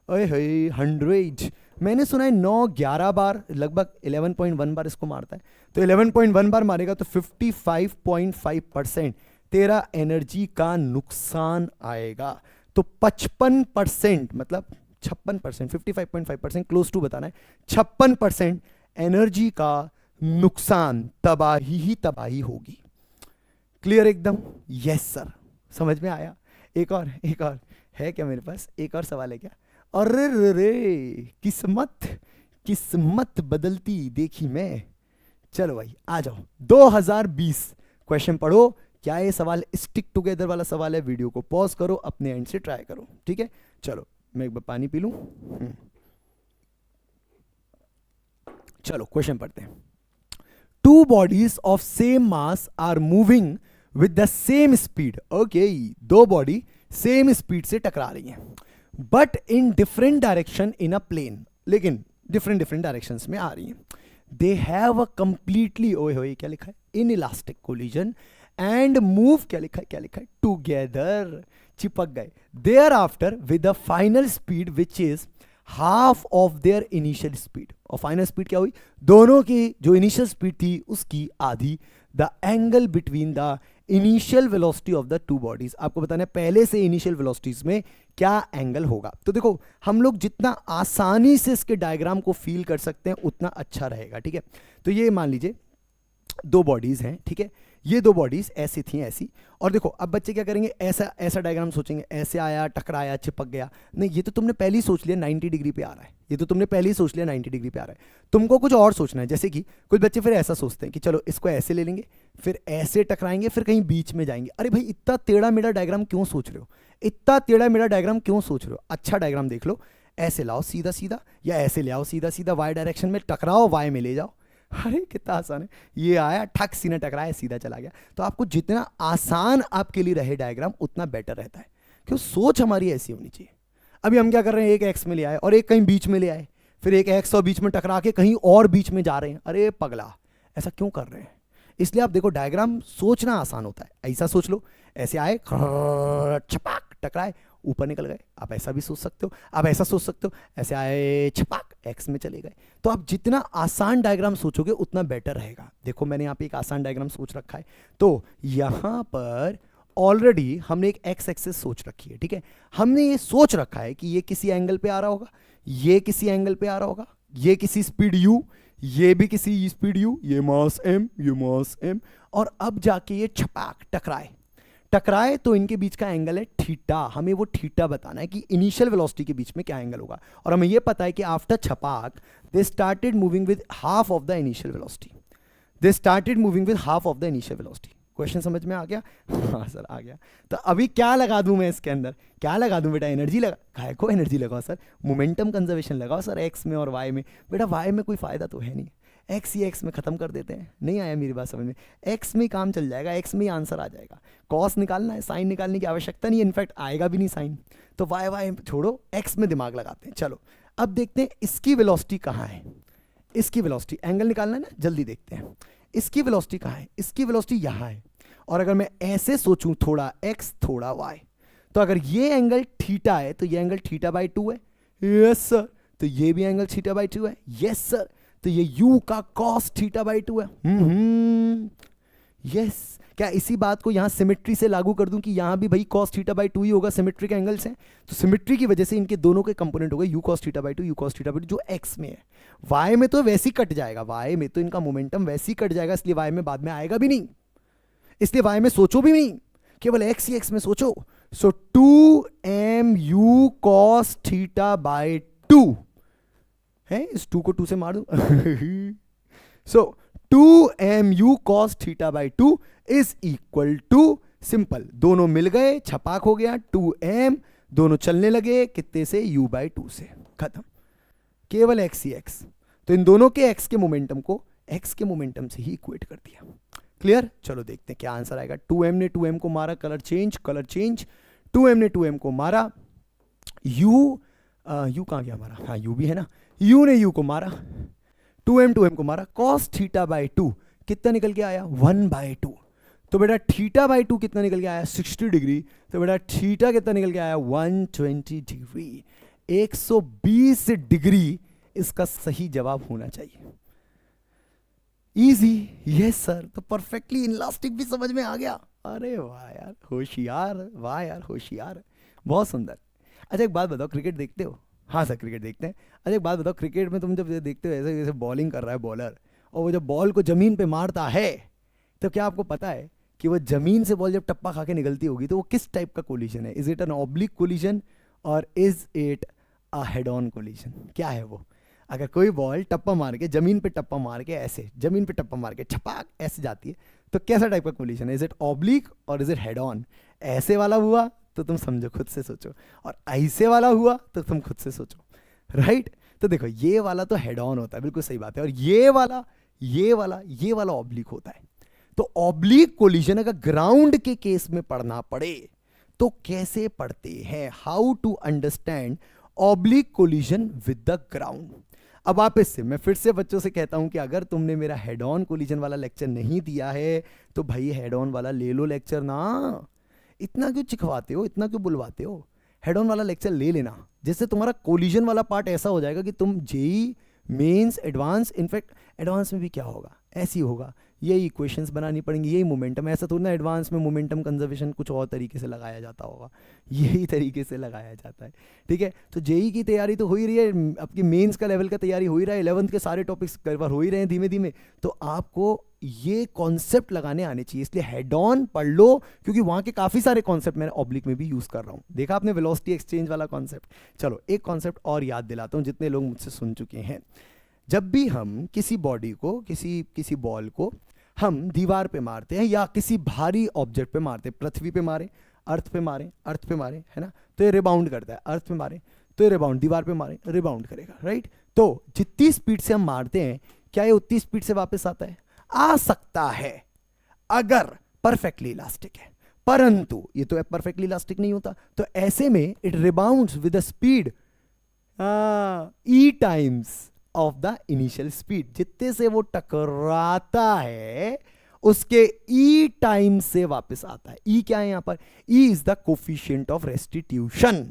अरे 100। मैंने सुना है 9-11 बार, लगभग 11.1 बार इसको मारता है, तो 11.1 बार मारेगा तो 55.5% तेरा एनर्जी का नुकसान आएगा। तो 55% मतलब 56%, 55.5% क्लोज टू बताना है, 56% एनर्जी का नुकसान, तबाही ही तबाही होगी। क्लियर एकदम? यस सर, समझ में आया। एक और है क्या मेरे पास, एक और सवाल है क्या? अरे रे किस्मत बदलती देखी मैं। चलो भाई आ जाओ, 2020 क्वेश्चन पढ़ो। क्या ये सवाल स्टिक टुगेदर वाला सवाल है? वीडियो को पॉज करो, अपने एंड से ट्राई करो, ठीक है। चलो मैं एक बार पानी पी लूं। चलो क्वेश्चन पढ़ते हैं। Two bodies of same mass are moving with the same speed. Okay, दो बॉडी सेम स्पीड से टकरा रही हैं, but in different direction in a plane, लेकिन डिफरेंट डायरेक्शंस में आ रही हैं। दे हैव अ कंप्लीटली, ओए होए क्या लिखा है, inelastic collision and move, क्या लिखा है टुगेदर, चिपक गए। Thereafter with a final speed which is half of their initial speed. और फाइनल स्पीड क्या हुई? दोनों की जो इनिशियल स्पीड थी उसकी आधी। The angle between the initial velocity of the two bodies, आपको बताना है पहले से इनिशियल वेलोसिटीज में क्या एंगल होगा। तो देखो, हम लोग जितना आसानी से इसके डायग्राम को फील कर सकते हैं उतना अच्छा रहेगा, ठीक है। तो ये मान लीजिए दो बॉडीज हैं, ठीक है, ये दो बॉडीज ऐसी थी, ऐसी। और देखो अब बच्चे क्या करेंगे, ऐसा डायग्राम सोचेंगे, ऐसे आया, टकराया, चिपक गया। नहीं, ये तो तुमने पहले ही सोच लिया 90 डिग्री पे आ रहा है, ये तो तुमने पहले ही सोच लिया 90 डिग्री पे आ रहा है। तुमको कुछ और सोचना है, जैसे कि कुछ बच्चे फिर ऐसा सोचते हैं कि चलो इसको ऐसे ले लेंगे, फिर ऐसे टकराएंगे, फिर कहीं बीच में जाएंगे। अरे भाई, इतना टेढ़ा मेढ़ा डायग्राम क्यों सोच रहे हो, इतना टेढ़ा मेढ़ा डायग्राम क्यों सोच रहे हो? अच्छा डायग्राम देख लो, ऐसे लाओ सीधा सीधा, या ऐसे ले आओ सीधा सीधा, वाई डायरेक्शन में टकराओ, वाई में ले जाओ। अरे कितना आसान है, ये आया ठक सीना टकराया, सीधा चला गया। तो आपको जितना आसान आपके लिए रहे डायग्राम उतना बेटर रहता है, क्यों सोच हमारी ऐसी होनी चाहिए। अभी हम क्या कर रहे हैं, एक एक्स में ले आए और एक कहीं बीच में ले आए, फिर एक एक्स और बीच में टकरा के कहीं और बीच में जा रहे हैं। अरे पगला, ऐसा क्यों कर रहे हैं? इसलिए आप देखो, डायग्राम सोचना आसान होता है। ऐसा सोच लो, ऐसे आए, छपाक टकराए, ऊपर निकल गए। आप ऐसा भी सोच सकते हो, आप ऐसा सोच सकते हो, ऐसे आए, छपाक एक्स में चले गए। तो आप जितना आसान डायग्राम सोचोगे उतना बेटर रहेगा। देखो मैंने यहाँ पे एक आसान डायग्राम सोच रखा है, तो यहाँ पर ऑलरेडी हमने एक एक्स एक्सिस सोच रखी है, ठीक है। हमने ये सोच रखा है कि ये किसी एंगल पे आ रहा होगा, ये किसी एंगल पे आ रहा होगा, ये किसी स्पीड u, ये भी किसी स्पीड u, ये मास m, ये मास m, और अब जाके ये छपाक टकराए तो इनके बीच का एंगल है थीटा। हमें वो थीटा बताना है कि इनिशियल वेलोसिटी के बीच में क्या एंगल होगा। और हमें ये पता है कि after Chhapaak they started moving with half of the initial velocity, question समझ में आ गया? हाँ सर आ गया। तो अभी क्या लगा दूं मैं इसके अंदर, क्या लगा दूं बेटा? एनर्जी लगा, काय को एनर्जी लगाओ सर? मोमेंटम कंजर्वेशन लगाओ सर, एक्स में और वाई में। बेटा वाई में कोई फायदा तो है नहीं, एक्स ही एक्स में खत्म कर देते हैं। नहीं आया मेरी बात समझ में? एक्स में काम चल जाएगा, एक्स में ही आंसर आ जाएगा। कॉस निकालना है, साइन निकालने की आवश्यकता नहीं है, इनफैक्ट आएगा भी नहीं साइन। तो वाई वाई छोड़ो, एक्स में दिमाग लगाते हैं। चलो अब देखते हैं इसकी वेलोसिटी कहाँ है। इसकी वेलोसिटी, एंगल निकालना है ना, जल्दी देखते हैं इसकी वेलोसिटी कहाँ है। इसकी वेलोसिटी यहाँ है, और अगर मैं ऐसे सोचूं थोड़ा एक्स थोड़ा वाई, तो अगर ये एंगल थीटा है तो ये एंगल θ/2 है, यस सर। तो ये भी एंगल θ/2 है, यस सर। तो ये u का cos θ/2 है, यस। क्या इसी बात को यहां सिमेट्री से लागू कर दूं कि यहां भी भाई cos θ/2 ही होगा, सिमेट्रिक एंगल्स हैं, तो सिमेट्री की वजह से इनके दोनों के कंपोनेंट हो गए u cos θ/2 जो x में है। y में तो वैसे ही कट जाएगा, y में तो इनका मोमेंटम वैसे ही कट जाएगा, इसलिए y में बाद में आएगा भी नहीं, इसलिए y में सोचो भी नहीं, केवल x ही x में सोचो। सो 2mu cos θ/2 2 है, इस 2 को 2 से मार दूं so 2mu cos theta by 2 is equal to simple, दोनों मिल गए, छपाक हो गया 2m, दोनों चलने लगे कितने से, u बाई 2 से, खत्म, केवल x ही x। तो इन दोनों के x के मोमेंटम को x के मोमेंटम से ही इक्वेट कर दिया। क्लियर? चलो देखते हैं क्या आंसर आएगा। 2m ने 2m को मारा, कलर चेंज, 2m ने 2m को मारा, u कहाँ गया हमारा, हाँ u भी है ना, u ने u को मारा, 2m को मारा, cos थीटा बाई 2 कितना निकल के आया, 1/2। तो बेटा थीटा बाई 2 कितना निकल के आया, 60 डिग्री। तो बेटा थीटा कितना निकल के आया, 120 डिग्री, 120 डिग्री इसका सही जवाब होना चाहिए। Easy, yes sir. तो परफेक्टली इनलास्टिक भी समझ में आ गया। अरे वाह यार होशियार, वाह यार होशियार, बहुत सुंदर। अच्छा एक बात बताओ, क्रिकेट देखते हो? हाँ सर क्रिकेट देखते हैं। अच्छा एक बात बताओ, क्रिकेट में तुम जब देखते हो ऐसे जैसे बॉलिंग कर रहा है बॉलर, और वो जब बॉल को जमीन पे मारता है, तो क्या आपको पता है कि वो जमीन से बॉल जब टप्पा खा के निकलती होगी तो वो किस टाइप का कोलिजन है? Is it an oblique collision और is it a head on collision? क्या है वो? अगर कोई बॉल टप्पा मार के जमीन पे टप्पा मार के ऐसे, जमीन पे टप्पा मार के छपाक ऐसे जाती है, तो कैसा टाइप का कोलिजन है? इज इट ऑब्लिक और इज इट हेड ऑन? ऐसे वाला हुआ तो तुम समझो, खुद से सोचो, और ऐसे वाला हुआ तो तुम खुद से सोचो, राइट? तो देखो ये वाला तो हेड ऑन होता है, बिल्कुल सही बात है, और ये वाला ऑब्लिक होता है। तो ऑब्लिक कोलिजन अगर ग्राउंड के केस में पढ़ना पड़े तो कैसे पढ़ते हैं? How to understand oblique collision with the ground. अब वापस से मैं फिर से बच्चों से कहता हूं कि अगर तुमने मेरा हेड ऑन कोलिजन वाला लेक्चर नहीं दिया है तो भाई हेड ऑन वाला ले लो लेक्चर ना। इतना क्यों चिखवाते हो, इतना क्यों बुलवाते हो? हेड ऑन वाला लेक्चर ले लेना, जिससे तुम्हारा कोलिजन वाला पार्ट ऐसा हो जाएगा कि तुम JEE mains advance, in fact advance में भी क्या होगा, ऐसी होगा, यही इक्वेशंस बनानी पड़ेंगी, यही मोमेंटम। ऐसा थोड़ा ना एडवांस में मोमेंटम कंजर्वेशन कुछ और तरीके से लगाया जाता होगा, यही तरीके से लगाया जाता है, ठीक है? तो जेई की तैयारी तो हो ही रही है, आपकी मेंस का लेवल का तैयारी हो ही रहा है, 11th के सारे टॉपिक्स कवर हो ही रहे हैं धीमे धीमे, तो आपको ये कॉन्सेप्ट लगाने आने चाहिए। इसलिए हेड ऑन पढ़ लो, क्योंकि वहां के काफी सारे कॉन्सेप्ट मैंने ऑब्लिक में भी यूज कर रहा हूं। देखा आपने वेलोसिटी एक्सचेंज वाला कॉन्सेप्ट? चलो एक कॉन्सेप्ट और याद दिलाता हूं जितने लोग मुझसे सुन चुके हैं। जब भी हम किसी बॉडी को, किसी बॉल को हम दीवार पे मारते हैं या किसी भारी ऑब्जेक्ट पे मारते हैं, पृथ्वी पे मारे, अर्थ पे मारे, है ना, तो ये रिबाउंड करता है। अर्थ पे मारे तो ये रिबाउंड, दीवार पे मारे रिबाउंड करेगा, राइट? तो जितनी स्पीड से हम मारते हैं, क्या ये उतनी स्पीड से वापस आता है? आ सकता है अगर परफेक्टली इलास्टिक है, परंतु ये तो परफेक्टली इलास्टिक नहीं होता। तो ऐसे में it rebounds with the speed E times of the initial speed. जितने से वो टकराता है उसके ई टाइम से वापस आता है। ई क्या है यहां पर? E is the coefficient of restitution.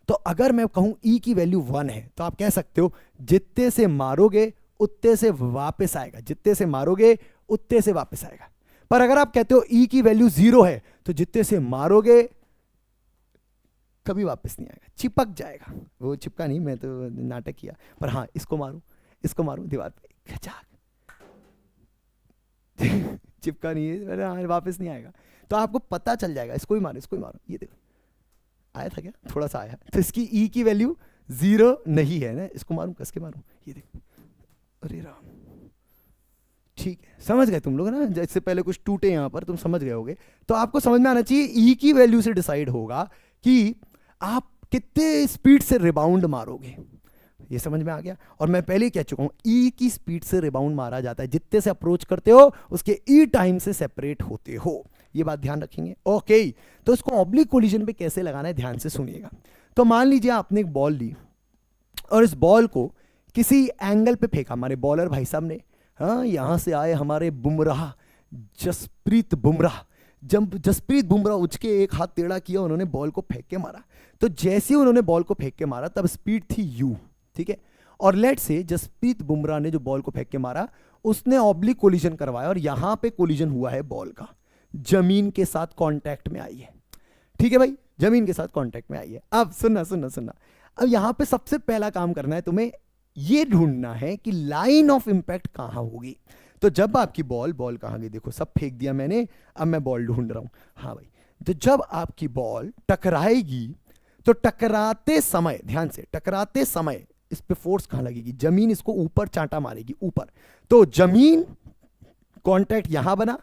तो अगर मैं कहूं ई की वैल्यू 1 है तो आप कह सकते हो जितने से मारोगे उतने से वापस आएगा, जितने से मारोगे उतने से वापस आएगा। पर अगर आप कहते हो ई की वैल्यू 0 है तो जितने से मारोगे कभी वापस नहीं आएगा, चिपक जाएगा। वो चिपका नहीं, मैं तो नाटक किया, पर हाँ इसको मारूं दीवार पे, खचाक चिपका नहीं है, हाँ वापस नहीं आएगा। तो आपको पता चल जाएगा, इसको ही मारो, ये देखो आया था क्या, थोड़ा सा आया, तो इसकी ई की वैल्यू 0 नहीं है ना, इसको मारूं, कस के मारूं, ये देखो, अरे राम, ठीक है, समझ गए तुम लोग ना? इससे पहले कुछ टूटे यहां पर, तुम समझ गए होगे। तो आपको समझ में आना चाहिए ई की वैल्यू से डिसाइड होगा कि आप कितने स्पीड से रिबाउंड मारोगे। ये समझ में आ गया? और मैं पहले ही कह चुका हूं ई की स्पीड से रिबाउंड मारा जाता है, जितने से अप्रोच करते हो उसके ई टाइम से सेपरेट होते हो। ये बात ध्यान रखेंगे, ओके? तो इसको ऑब्लिक कोलिजन पे कैसे लगाना है ध्यान से सुनिएगा। तो मान लीजिए आपने एक बॉल ली और इस बॉल को किसी एंगल पे फेंका, हमारे बॉलर भाई साहब ने, हाँ यहां से आए हमारे बुमराह, जसप्रीत बुमराह, जब जसप्रीत बुमराह उठ के एक हाथ टेढ़ा किया, उन्होंने बॉल को फेंक के मारा। तो जैसे ही उन्होंने बॉल को फेंक के मारा तब स्पीड थी u, ठीक है? और लेट से जसप्रीत बुमराह ने जो बॉल को फेंक के मारा उसने ऑब्लिक कोलिजन करवाया और यहां पे कोलिजन हुआ है बॉल का, जमीन के साथ कांटेक्ट में आई है, ठीक है भाई, जमीन के साथ कांटेक्ट में आई है। अब सुनना, अब यहां पे सबसे पहला काम करना है, तुम्हें ये ढूंढना है कि लाइन ऑफ इंपैक्ट कहां होगी। तो जब आपकी बॉल कहां गई, देखो सब फेंक दिया मैंने, अब मैं बॉल ढूंढ रहा हूं, हाँ भाई, तो जब आपकी बॉल टकराएगी तो टकराते समय, ध्यान से, टकराते समय इस पे फोर्स कहां लगेगी? जमीन इसको ऊपर चांटा मारेगी, ऊपर। तो जमीन, कांटेक्ट यहां बना,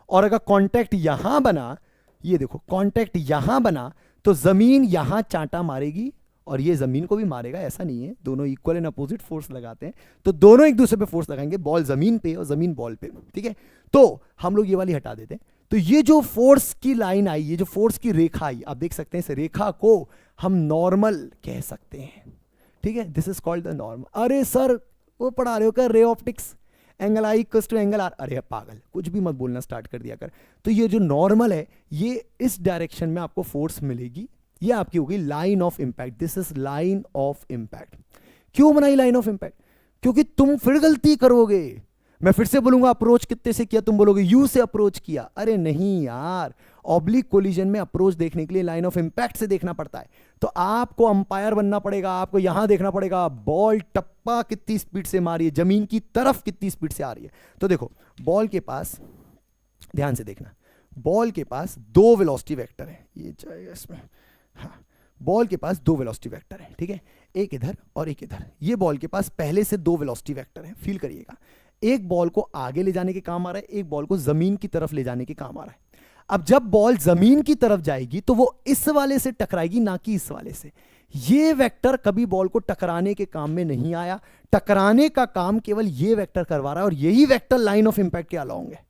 और अगर कांटेक्ट यहां बना, ये देखो कांटेक्ट यहां बना, तो जमीन यहां चांटा मारेगी और ये जमीन को भी मारेगा, ऐसा नहीं है, दोनों इक्वल एंड अपोजिट फोर्स लगाते हैं, तो दोनों एक दूसरे पे फोर्स लगाएंगे, बॉल जमीन पे और जमीन बॉल पे, ठीक है। तो हम लोग ये वाली हटा देते हैं। तो ये जो फोर्स की लाइन आई, ये जो फोर्स की रेखा आई, आप देख सकते हैं इस रेखा को हम नॉर्मल कह सकते हैं, ठीक है। This is called the normal. अरे सर वो पढ़ा रहे हो क्या ray optics, angle i equals to angle r? अरे पागल, कुछ भी मत बोलना स्टार्ट कर दिया कर। तो ये जो नॉर्मल है, ये इस डायरेक्शन में आपको फोर्स मिलेगी, ये आपकी होगी line of impact. This is line of impact. क्यों बनाई लाइन ऑफ इंपैक्ट? क्योंकि तुम फिर गलती करोगे। मैं फिर से बोलूंगा अप्रोच कितने से किया, तुम बोलोगे यू से अप्रोच किया। अरे नहीं यार, ऑब्लिक कोलिजन में अप्रोच देखने के लिए लाइन ऑफ इंपैक्ट से देखना पड़ता है। तो आपको अंपायर बनना पड़ेगा, आपको यहां देखना पड़ेगा बॉल टप्पा कितनी स्पीड से मारी है, जमीन की तरफ कितनी स्पीड से आ रही है। तो देखो बॉल के पास, ध्यान से देखना, बॉल के पास दो वेलोसिटी वेक्टर है, ये जाएगा इसमें, हाँ, बॉल के पास दो वेलोसिटी वेक्टर है, ठीक है, एक इधर और एक इधर। ये बॉल के पास पहले से दो वेलोसिटी वेक्टर है, फील करिएगा। एक बॉल को आगे ले जाने के काम आ रहा है, एक बॉल को जमीन की तरफ ले जाने के काम आ रहा है। अब जब बॉल जमीन की तरफ जाएगी तो वो इस वाले से टकराएगी, ना कि इस वाले से। ये वेक्टर कभी बॉल को टकराने के काम में नहीं आया, टकराने का काम केवल ये वेक्टर करवा रहा है, और यही वेक्टर लाइन ऑफ इंपैक्ट के अलोंग है।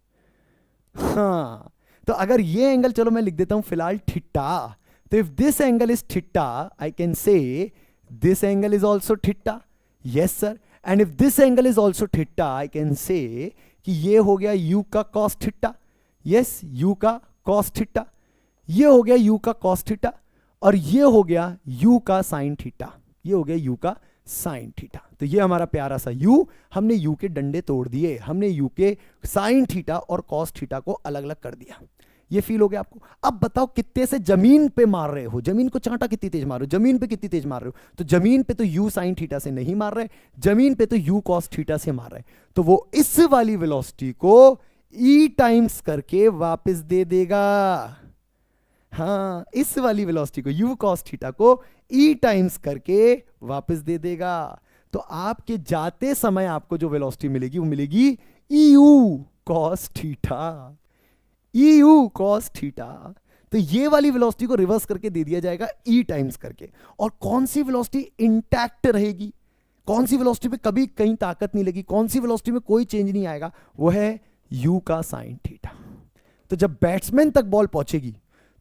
हाँ, तो अगर ये एंगल, चलो मैं लिख देता हूं फिलहाल थीटा, तो if this angle is theta, I can say this angle is also theta, yes sir. And if this angle is also theta, I can say कि ये हो गया यू का कॉस थीटा, यस, यू का cos theta, ये हो गया you का कॉस थीटा, और ये हो गया यू का साइन थीटा, ये हो गया यू का साइन थीटा। तो ये हमारा प्यारा सा यू, हमने यू के डंडे तोड़ दिए, हमने यू के साइन थीटा और कॉस थीटा को अलग अलग कर दिया। ये फील हो गया आपको? अब बताओ कितने से जमीन पे मार रहे हो, जमीन को चांटा कितनी तेज मार रहे हो, जमीन पे कितनी तेज मार रहे हो? तो जमीन पे तो यू साइन थीटा से नहीं मार रहे, जमीन पे तो यू कॉस थीटा से मार रहे, तो वो इस वाली वेलोसिटी को ई टाइम्स करके वापस दे देगा। हाँ, इस वाली वेलोसिटी को, यू कॉस थीटा को ई टाइम्स करके वापस दे देगा। तो आपके जाते समय आपको जो वेलोसिटी मिलेगी वो मिलेगी E U cos theta, E U cos theta. तो ये वाली वेलोसिटी को रिवर्स करके दे दिया जाएगा ई टाइम्स करके। और कौन सी वेलोसिटी इंटैक्ट रहेगी, कौन सी वेलोसिटी पे कभी कहीं ताकत नहीं लगी, कौन सी वेलोसिटी में कोई चेंज नहीं आएगा, वो है यू का साइन थीटा। तो जब बैट्समैन तक बॉल पहुंचेगी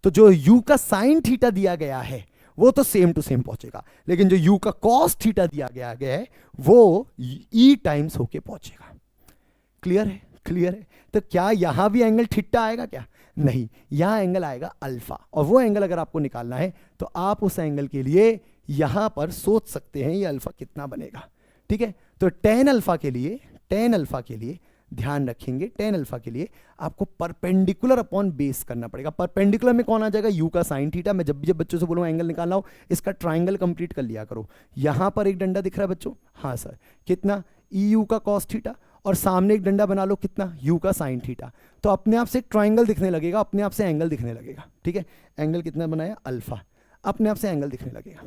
तो जो यू का साइन थीटा दिया गया है वो तो सेम टू सेम पहुंचेगा, लेकिन जो यू का कॉस थीटा दिया गया है वो ई टाइम्स होके पहुंचेगा। क्लियर है? क्लियर है? तो क्या यहां भी एंगल थीटा आएगा क्या? नहीं, यहां एंगल आएगा अल्फा, और वो एंगल अगर आपको निकालना है तो आप उस एंगल के लिए यहां पर सोच सकते हैं ये अल्फा कितना बनेगा, ठीक है। तो टेन अल्फा के लिए ध्यान रखेंगे, टेन अल्फा के लिए आपको परपेंडिकुलर अपॉन बेस करना पड़ेगा। परपेंडिकुलर में कौन आ जाएगा? यू का साइन थीटा। मैं जब भी बच्चों से बोलूँ एंगल निकालना हो, इसका ट्राइंगल कंप्लीट कर लिया करो। यहां पर एक डंडा दिख रहा है बच्चों, हाँ सर, कितना? ई यू का कॉस थीटा, और सामने एक डंडा बना लो, कितना? यू का साइन थीटा। तो अपने आप से एक ट्राइंगल दिखने लगेगा, अपने आप से एंगल दिखने लगेगा, ठीक है। एंगल कितना बनाया? अल्फा, अपने आप से एंगल दिखने लगेगा।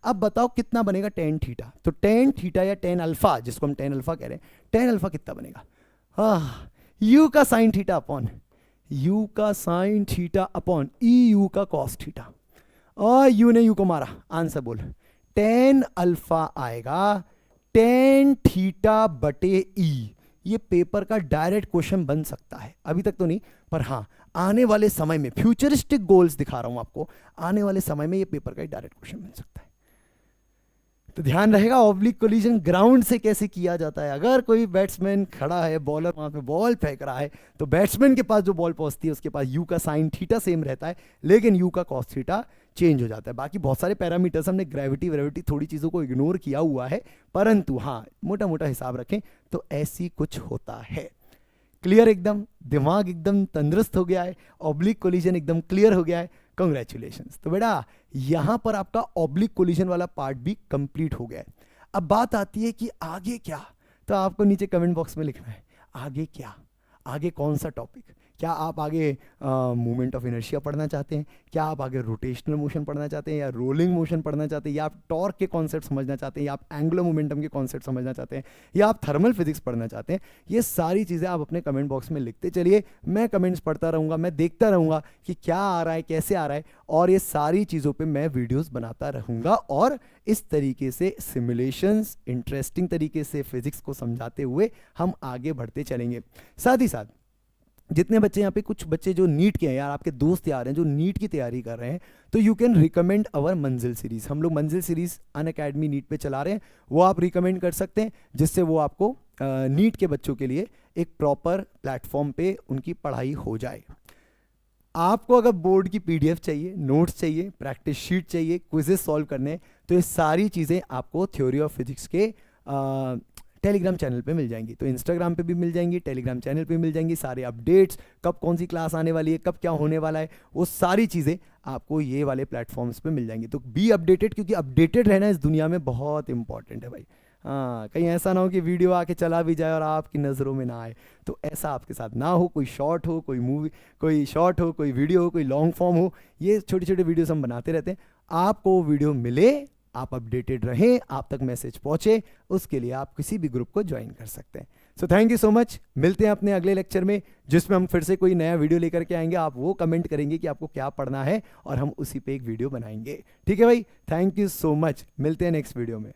अब बताओ कितना बनेगा टेन थीटा? तो टेन थीटा या टेन अल्फा, जिसको हम टेन अल्फा कह रहे हैं, टेन अल्फा कितना बनेगा? यू का साइन थीटा अपॉन यू का sine theta upon E U का कॉस थीटा, और यू ने यू को मारा, आंसर बोल। टेन अल्फा आएगा टेन थीटा बटे ई। ये पेपर का डायरेक्ट क्वेश्चन बन सकता है, अभी तक तो नहीं, पर हाँ आने वाले समय में, फ्यूचरिस्टिक गोल्स दिखा रहा हूं आपको, आने वाले समय में ये पेपर का डायरेक्ट क्वेश्चन बन सकता है। तो ध्यान रहेगा ऑब्लिक कोलिजन ग्राउंड से कैसे किया जाता है। अगर कोई बैट्समैन खड़ा है, बॉलर वहां पे बॉल फेंक रहा है, तो बैट्समैन के पास जो बॉल पहुंचती है उसके पास यू का साइन थीटा सेम रहता है, लेकिन यू का कॉस थीटा चेंज हो जाता है। बाकी बहुत सारे पैरामीटर्स, हमने ग्रेविटी थोड़ी चीज़ों को इग्नोर किया हुआ है, परंतु हाँ मोटा मोटा हिसाब रखें तो ऐसी कुछ होता है। क्लियर? एकदम दिमाग एकदम तंदुरुस्त हो गया है, ऑब्लिक कोलिजन एकदम क्लियर हो गया है, कंग्रेचुलेशंस। तो बेटा यहां पर आपका ऑब्लिक कोलिजन वाला पार्ट भी कंप्लीट हो गया है। अब बात आती है कि आगे क्या, तो आपको नीचे कमेंट बॉक्स में लिखना है आगे क्या, आगे कौन सा टॉपिक, क्या आप आगे मूवमेंट ऑफ इनर्शिया पढ़ना चाहते हैं, क्या आप आगे रोटेशनल मोशन पढ़ना चाहते हैं, या रोलिंग मोशन पढ़ना चाहते हैं, या आप टॉर्क के कॉन्सेप्ट समझना चाहते हैं, या आप एंगुलर मोमेंटम के कॉन्सेप्ट समझना चाहते हैं, या आप थर्मल फिजिक्स पढ़ना चाहते हैं, ये सारी चीज़ें आप अपने कमेंट बॉक्स में लिखते चलिए। मैं कमेंट्स पढ़ता रहूँगा, मैं देखता रहूँगा कि क्या आ रहा है, कैसे आ रहा है, और ये सारी चीज़ों पे मैं वीडियोस बनाता रहूँगा। और इस तरीके से सिमुलेशंस इंटरेस्टिंग तरीके से फिजिक्स को समझाते हुए हम आगे बढ़ते चलेंगे। साथ ही साथ जितने बच्चे यहाँ पे, कुछ बच्चे जो नीट के हैं यार, आपके दोस्त यार हैं जो नीट की तैयारी कर रहे हैं, तो यू कैन रिकमेंड अवर मंजिल सीरीज़। हम लोग मंजिल सीरीज़ अनअकैडमी नीट पे चला रहे हैं, वो आप रिकमेंड कर सकते हैं, जिससे वो आपको नीट के बच्चों के लिए एक प्रॉपर प्लेटफॉर्म पे उनकी पढ़ाई हो जाए। आपको अगर बोर्ड की पीडीएफ चाहिए, नोट्स चाहिए, प्रैक्टिस शीट चाहिए, क्विजेस सॉल्व करने, तो ये सारी चीज़ें आपको थ्योरी ऑफ फिजिक्स के टेलीग्राम चैनल पे मिल जाएंगी। तो इंस्टाग्राम पे भी मिल जाएंगी, टेलीग्राम चैनल पे मिल जाएंगी। सारे अपडेट्स, कब कौन सी क्लास आने वाली है, कब क्या होने वाला है, वो सारी चीज़ें आपको ये वाले प्लेटफॉर्म्स पे मिल जाएंगी। तो बी अपडेटेड, क्योंकि अपडेटेड रहना इस दुनिया में बहुत इंपॉर्टेंट है भाई। हाँ, कहीं ऐसा ना हो कि वीडियो आके चला भी जाए और आपकी नज़रों में ना आए, तो ऐसा आपके साथ ना हो। कोई शॉर्ट हो, कोई मूवी, कोई शॉर्ट हो, कोई वीडियो हो, कोई लॉन्ग फॉर्म हो, ये छोटे छोटे वीडियोस हम बनाते रहते हैं। आपको वीडियो मिले, आप अपडेटेड रहें, आप तक मैसेज पहुंचे, उसके लिए आप किसी भी ग्रुप को ज्वाइन कर सकते हैं। So thank you so much. मिलते हैं अपने अगले लेक्चर में, जिसमें हम फिर से कोई नया वीडियो लेकर के आएंगे। आप वो कमेंट करेंगे कि आपको क्या पढ़ना है, और हम उसी पे एक वीडियो बनाएंगे। ठीक है भाई, थैंक यू सो मच। मिलते हैं नेक्स्ट वीडियो में।